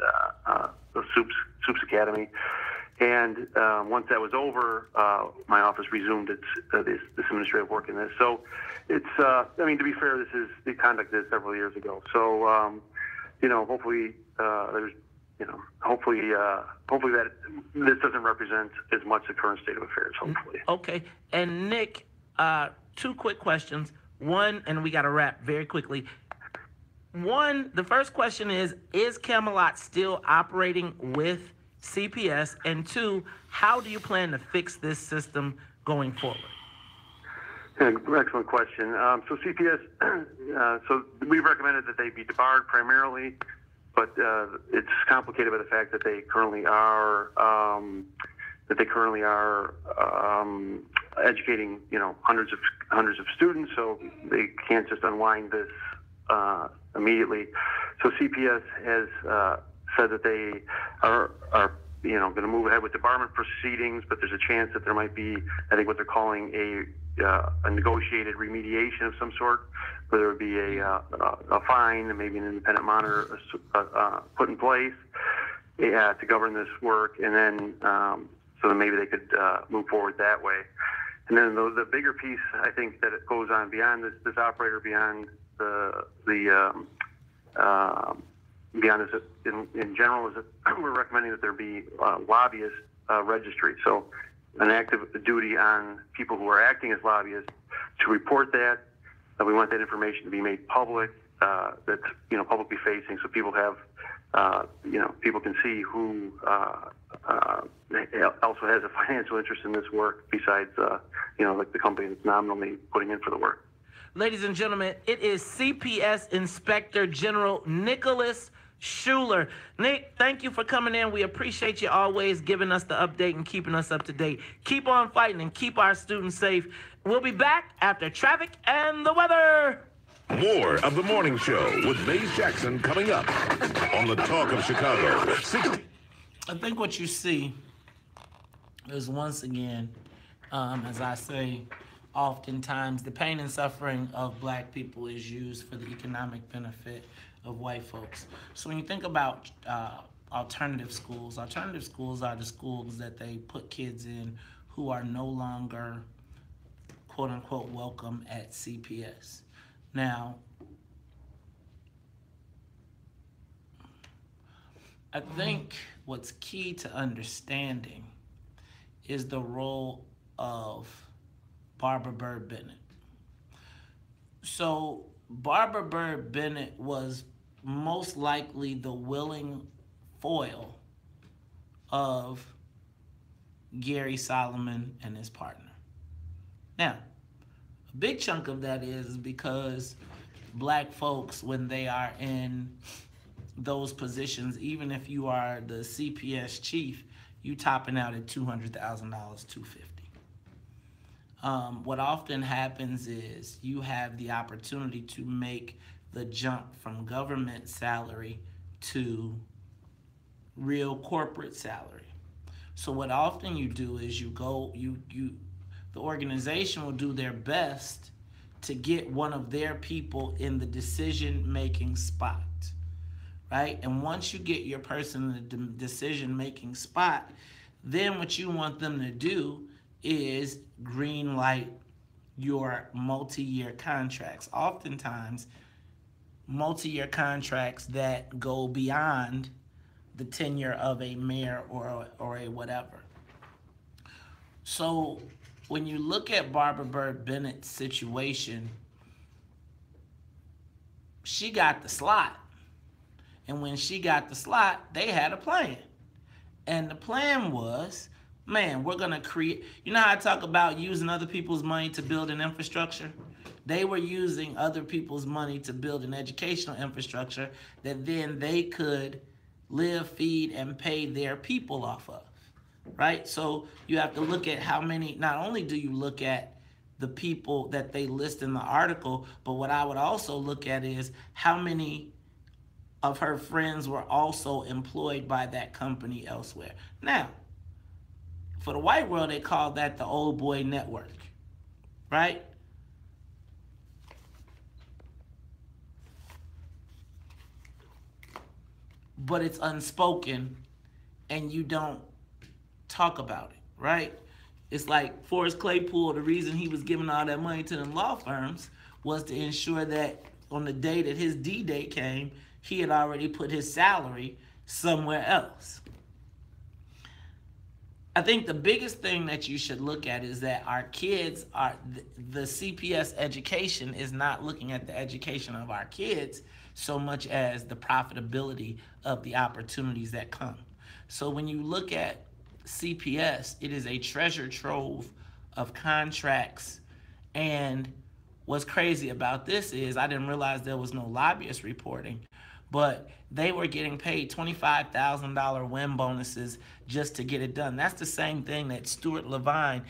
the Soups Academy. And once that was over, my office resumed this administrative work in this. So it's, to be fair, the conduct is several years ago. So, hopefully hopefully that this doesn't represent as much the current state of affairs, hopefully. Okay. And Nick, 2 quick questions. One, and we got to wrap very quickly. One, the first question is Camelot still operating with CPS? And 2, how do you plan to fix this system going forward? Excellent question. So CPS, so we've recommended that they be debarred primarily, but it's complicated by the fact that they currently are educating hundreds of students, so they can't just unwind this immediately. So CPS has said that they are going to move ahead with debarment proceedings, but there's a chance that there might be, I think, what they're calling a negotiated remediation of some sort, where there would be a fine and maybe an independent monitor put in place to govern this work, and then so then maybe they could move forward that way. And then the bigger piece, I think, that it goes on beyond this operator, beyond beyond this in general, is that we're recommending that there be lobbyist registry. So an active duty on people who are acting as lobbyists to report that. We want that information to be made public, that's publicly facing, so people have people can see who also has a financial interest in this work besides like the company that's nominally putting in for the work. Ladies and gentlemen, it is CPS Inspector General Nicholas Schuler. Nick, thank you for coming in. We appreciate you always giving us the update and keeping us up to date. Keep on fighting and keep our students safe. We'll be back after traffic and the weather. More of the morning show with Maze Jackson coming up on the Talk of Chicago. I think what you see is, once again, as I say, oftentimes the pain and suffering of black people is used for the economic benefit of white folks. So when you think about alternative schools are the schools that they put kids in who are no longer, quote unquote, welcome at CPS. Now, I think what's key to understanding is the role of Barbara Byrd Bennett. So Barbara Byrd Bennett was most likely the willing foil of Gary Solomon and his partner. Now, a big chunk of that is because black folks, when they are in those positions, even if you are the CPS chief, you topping out at $200,000, $250,000. What often happens is you have the opportunity to make the jump from government salary to real corporate salary. So what often you do is the organization will do their best to get one of their people in the decision-making spot, right? And once you get your person in the decision-making spot, then what you want them to do is green light your multi-year contracts. Oftentimes, multi-year contracts that go beyond the tenure of a mayor or a whatever. So when you look at Barbara Byrd Bennett's situation, she got the slot. And when she got the slot, they had a plan. And the plan was, man, we're going to create, you know how I talk about using other people's money to build an infrastructure? They were using other people's money to build an educational infrastructure that then they could live, feed, and pay their people off of, right? So you have to look at how many, not only do you look at the people that they list in the article, but what I would also look at is how many of her friends were also employed by that company elsewhere. Now, for the white world, they call that the old boy network, right? But it's unspoken and you don't talk about it, right? It's like Forrest Claypool, the reason he was giving all that money to them law firms was to ensure that on the day that his D-Day came, he had already put his salary somewhere else. I think the biggest thing that you should look at is that our kids are, the CPS education is not looking at the education of our kids so much as the profitability of the opportunities that come. So when you look at CPS, it is a treasure trove of contracts. And what's crazy about this is I didn't realize there was no lobbyist reporting, but they were getting paid $25,000 win bonuses just to get it done. That's the same thing that Stuart Levine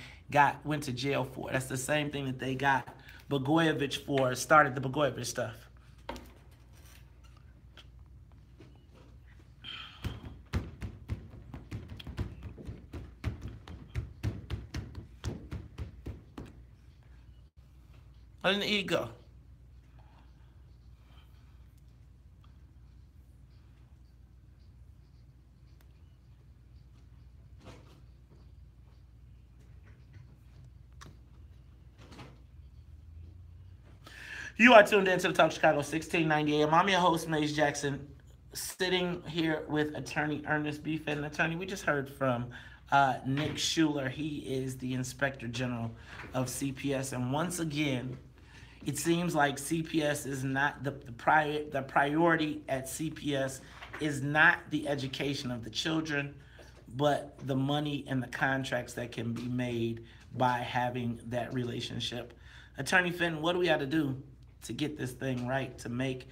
went to jail for. That's the same thing that they got Blagojevich for, started the Blagojevich stuff. An ego. You are tuned in to the Talk Chicago 1690 AM. I'm your host, Mace Jackson, sitting here with attorney Ernest B. Fenton. Attorney, we just heard from Nick Schuler. He is the Inspector General of CPS. And once again, it seems like CPS is not the priority at CPS is not the education of the children, but the money and the contracts that can be made by having that relationship. Attorney Fenton, what do we have to do to get this thing right, to make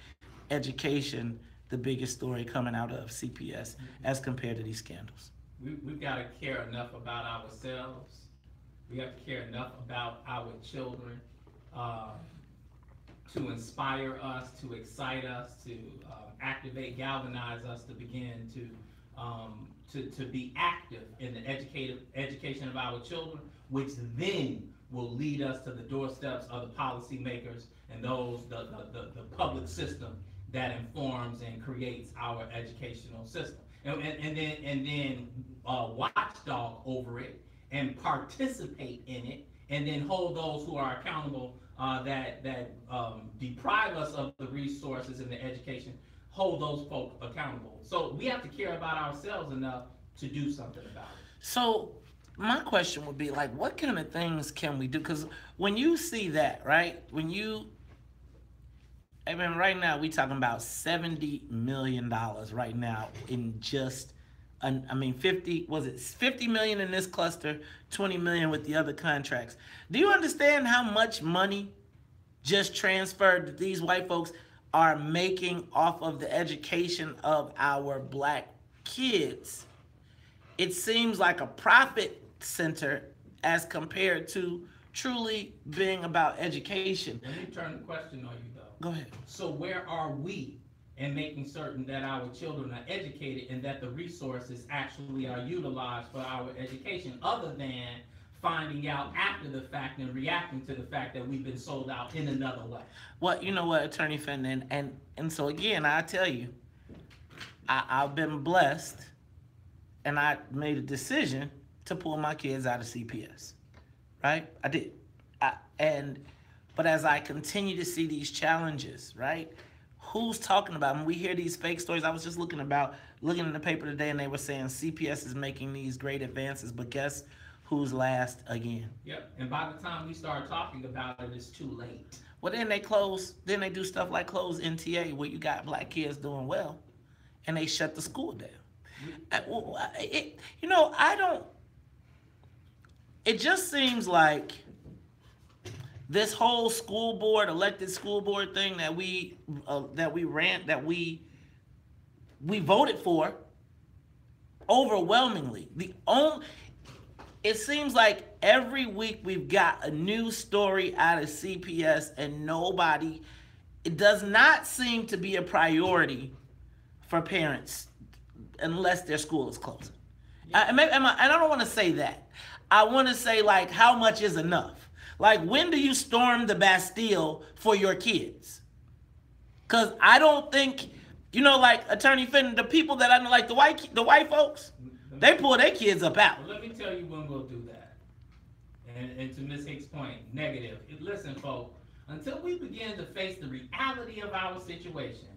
education the biggest story coming out of CPS as compared to these scandals? We've got to care enough about ourselves. We have to care enough about our children to inspire us, to excite us, to activate, galvanize us to begin to be active in the education of our children, which then will lead us to the doorsteps of the policymakers and the public system that informs and creates our educational system. And then watchdog over it and participate in it, and then hold those who are accountable that deprive us of the resources and the education, hold those folk accountable. So we have to care about ourselves enough to do something about it. So my question would be, like, what kind of things can we do? Because when you see that, right, right now we talking about $70 million right now in just, 50 million in this cluster, 20 million with the other contracts. Do you understand how much money just transferred that these white folks are making off of the education of our black kids? It seems like a profit center as compared to truly being about education. Let me turn the question on you, though. Go ahead. So where are we in making certain that our children are educated and that the resources actually are utilized for our education, other than finding out after the fact and reacting to the fact that we've been sold out in another way? Well, you know what, Attorney Fenton, and so again, I tell you, I've been blessed, and I made a decision to pull my kids out of CPS, right? I did. But as I continue to see these challenges, right, who's talking about them? We hear these fake stories. I was just looking in the paper today, and they were saying CPS is making these great advances, but guess who's last again? Yep, and by the time we start talking about it, it's too late. Well, then they do stuff like close NTA, where you got black kids doing well, and they shut the school down. It just seems like this whole elected school board thing that we voted for overwhelmingly. It seems like every week we've got a new story out of CPS, and it does not seem to be a priority for parents unless their school is closing. And I don't want to say that. I want to say, like, how much is enough? Like, when do you storm the Bastille for your kids? Because I don't think, like Attorney Fenton, the people that I know, like the white folks, they pull their kids up out. Well, let me tell you when we'll do that. And to Ms. Hicks' point, negative. Listen, folks, until we begin to face the reality of our situation,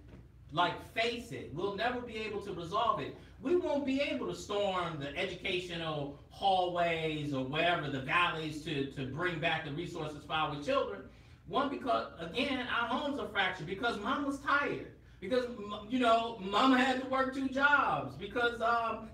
like face it, we'll never be able to resolve it. We won't be able to storm the educational hallways or wherever, the valleys, to bring back the resources for our children. One, because, again, our homes are fractured, because mom was tired. Because, mama had to work 2 jobs. Because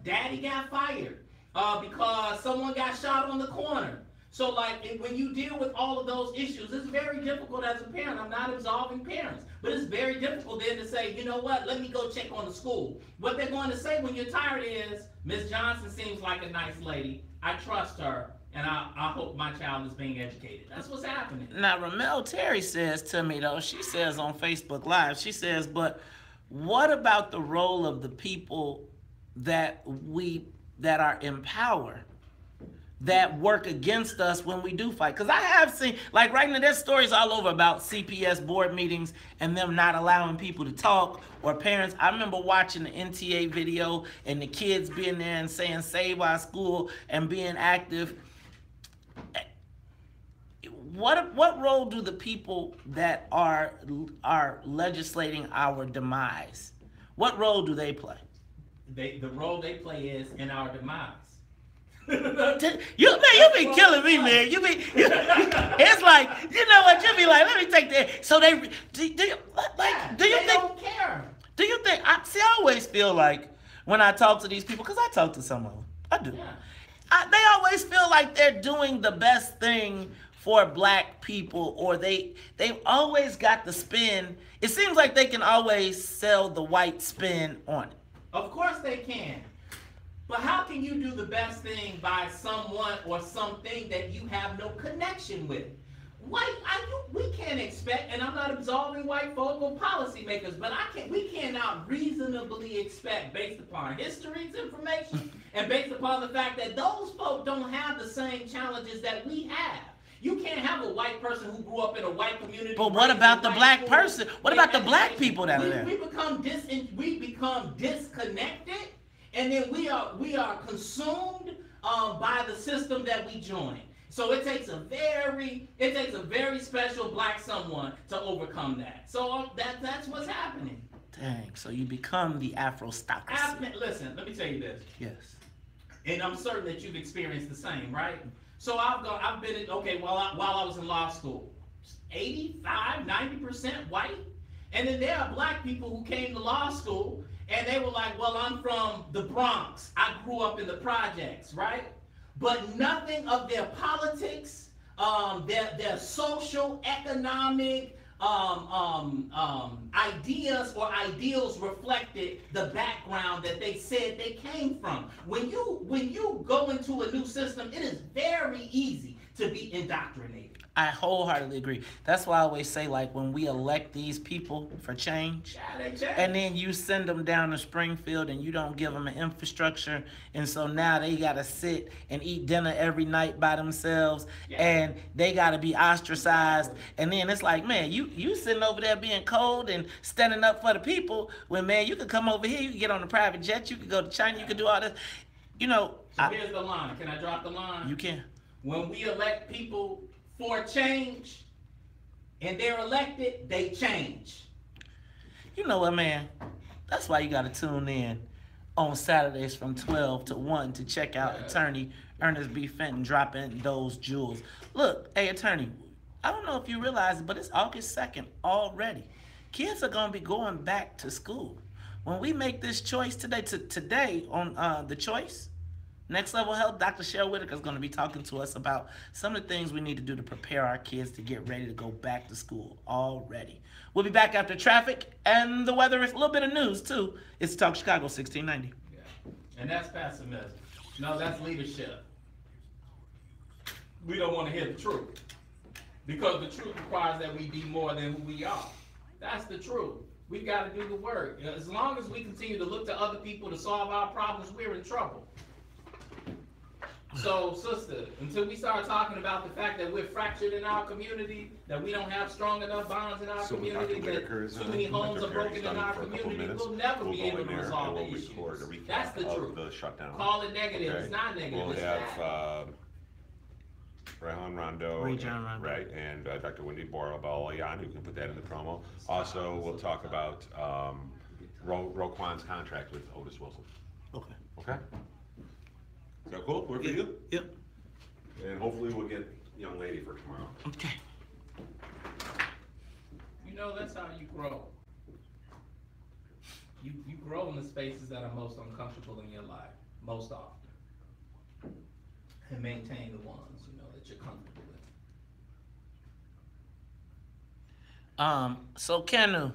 daddy got fired. Because someone got shot on the corner. So, like, when you deal with all of those issues, it's very difficult as a parent. I'm not absolving parents. But it's very difficult then to say, you know what, let me go check on the school. What they're going to say when you're tired is, Ms. Johnson seems like a nice lady. I trust her. And I hope my child is being educated. That's what's happening. Now, Ramel Terry says to me, though, she says on Facebook Live, she says, but what about the role of the people that are in power, that work against us when we do fight? Because I have seen, like right now, there's stories all over about CPS board meetings and them not allowing people to talk, or parents. I remember watching the NTA video and the kids being there and saying, save our school, and being active. What role do the people that are legislating our demise, what role do they play? The role they play is in our demise. You be killing me, man. It's like, you know what? You be like, let me take that. So do you think? Don't care. Do you think? I always feel like when I talk to these people, because I talk to some of them, I do. Yeah. They always feel like they're doing the best thing for black people, or they've always got the spin. It seems like they can always sell the white spin on it. Of course they can. But how can you do the best thing by someone or something that you have no connection with? We can't expect, and I'm not absolving white folk or policymakers, but we cannot reasonably expect, based upon history's information and based upon the fact that those folk don't have the same challenges that we have. You can't have a white person who grew up in a white community. But what about the black person? What about the black people that are there? We become disconnected, and then we are consumed by the system that we join. So it takes a very special black someone to overcome that. So that's what's happening. Dang. So you become the Afro-stocracy. Listen, let me tell you this. Yes. And I'm certain that you've experienced the same, right? So I've been while I was in law school, 85, 90% white. And then there are black people who came to law school and they were like, well, I'm from the Bronx. I grew up in the projects, right? But nothing of their politics, their social, economic ideas or ideals reflected the background that they said they came from. When you go into a new system, it is very easy to be indoctrinated. I wholeheartedly agree. That's why I always say, like, when we elect these people for change, and then you send them down to Springfield and you don't give them an infrastructure, and so now they got to sit and eat dinner every night by themselves, and they got to be ostracized, and then it's like, man, you sitting over there being cold and standing up for the people, when, man, you could come over here, you could get on a private jet, you could go to China, you could do all this, So here's the line. Can I drop the line? You can. When we elect people for change, and they're elected, they change. You know what, man? That's why you got to tune in on Saturdays from 12 to 1 to check out Attorney Ernest B. Fenton dropping those jewels. Look, hey, Attorney, I don't know if you realize it, but it's August 2nd already. Kids are going to be going back to school. When we make this choice today on The Choice, Next Level Health, Dr. Cheryl Whitaker is going to be talking to us about some of the things we need to do to prepare our kids to get ready to go back to school already. We'll be back after traffic and the weather. It's a little bit of news, too. It's Talk Chicago 1690. Yeah. And that's pessimism. No, that's leadership. we don't want to hear the truth. Because the truth requires that we be more than who we are. That's the truth. We've got to do the work. As long as we continue to look to other people to solve our problems, we're in trouble. So, sister, until we start talking about the fact that we're fractured in our community, that we don't have strong enough bonds in our community, that too many homes are broken in our community, we'll never be able to resolve the issues. That's the truth. The shutdown. Call it negative. Okay. It's not negative. We'll it's have Rehan Rondo, right, and Dr. Wendy Balayan, who can put that in the promo. Also, we'll talk about Roquan's contract with Otis Wilson. Okay. Okay. Is that cool? Work for you? Yep. And hopefully we'll get young lady for tomorrow. Okay. You know, that's how you grow. You grow in the spaces that are most uncomfortable in your life, most often. And maintain the ones, you know, that you're comfortable with. So Kenu,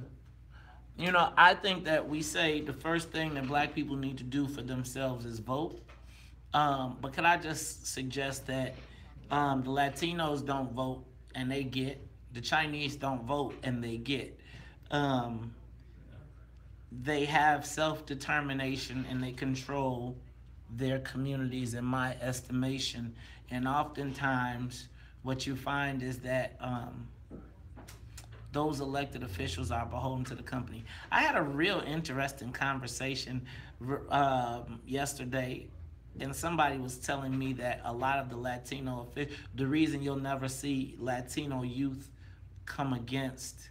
you know, I think that we say the first thing that black people need to do for themselves is vote. But could I just suggest that the Latinos don't vote and they get, the Chinese don't vote and they get. They have self-determination and they control their communities, in my estimation. And oftentimes what you find is that those elected officials are beholden to the company. I had a real interesting conversation yesterday, and somebody was telling me that a lot of the Latino, the reason you'll never see Latino youth come against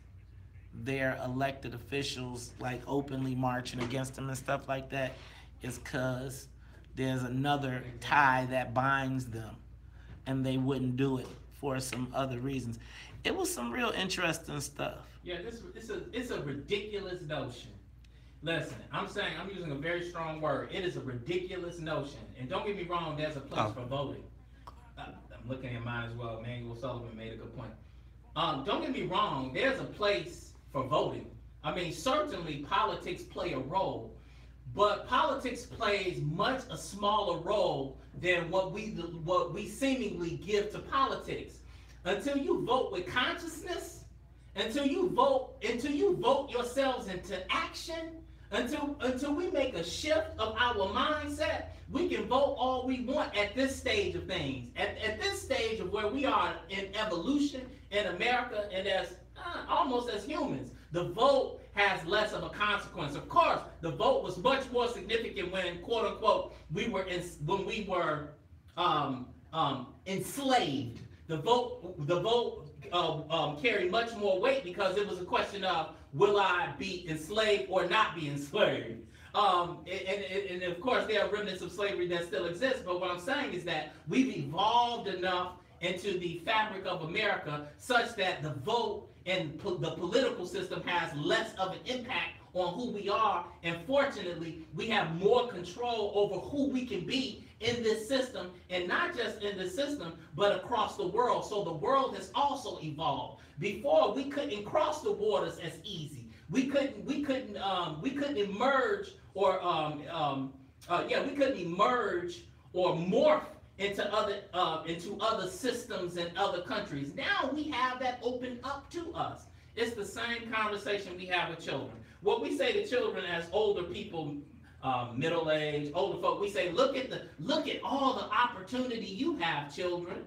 their elected officials, like openly marching against them and stuff like that, is because there's another tie that binds them, and they wouldn't do it for some other reasons. It was some real interesting stuff. Yeah, it's a ridiculous notion. Listen, I'm using a very strong word. It is a ridiculous notion. And don't get me wrong, there's a place for voting. I'm looking at mine as well. Emmanuel Sullivan made a good point. Don't get me wrong, there's a place for voting. I mean, certainly politics play a role, but politics plays much a smaller role than what we seemingly give to politics. Until you vote with consciousness, until you vote yourselves into action, until we make a shift of our mindset, we can vote all we want at this stage of things. At this stage of where we are in evolution in America, and as almost as humans, the vote has less of a consequence. Of course, the vote was much more significant when, quote unquote, we were enslaved. The vote carried much more weight because it was a question of, will I be enslaved or not be enslaved? And of course, there are remnants of slavery that still exist, but what I'm saying is that we've evolved enough into the fabric of America such that the vote and the political system has less of an impact on who we are, and fortunately, we have more control over who we can be in this system, and not just in this system, but across the world. So the world has also evolved. Before, we couldn't cross the waters as easy. We couldn't emerge or morph into other systems and other countries. Now we have that open up to us. It's the same conversation we have with children. What we say to children as older people, middle-aged, older folk, we say, look at all the opportunity you have, children.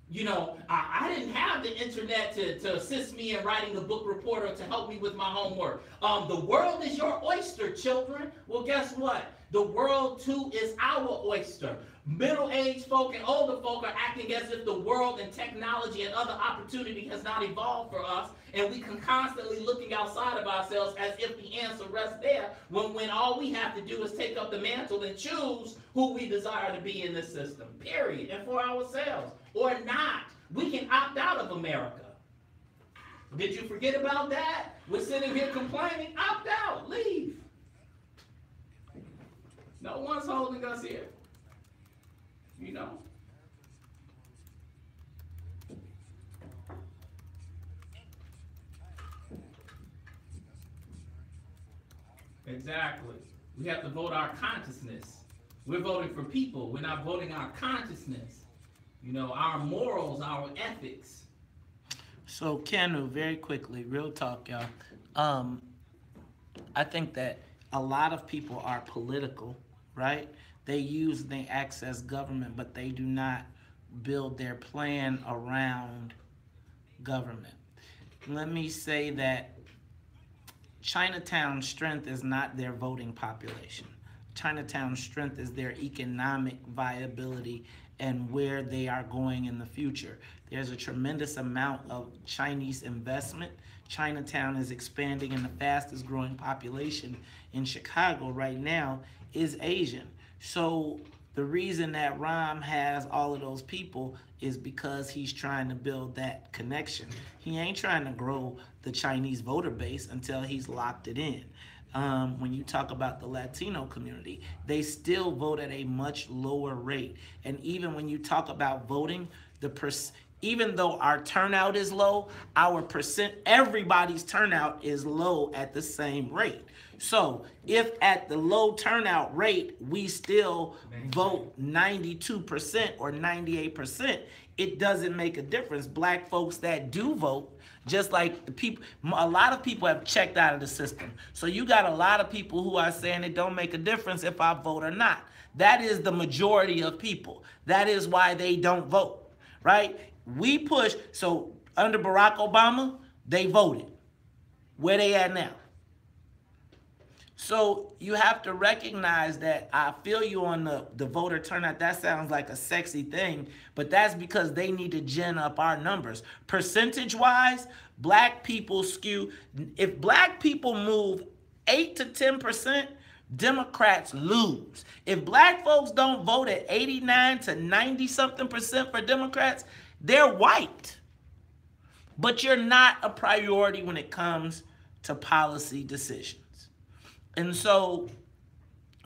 You know, I didn't have the internet to assist me in writing a book report or to help me with my homework. The world is your oyster, children. Well, guess what? The world, too, is our oyster. Middle-aged folk and older folk are acting as if the world and technology and other opportunity has not evolved for us, and we can constantly looking outside of ourselves as if the answer rests there, when all we have to do is take up the mantle and choose who we desire to be in this system, period, and for ourselves, or not. We can opt out of America. Did you forget about that? We're sitting here complaining. Opt out. Leave. No one's holding us here. You know? Exactly. We have to vote our consciousness. We're voting for people. We're not voting our consciousness. you know, our morals, our ethics. So, Kenu, very quickly, real talk, y'all. I think that a lot of people are political, right? They access government, but they do not build their plan around government. Let me say that Chinatown's strength is not their voting population. Chinatown's strength is their economic viability and where they are going in the future. There's a tremendous amount of Chinese investment. Chinatown is expanding, and the fastest growing population in Chicago right now is Asian. So the reason that Rahm has all of those people is because he's trying to build that connection. He ain't trying to grow the Chinese voter base until he's locked it in. When you talk about the Latino community, they still vote at a much lower rate. And even when you talk about voting, even though our turnout is low, everybody's turnout is low at the same rate. So if at the low turnout rate, we still vote 92% or 98%, it doesn't make a difference. Black folks that do vote, just like the people, a lot of people have checked out of the system. So you got a lot of people who are saying it don't make a difference if I vote or not. That is the majority of people. That is why they don't vote, right? We push, so under Barack Obama, they voted. Where they at now? So you have to recognize that I feel you on the voter turnout. That sounds like a sexy thing, but that's because they need to gin up our numbers. Percentage-wise, black people skew. If black people move 8 to 10%, Democrats lose. If black folks don't vote at 89 to 90-something% for Democrats, they're white. But you're not a priority when it comes to policy decisions. And so,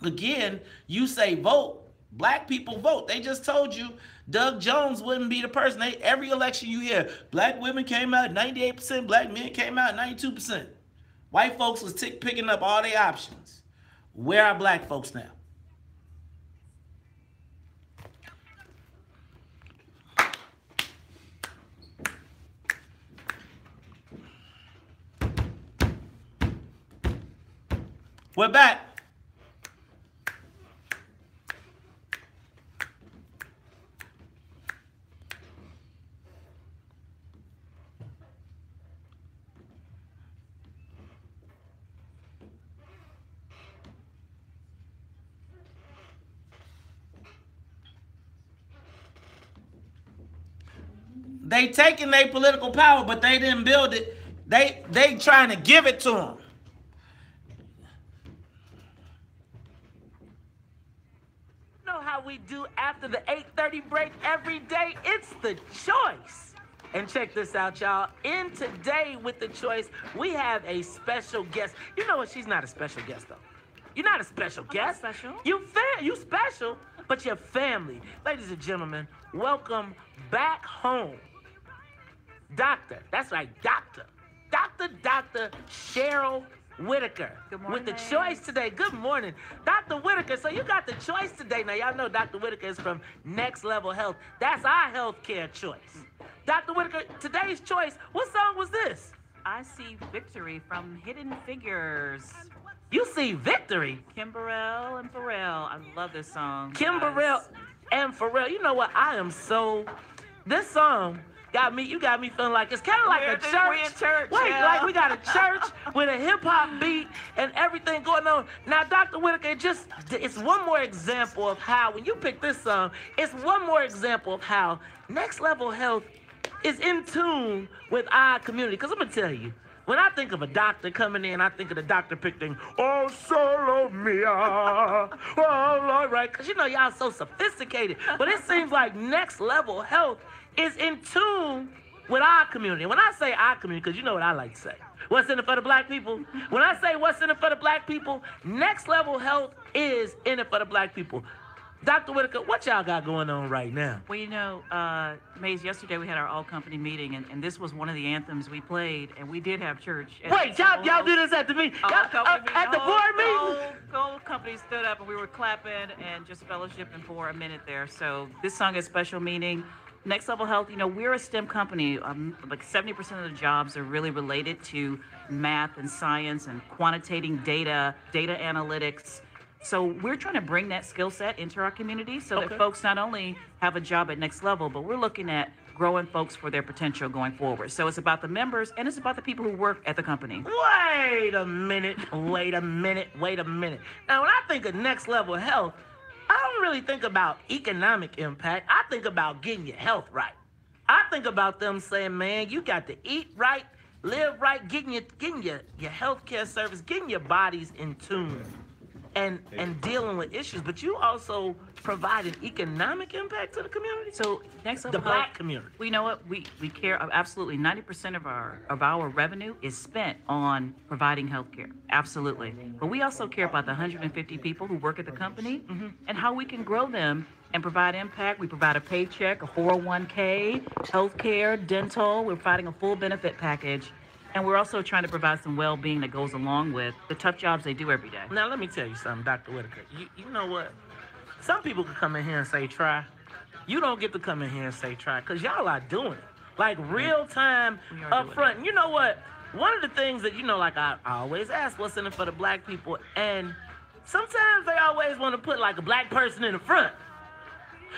again, you say vote. Black people vote. They just told you Doug Jones wouldn't be the person. Every election you hear, black women came out 98%, black men came out 92%. White folks was picking up all their options. Where are black folks now? We're back. They taking their political power, but they didn't build it. They trying to give it to them. How we do after the 8:30 break every day, it's The Choice. And check this out, y'all. In Today with The Choice, we have a special guest. You know what? She's not a special guest, though. You're not a special guest. Not special. You special, but you're family. Ladies and gentlemen, welcome back home. Doctor, that's right, Dr. Cheryl Whitaker. Good morning. With The Choice today. Good morning. Dr. Whitaker, so you got The Choice today. Now, y'all know Dr. Whitaker is from Next Level Health. That's our healthcare choice. Dr. Whitaker, today's choice, what song was this? I See Victory from Hidden Figures. You see Victory? Kimberell and Pharrell. I love this song. Kimberell and Pharrell. You know what? This song you got me feeling like it's kind of like a church. We're in church. Wait, yeah. like we got a church with a hip hop beat and everything going on. Now, Dr. Whitaker, it's one more example of how, when you pick this song, it's one more example of how Next Level Health is in tune with our community. Because I'm going to tell you, when I think of a doctor coming in, I think of the doctor picking, oh, solo mia, oh, Lord, right? Because, you know, y'all so sophisticated. But it seems like Next Level Health is in tune with our community. When I say our community, because you know what I like to say, what's in it for the black people? When I say what's in it for the black people, Next Level Health is in it for the black people. Dr. Whitaker, what y'all got going on right now? Well, you know, Maze, yesterday we had our all-company meeting, and this was one of the anthems we played, and we did have church. Wait, y'all do this at the meeting? At the board meeting? The whole company stood up, and we were clapping and just fellowshipping for a minute there. So this song is special meaning. Next Level Health, you know, we're a STEM company. Like 70% of the jobs are really related to math and science and quantitating data analytics. So we're trying to bring that skill set into our community so that folks not only have a job at Next Level, but we're looking at growing folks for their potential going forward. So it's about the members and it's about the people who work at the company. Wait a minute. Now, when I think of Next Level Health, I don't really think about economic impact. I think about getting your health right. I think about them saying, man, you got to eat right, live right, getting your health care service, getting your bodies in tune. And dealing with issues, but you also provide an economic impact to the community. So Next Level the Black community. Well, you know what? We care absolutely. 90% of our revenue is spent on providing health care. Absolutely. But we also care about the 150 people who work at the company and how we can grow them and provide impact. We provide a paycheck, a 401k, health care, dental. We're providing a full benefit package. And we're also trying to provide some well-being that goes along with the tough jobs they do every day. Now, let me tell you something, Dr. Whitaker. You know what? Some people can come in here and say try. You don't get to come in here and say try because y'all are doing it. Like real time up front. And you know what? One of the things that, you know, like I always ask what's in it for the Black people. And sometimes they always want to put like a Black person in the front.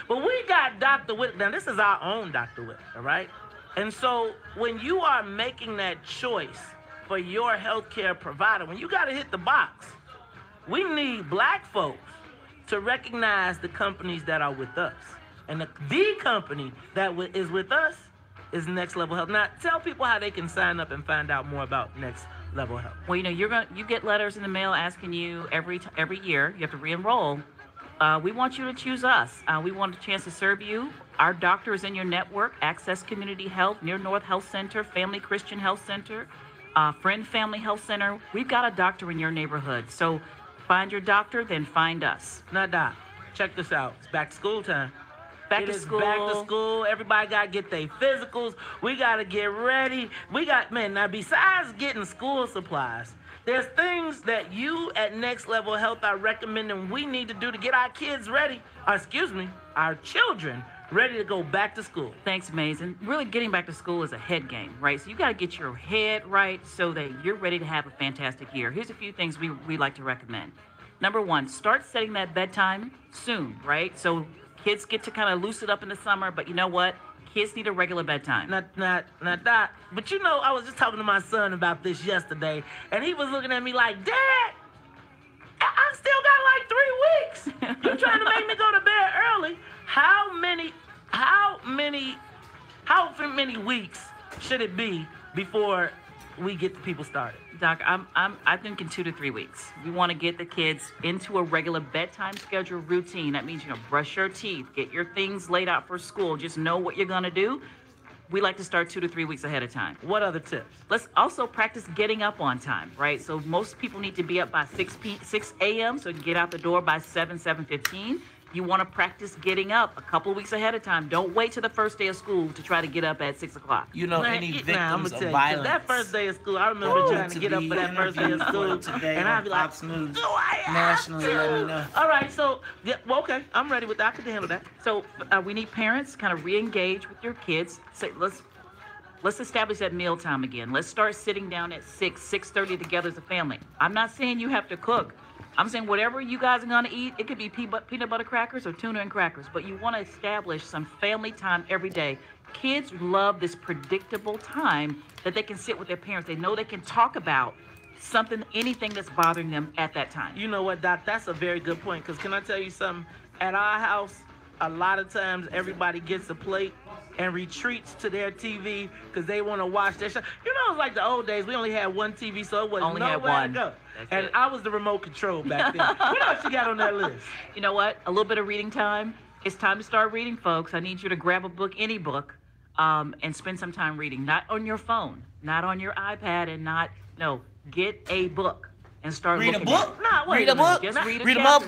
But we got Dr. Whitaker. Now, this is our own Dr. Whitaker, right? And so when you are making that choice for your healthcare provider, when you got to hit the box, we need Black folks to recognize the companies that are with us. And the company that is with us is Next Level Health. Now, tell people how they can sign up and find out more about Next Level Health. Well, you know, you get letters in the mail asking you every year. You have to re-enroll. We want you to choose us. We want a chance to serve you. Our doctor is in your network, Access Community Health, Near North Health Center, Family Christian Health Center, Friend Family Health Center. We've got a doctor in your neighborhood. So find your doctor, then find us. Now, Doc, check this out. It's back to school time. Back to school. Back to school. Everybody got to get their physicals. We got to get ready. Now, besides getting school supplies, there's things that you at Next Level Health are recommending we need to do to get our kids ready, our children ready to go back to school. Thanks, Maze. And really getting back to school is a head game, right? So you got to get your head right so that you're ready to have a fantastic year. Here's a few things we like to recommend. Number one, start setting that bedtime soon, right? So kids get to kind of loosen up in the summer, but you know what? Kids need a regular bedtime. Doc, but you know, I was just talking to my son about this yesterday, and he was looking at me like, Dad, I still got like 3 weeks. You're trying to make me go to bed early. How many weeks should it be before we get the people started? Doc, I'm thinking 2 to 3 weeks. We want to get the kids into a regular bedtime schedule routine. That means, you know, brush your teeth, get your things laid out for school, just know what you're going to do. We like to start 2 to 3 weeks ahead of time. What other tips? Let's also practice getting up on time, right? So most people need to be up by 6 a.m. so you can get out the door by 7:15. You want to practice getting up a couple of weeks ahead of time. Don't wait till the first day of school to try to get up at 6 o'clock. You know, any victims of violence. That first day of school, I remember trying to get up for that first day of school today, and I'd be like, nationally, let me know. All right, so, yeah, well, okay, I'm ready with that. I can handle that. So we need parents to kind of re-engage with your kids. Say, let's establish that mealtime again. Let's start sitting down at 6:30 together as a family. I'm not saying you have to cook. I'm saying whatever you guys are going to eat, it could be peanut butter crackers or tuna and crackers, but you want to establish some family time every day. Kids love this predictable time that they can sit with their parents. They know they can talk about anything that's bothering them at that time. You know what, Doc? That's a very good point, because can I tell you something? At our house, a lot of times everybody gets a plate and retreats to their TV because they want to watch their show. You know, it's like the old days. We only had one TV, so it wasn't nowhere to go. And I was the remote control back then. What else you got on that list? You know what? A little bit of reading time. It's time to start reading, folks. I need you to grab a book, any book, and spend some time reading. Not on your phone, not on your iPad, get a book and start read looking a book? At it. Read a book? Just read a book.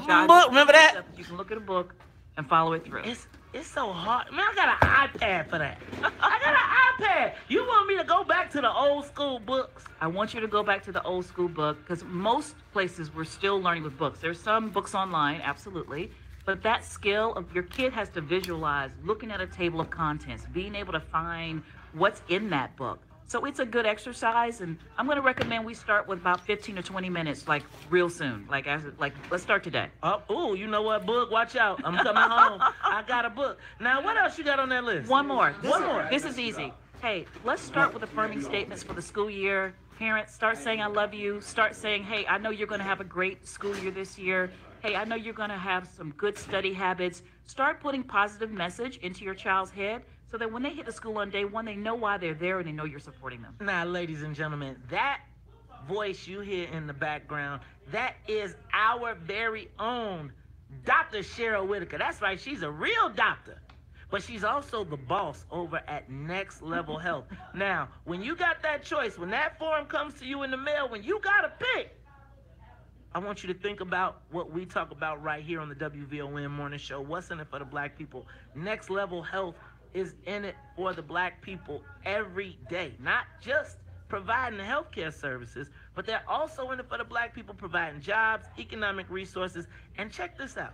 Remember that? You can look at a book and follow it through. It's so hard. Man, I got an iPad for that. I got an iPad. You want me to go back to the old school books? I want you to go back to the old school book, because most places we're still learning with books. There's some books online, absolutely. But that skill of your kid has to visualize looking at a table of contents, being able to find what's in that book. So it's a good exercise, and I'm going to recommend we start with about 15 or 20 minutes, like real soon. Like let's start today. Oh, you know what, book? Watch out. I'm coming home. I got a book. Now, what else you got on that list? One more. One more. This is easy. Hey, let's start with affirming statements for the school year. Parents, start saying I love you. Start saying, hey, I know you're going to have a great school year this year. Hey, I know you're going to have some good study habits. Start putting positive message into your child's head, so that when they hit the school on day one, they know why they're there and they know you're supporting them. Now, ladies and gentlemen, that voice you hear in the background, that is our very own Dr. Cheryl Whitaker. That's right, she's a real doctor, but she's also the boss over at Next Level Health. Now, when you got that choice, when that form comes to you in the mail, when you got to pick, I want you to think about what we talk about right here on the WVON Morning Show. What's in it for the black people? Next Level Health is in it for the black people every day. Not just providing the healthcare services, but they're also in it for the black people, providing jobs, economic resources. And check this out.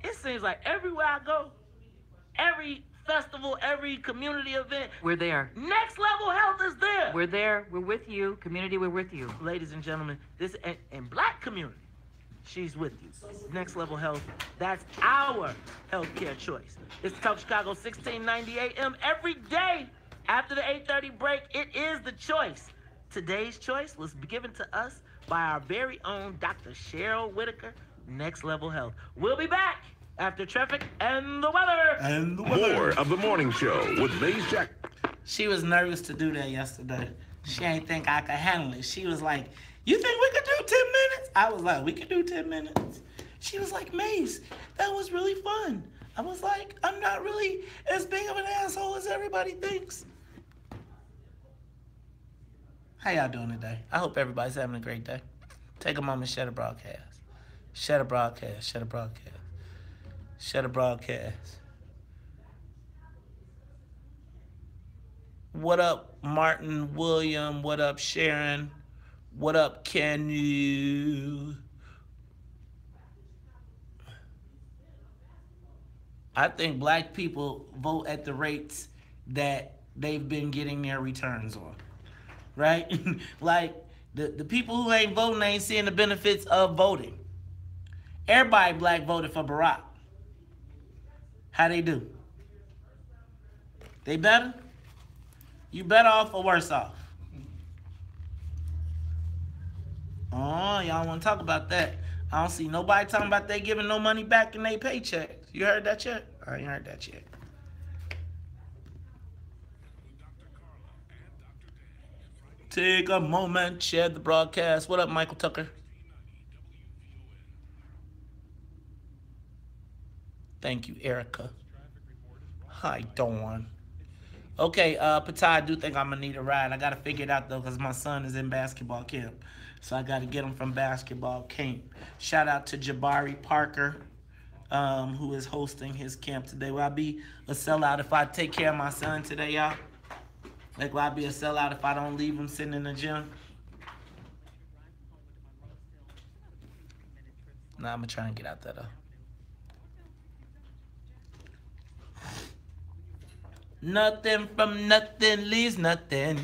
It seems like everywhere I go, every festival, every community event, we're there. Next Level Health is there. We're there. We're with you. Community, we're with you. Ladies and gentlemen, this and black community, she's with you. Next Level Health, that's our healthcare choice. It's Talk Chicago, 1690 AM every day after the 8:30 break. It is the choice. Today's choice was given to us by our very own Dr. Cheryl Whitaker, Next Level Health. We'll be back after traffic and the weather. More of the morning show with Maze Jack. She was nervous to do that yesterday. She ain't think I could handle it. She was like, you think we could do 10 minutes? I was like, we could do 10 minutes. She was like, Maze, that was really fun. I was like, I'm not really as big of an asshole as everybody thinks. How y'all doing today? I hope everybody's having a great day. Take a moment, share the broadcast. Share the broadcast, share the broadcast. Share the broadcast. What up, Martin William? What up, Sharon? What up, can you? I think black people vote at the rates that they've been getting their returns on, right? Like, the people who ain't voting ain't seeing the benefits of voting. Everybody black voted for Barack. How they do? They better? You better off or worse off? Oh, y'all want to talk about that. I don't see nobody talking about they giving no money back in their paychecks. You heard that yet? I ain't heard that yet. Take a moment, share the broadcast. What up, Michael Tucker? Thank you, Erica. Hi, Dawn. Okay, Patai, I do think I'm going to need a ride. I got to figure it out, though, because my son is in basketball camp. So I got to get him from basketball camp. Shout out to Jabari Parker, who is hosting his camp today. Will I be a sellout if I take care of my son today, y'all? Like, will I be a sellout if I don't leave him sitting in the gym? Nah, I'm going to try and get out there, though. Nothing from nothing leaves nothing.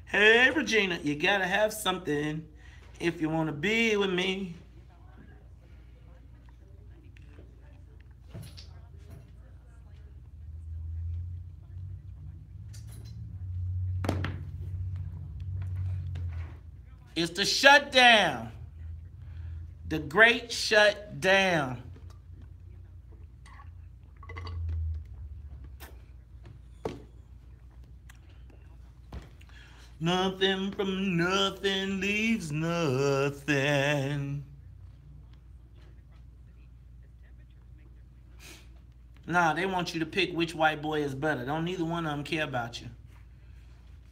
Hey, Regina, you gotta have something if you want to be with me. It's the shutdown. The great shutdown. Nothing from nothing leaves nothing. Nah, they want you to pick which white boy is better. Don't neither one of them care about you.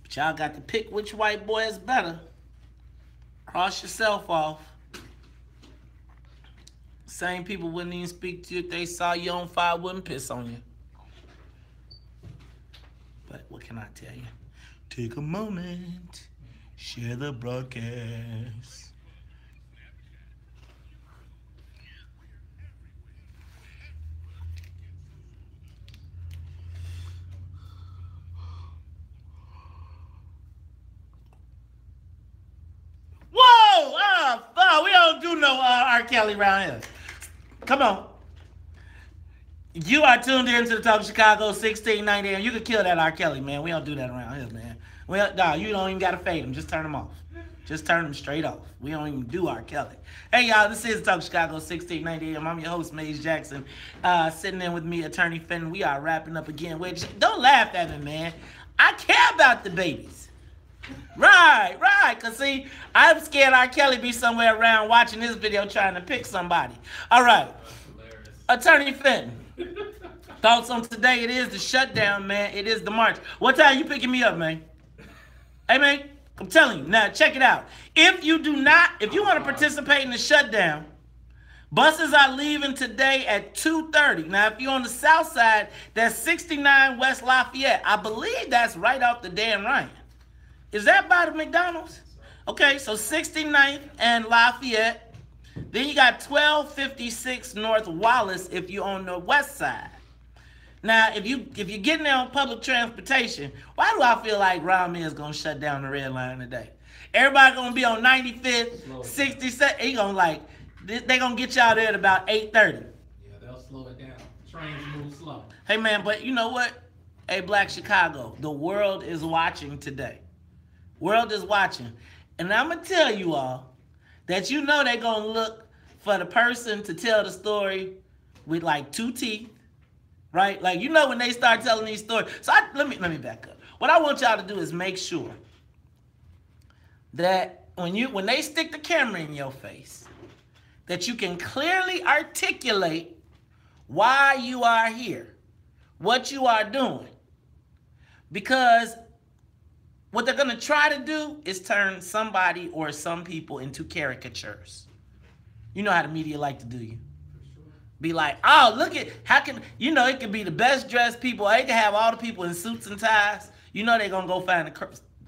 But y'all got to pick which white boy is better. Cross yourself off. Same people wouldn't even speak to you if they saw you on fire, wouldn't piss on you. But what can I tell you? Take a moment, share the broadcast. Whoa! We don't do no R. Kelly around here. Come on. You are tuned in to the Talk of Chicago 1690 AM. You can kill that R. Kelly, man. We don't do that around here, man. Nah, you don't even got to fade him. Just turn him off. Just turn him straight off. We don't even do R. Kelly. Hey, y'all, this is the Talk of Chicago 1690 AM. I'm your host, Maze Jackson. Sitting in with me, Attorney Fenton. We are wrapping up again. Wait, don't laugh at me, man. I care about the babies. Right. Because, see, I'm scared R. Kelly be somewhere around watching this video trying to pick somebody. All right. Attorney Fenton. Thoughts on today? It is the shutdown, man. It is the march. What time you picking me up, man? Hey, man, I'm telling you. Now, check it out. If you want to participate in the shutdown, buses are leaving today at 2:30. Now, if you're on the south side, that's 69 West Lafayette. I believe that's right off the Dan Ryan. Is that by the McDonald's? Okay, so 69th and Lafayette. Then you got 1256 North Wallace if you're on the west side. Now, if you're getting there on public transportation, why do I feel like Rami is going to shut down the red line today? Everybody going to be on 95th, 67th. They're going to get y'all there at about 8:30. Yeah, they'll slow it down. Trains move slow. Hey, man, but you know what? Hey, Black Chicago, the world is watching today. World is watching. And I'm going to tell you all that you know they're going to look for the person to tell the story with like 2 teeth, right? Like, you know when they start telling these stories. So let me back up. What I want y'all to do is make sure that when they stick the camera in your face, that you can clearly articulate why you are here, what you are doing. Because what they're going to try to do is turn somebody or some people into caricatures. You know how the media like to do you. Be like, oh, look at, it could be the best dressed people. They can have all the people in suits and ties. You know they're going to go find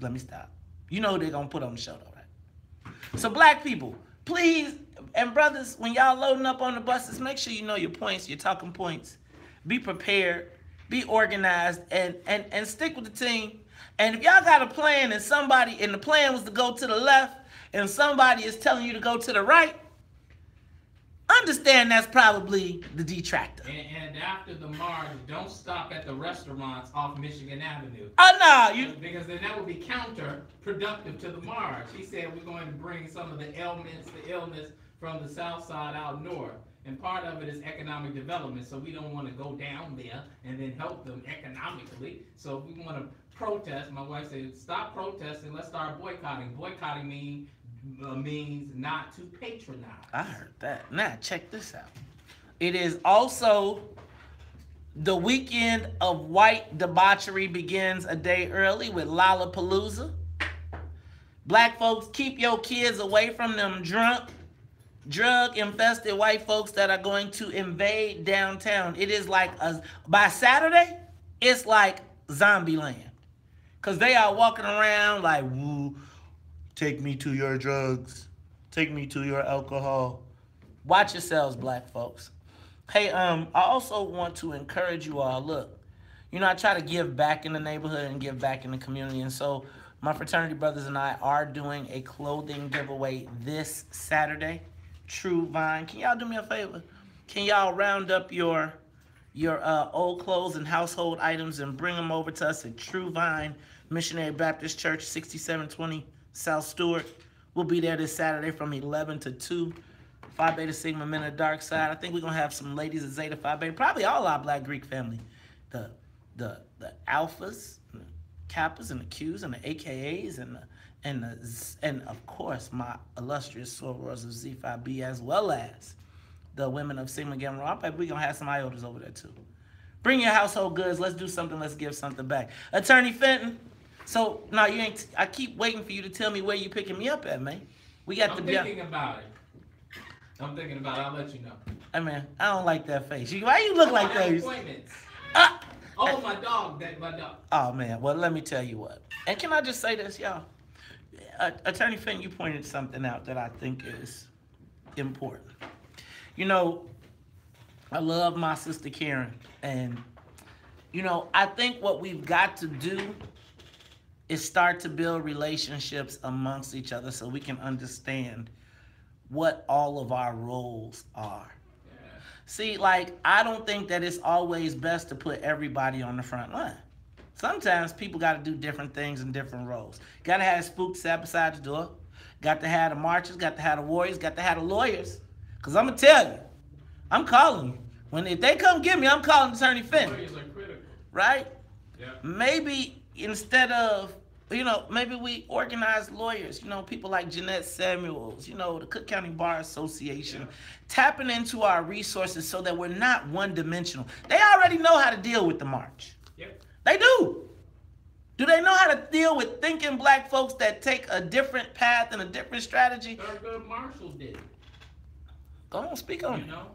let me stop. You know who they're going to put on the show, though, right? So black people, please, and brothers, when y'all loading up on the buses, make sure you know your points, your talking points. Be prepared, be organized, and stick with the team. And if y'all got a plan and the plan was to go to the left and somebody is telling you to go to the right, understand that's probably the detractor. And after the march, don't stop at the restaurants off Michigan Avenue. Oh, no. Because then that would be counterproductive to the march. He said we're going to bring some of the illness from the south side out north. And part of it is economic development. So we don't want to go down there and then help them economically. So if we want to protest, my wife said, stop protesting, let's start boycotting. Boycotting means not to patronize. I heard that. Now, check this out. It is also the weekend of white debauchery begins a day early with Lollapalooza. Black folks, keep your kids away from them drug-infested white folks that are going to invade downtown. It is like, by Saturday, it's like zombie land. Because they are walking around like, woo, take me to your drugs. Take me to your alcohol. Watch yourselves, black folks. Hey, I also want to encourage you all. Look, I try to give back in the neighborhood and give back in the community. And so my fraternity brothers and I are doing a clothing giveaway this Saturday. True Vine. Can y'all do me a favor? Can y'all round up your old clothes and household items and bring them over to us at True Vine Missionary Baptist Church, 6720 South Stewart. We'll be there this Saturday from 11 to 2. Phi Beta Sigma Men of the Dark Side. I think we're going to have some ladies of Zeta Phi Beta. Probably all our Black Greek family. The Alphas, and the Kappas, and the Qs, and the AKAs, and of course, my illustrious sorors of Z Phi B, as well as the women of Sigma Gamma Rho. We're going to have some iotas over there, too. Bring your household goods. Let's do something. Let's give something back. Attorney Fenton. So, no, you ain't. I keep waiting for you to tell me where you picking me up at, man. We got I'm thinking about it. I'll let you know. Hey, man, I don't like that face. Why you look like that? Appointments. My dog. My dog. Oh, man. Well, let me tell you what. And can I just say this, y'all? Attorney Finn, you pointed something out that I think is important. You know, I love my sister Karen. And, you know, I think what we've got to do is start to build relationships amongst each other so we can understand what all of our roles are. Yeah. See, like, I don't think that it's always best to put everybody on the front line. Sometimes people got to do different things in different roles. Got to have spooks sat beside the door. Got to have the marchers. Got to have the warriors. Got to have the lawyers. Because I'm going to tell you, I'm calling you. If they come get me, I'm calling Attorney Finn. Lawyers are critical. Right? Yeah. Maybe instead of, you know, maybe we organize lawyers, you know, people like Jeanette Samuels, you know, the Cook County Bar Association, tapping into our resources so that we're not one-dimensional. They already know how to deal with the march. Yep. They do. Do they know how to deal with thinking black folks that take a different path and a different strategy? Thurgood Marshall did. Go on, speak on it. You know?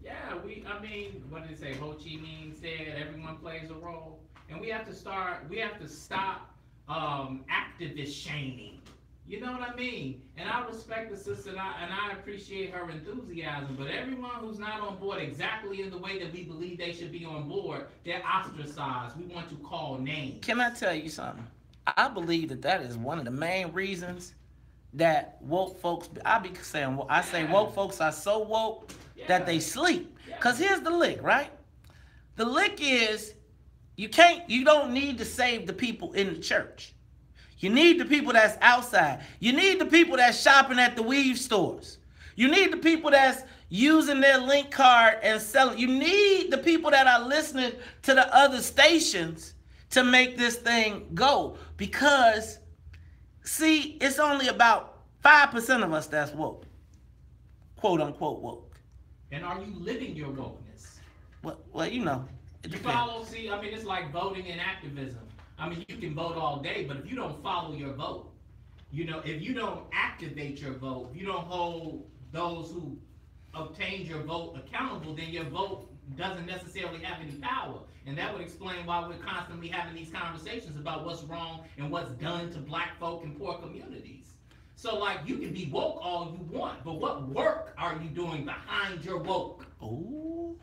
Yeah, what did it say? Ho Chi Minh said everyone plays a role. And we have to stop activist shaming. You know what I mean? And I respect the sister and I appreciate her enthusiasm, but everyone who's not on board exactly in the way that we believe they should be on board, they're ostracized. We want to call names. Can I tell you something? I believe that is one of the main reasons that woke folks, I say woke folks are so woke that they sleep. Because here's the lick, right? The lick is you don't need to save the people in the church. You need the people that's outside. You need the people that's shopping at the weave stores. You need the people that's using their link card and selling. You need the people that are listening to the other stations to make this thing go. Because, see, it's only about 5% of us that's woke. Quote unquote woke. And are you living your wokeness? Well, you know. You follow, it's like voting and activism. You can vote all day, but if you don't follow your vote, you know, if you don't activate your vote, if you don't hold those who obtained your vote accountable, then your vote doesn't necessarily have any power. And that would explain why we're constantly having these conversations about what's wrong and what's done to black folk in poor communities. So, like, you can be woke all you want, but what work are you doing behind your woke? Ooh.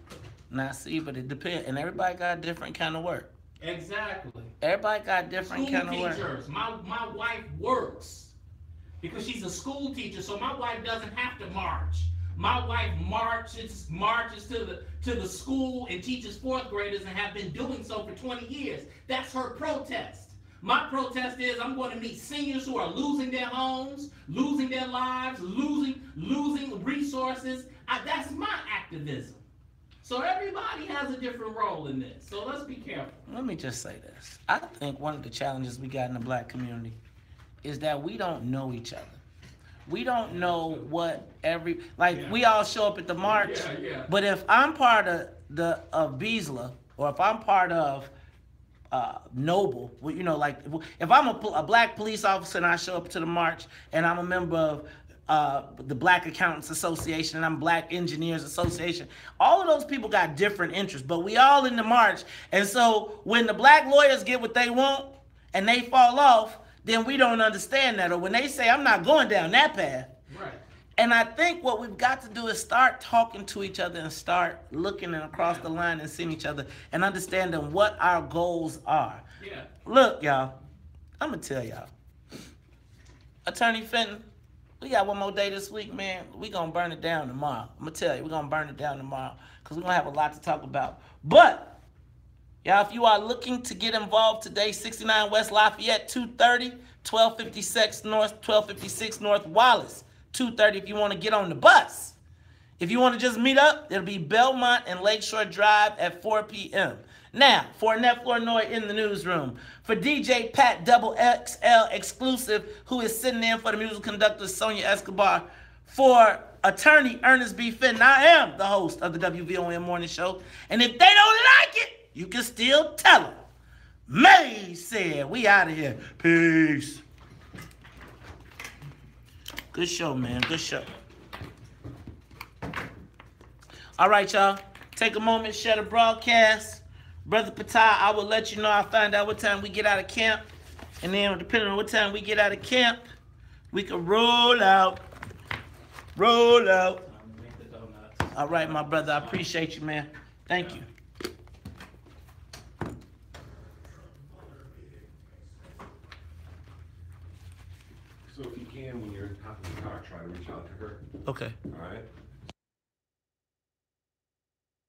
Now, see, but it depends. And everybody got a different kind of work. Everybody got different kind of work. School teachers. My wife works because she's a school teacher, so my wife doesn't have to march. My wife marches to the school and teaches fourth graders and have been doing so for 20 years. That's her protest. My protest is I'm going to meet seniors who are losing their homes, losing their lives, losing resources. That's my activism. So everybody has a different role in this. So let's be careful. Let me just say this. I think one of the challenges we got in the black community is that we don't know each other. We don't know what we all show up at the march. But if I'm part of Beasler, or if I'm part of Noble, you know, like if I'm a black police officer and I show up to the march and I'm a member of the Black Accountants Association and I'm Black Engineers Association. All of those people got different interests, but we all in the march. And so when the black lawyers get what they want and they fall off, then we don't understand that. Or when they say, I'm not going down that path. Right. And I think what we've got to do is start talking to each other and start looking across the line and seeing each other and understanding what our goals are. Yeah. Look, y'all, I'm going to tell y'all. Attorney Fenton, we got one more day this week, man. We're going to burn it down tomorrow. I'm going to tell you, we're going to burn it down tomorrow because we're going to have a lot to talk about. But, y'all, if you are looking to get involved today, 69 West Lafayette, 230, 1256 North Wallace, 230 if you want to get on the bus. If you want to just meet up, it'll be Belmont and Lakeshore Drive at 4 p.m. Now, for Annette Flournoy in the newsroom, for DJ Pat Double XL Exclusive, who is sitting in for the musical conductor Sonia Escobar, for attorney Ernest B. Fenton, I am the host of the WVON Morning Show. And if they don't like it, you can still tell them. May said, we out of here. Peace. Good show, man. Good show. All right, y'all. Take a moment, share the broadcast. Brother Patai, I will let you know. I find out what time we get out of camp. And then depending on what time we get out of camp, we can roll out. Roll out. All right, my brother. I appreciate you, man. Thank you. So if you can, when you're hopping in the car, try to reach out to her. Okay. All right?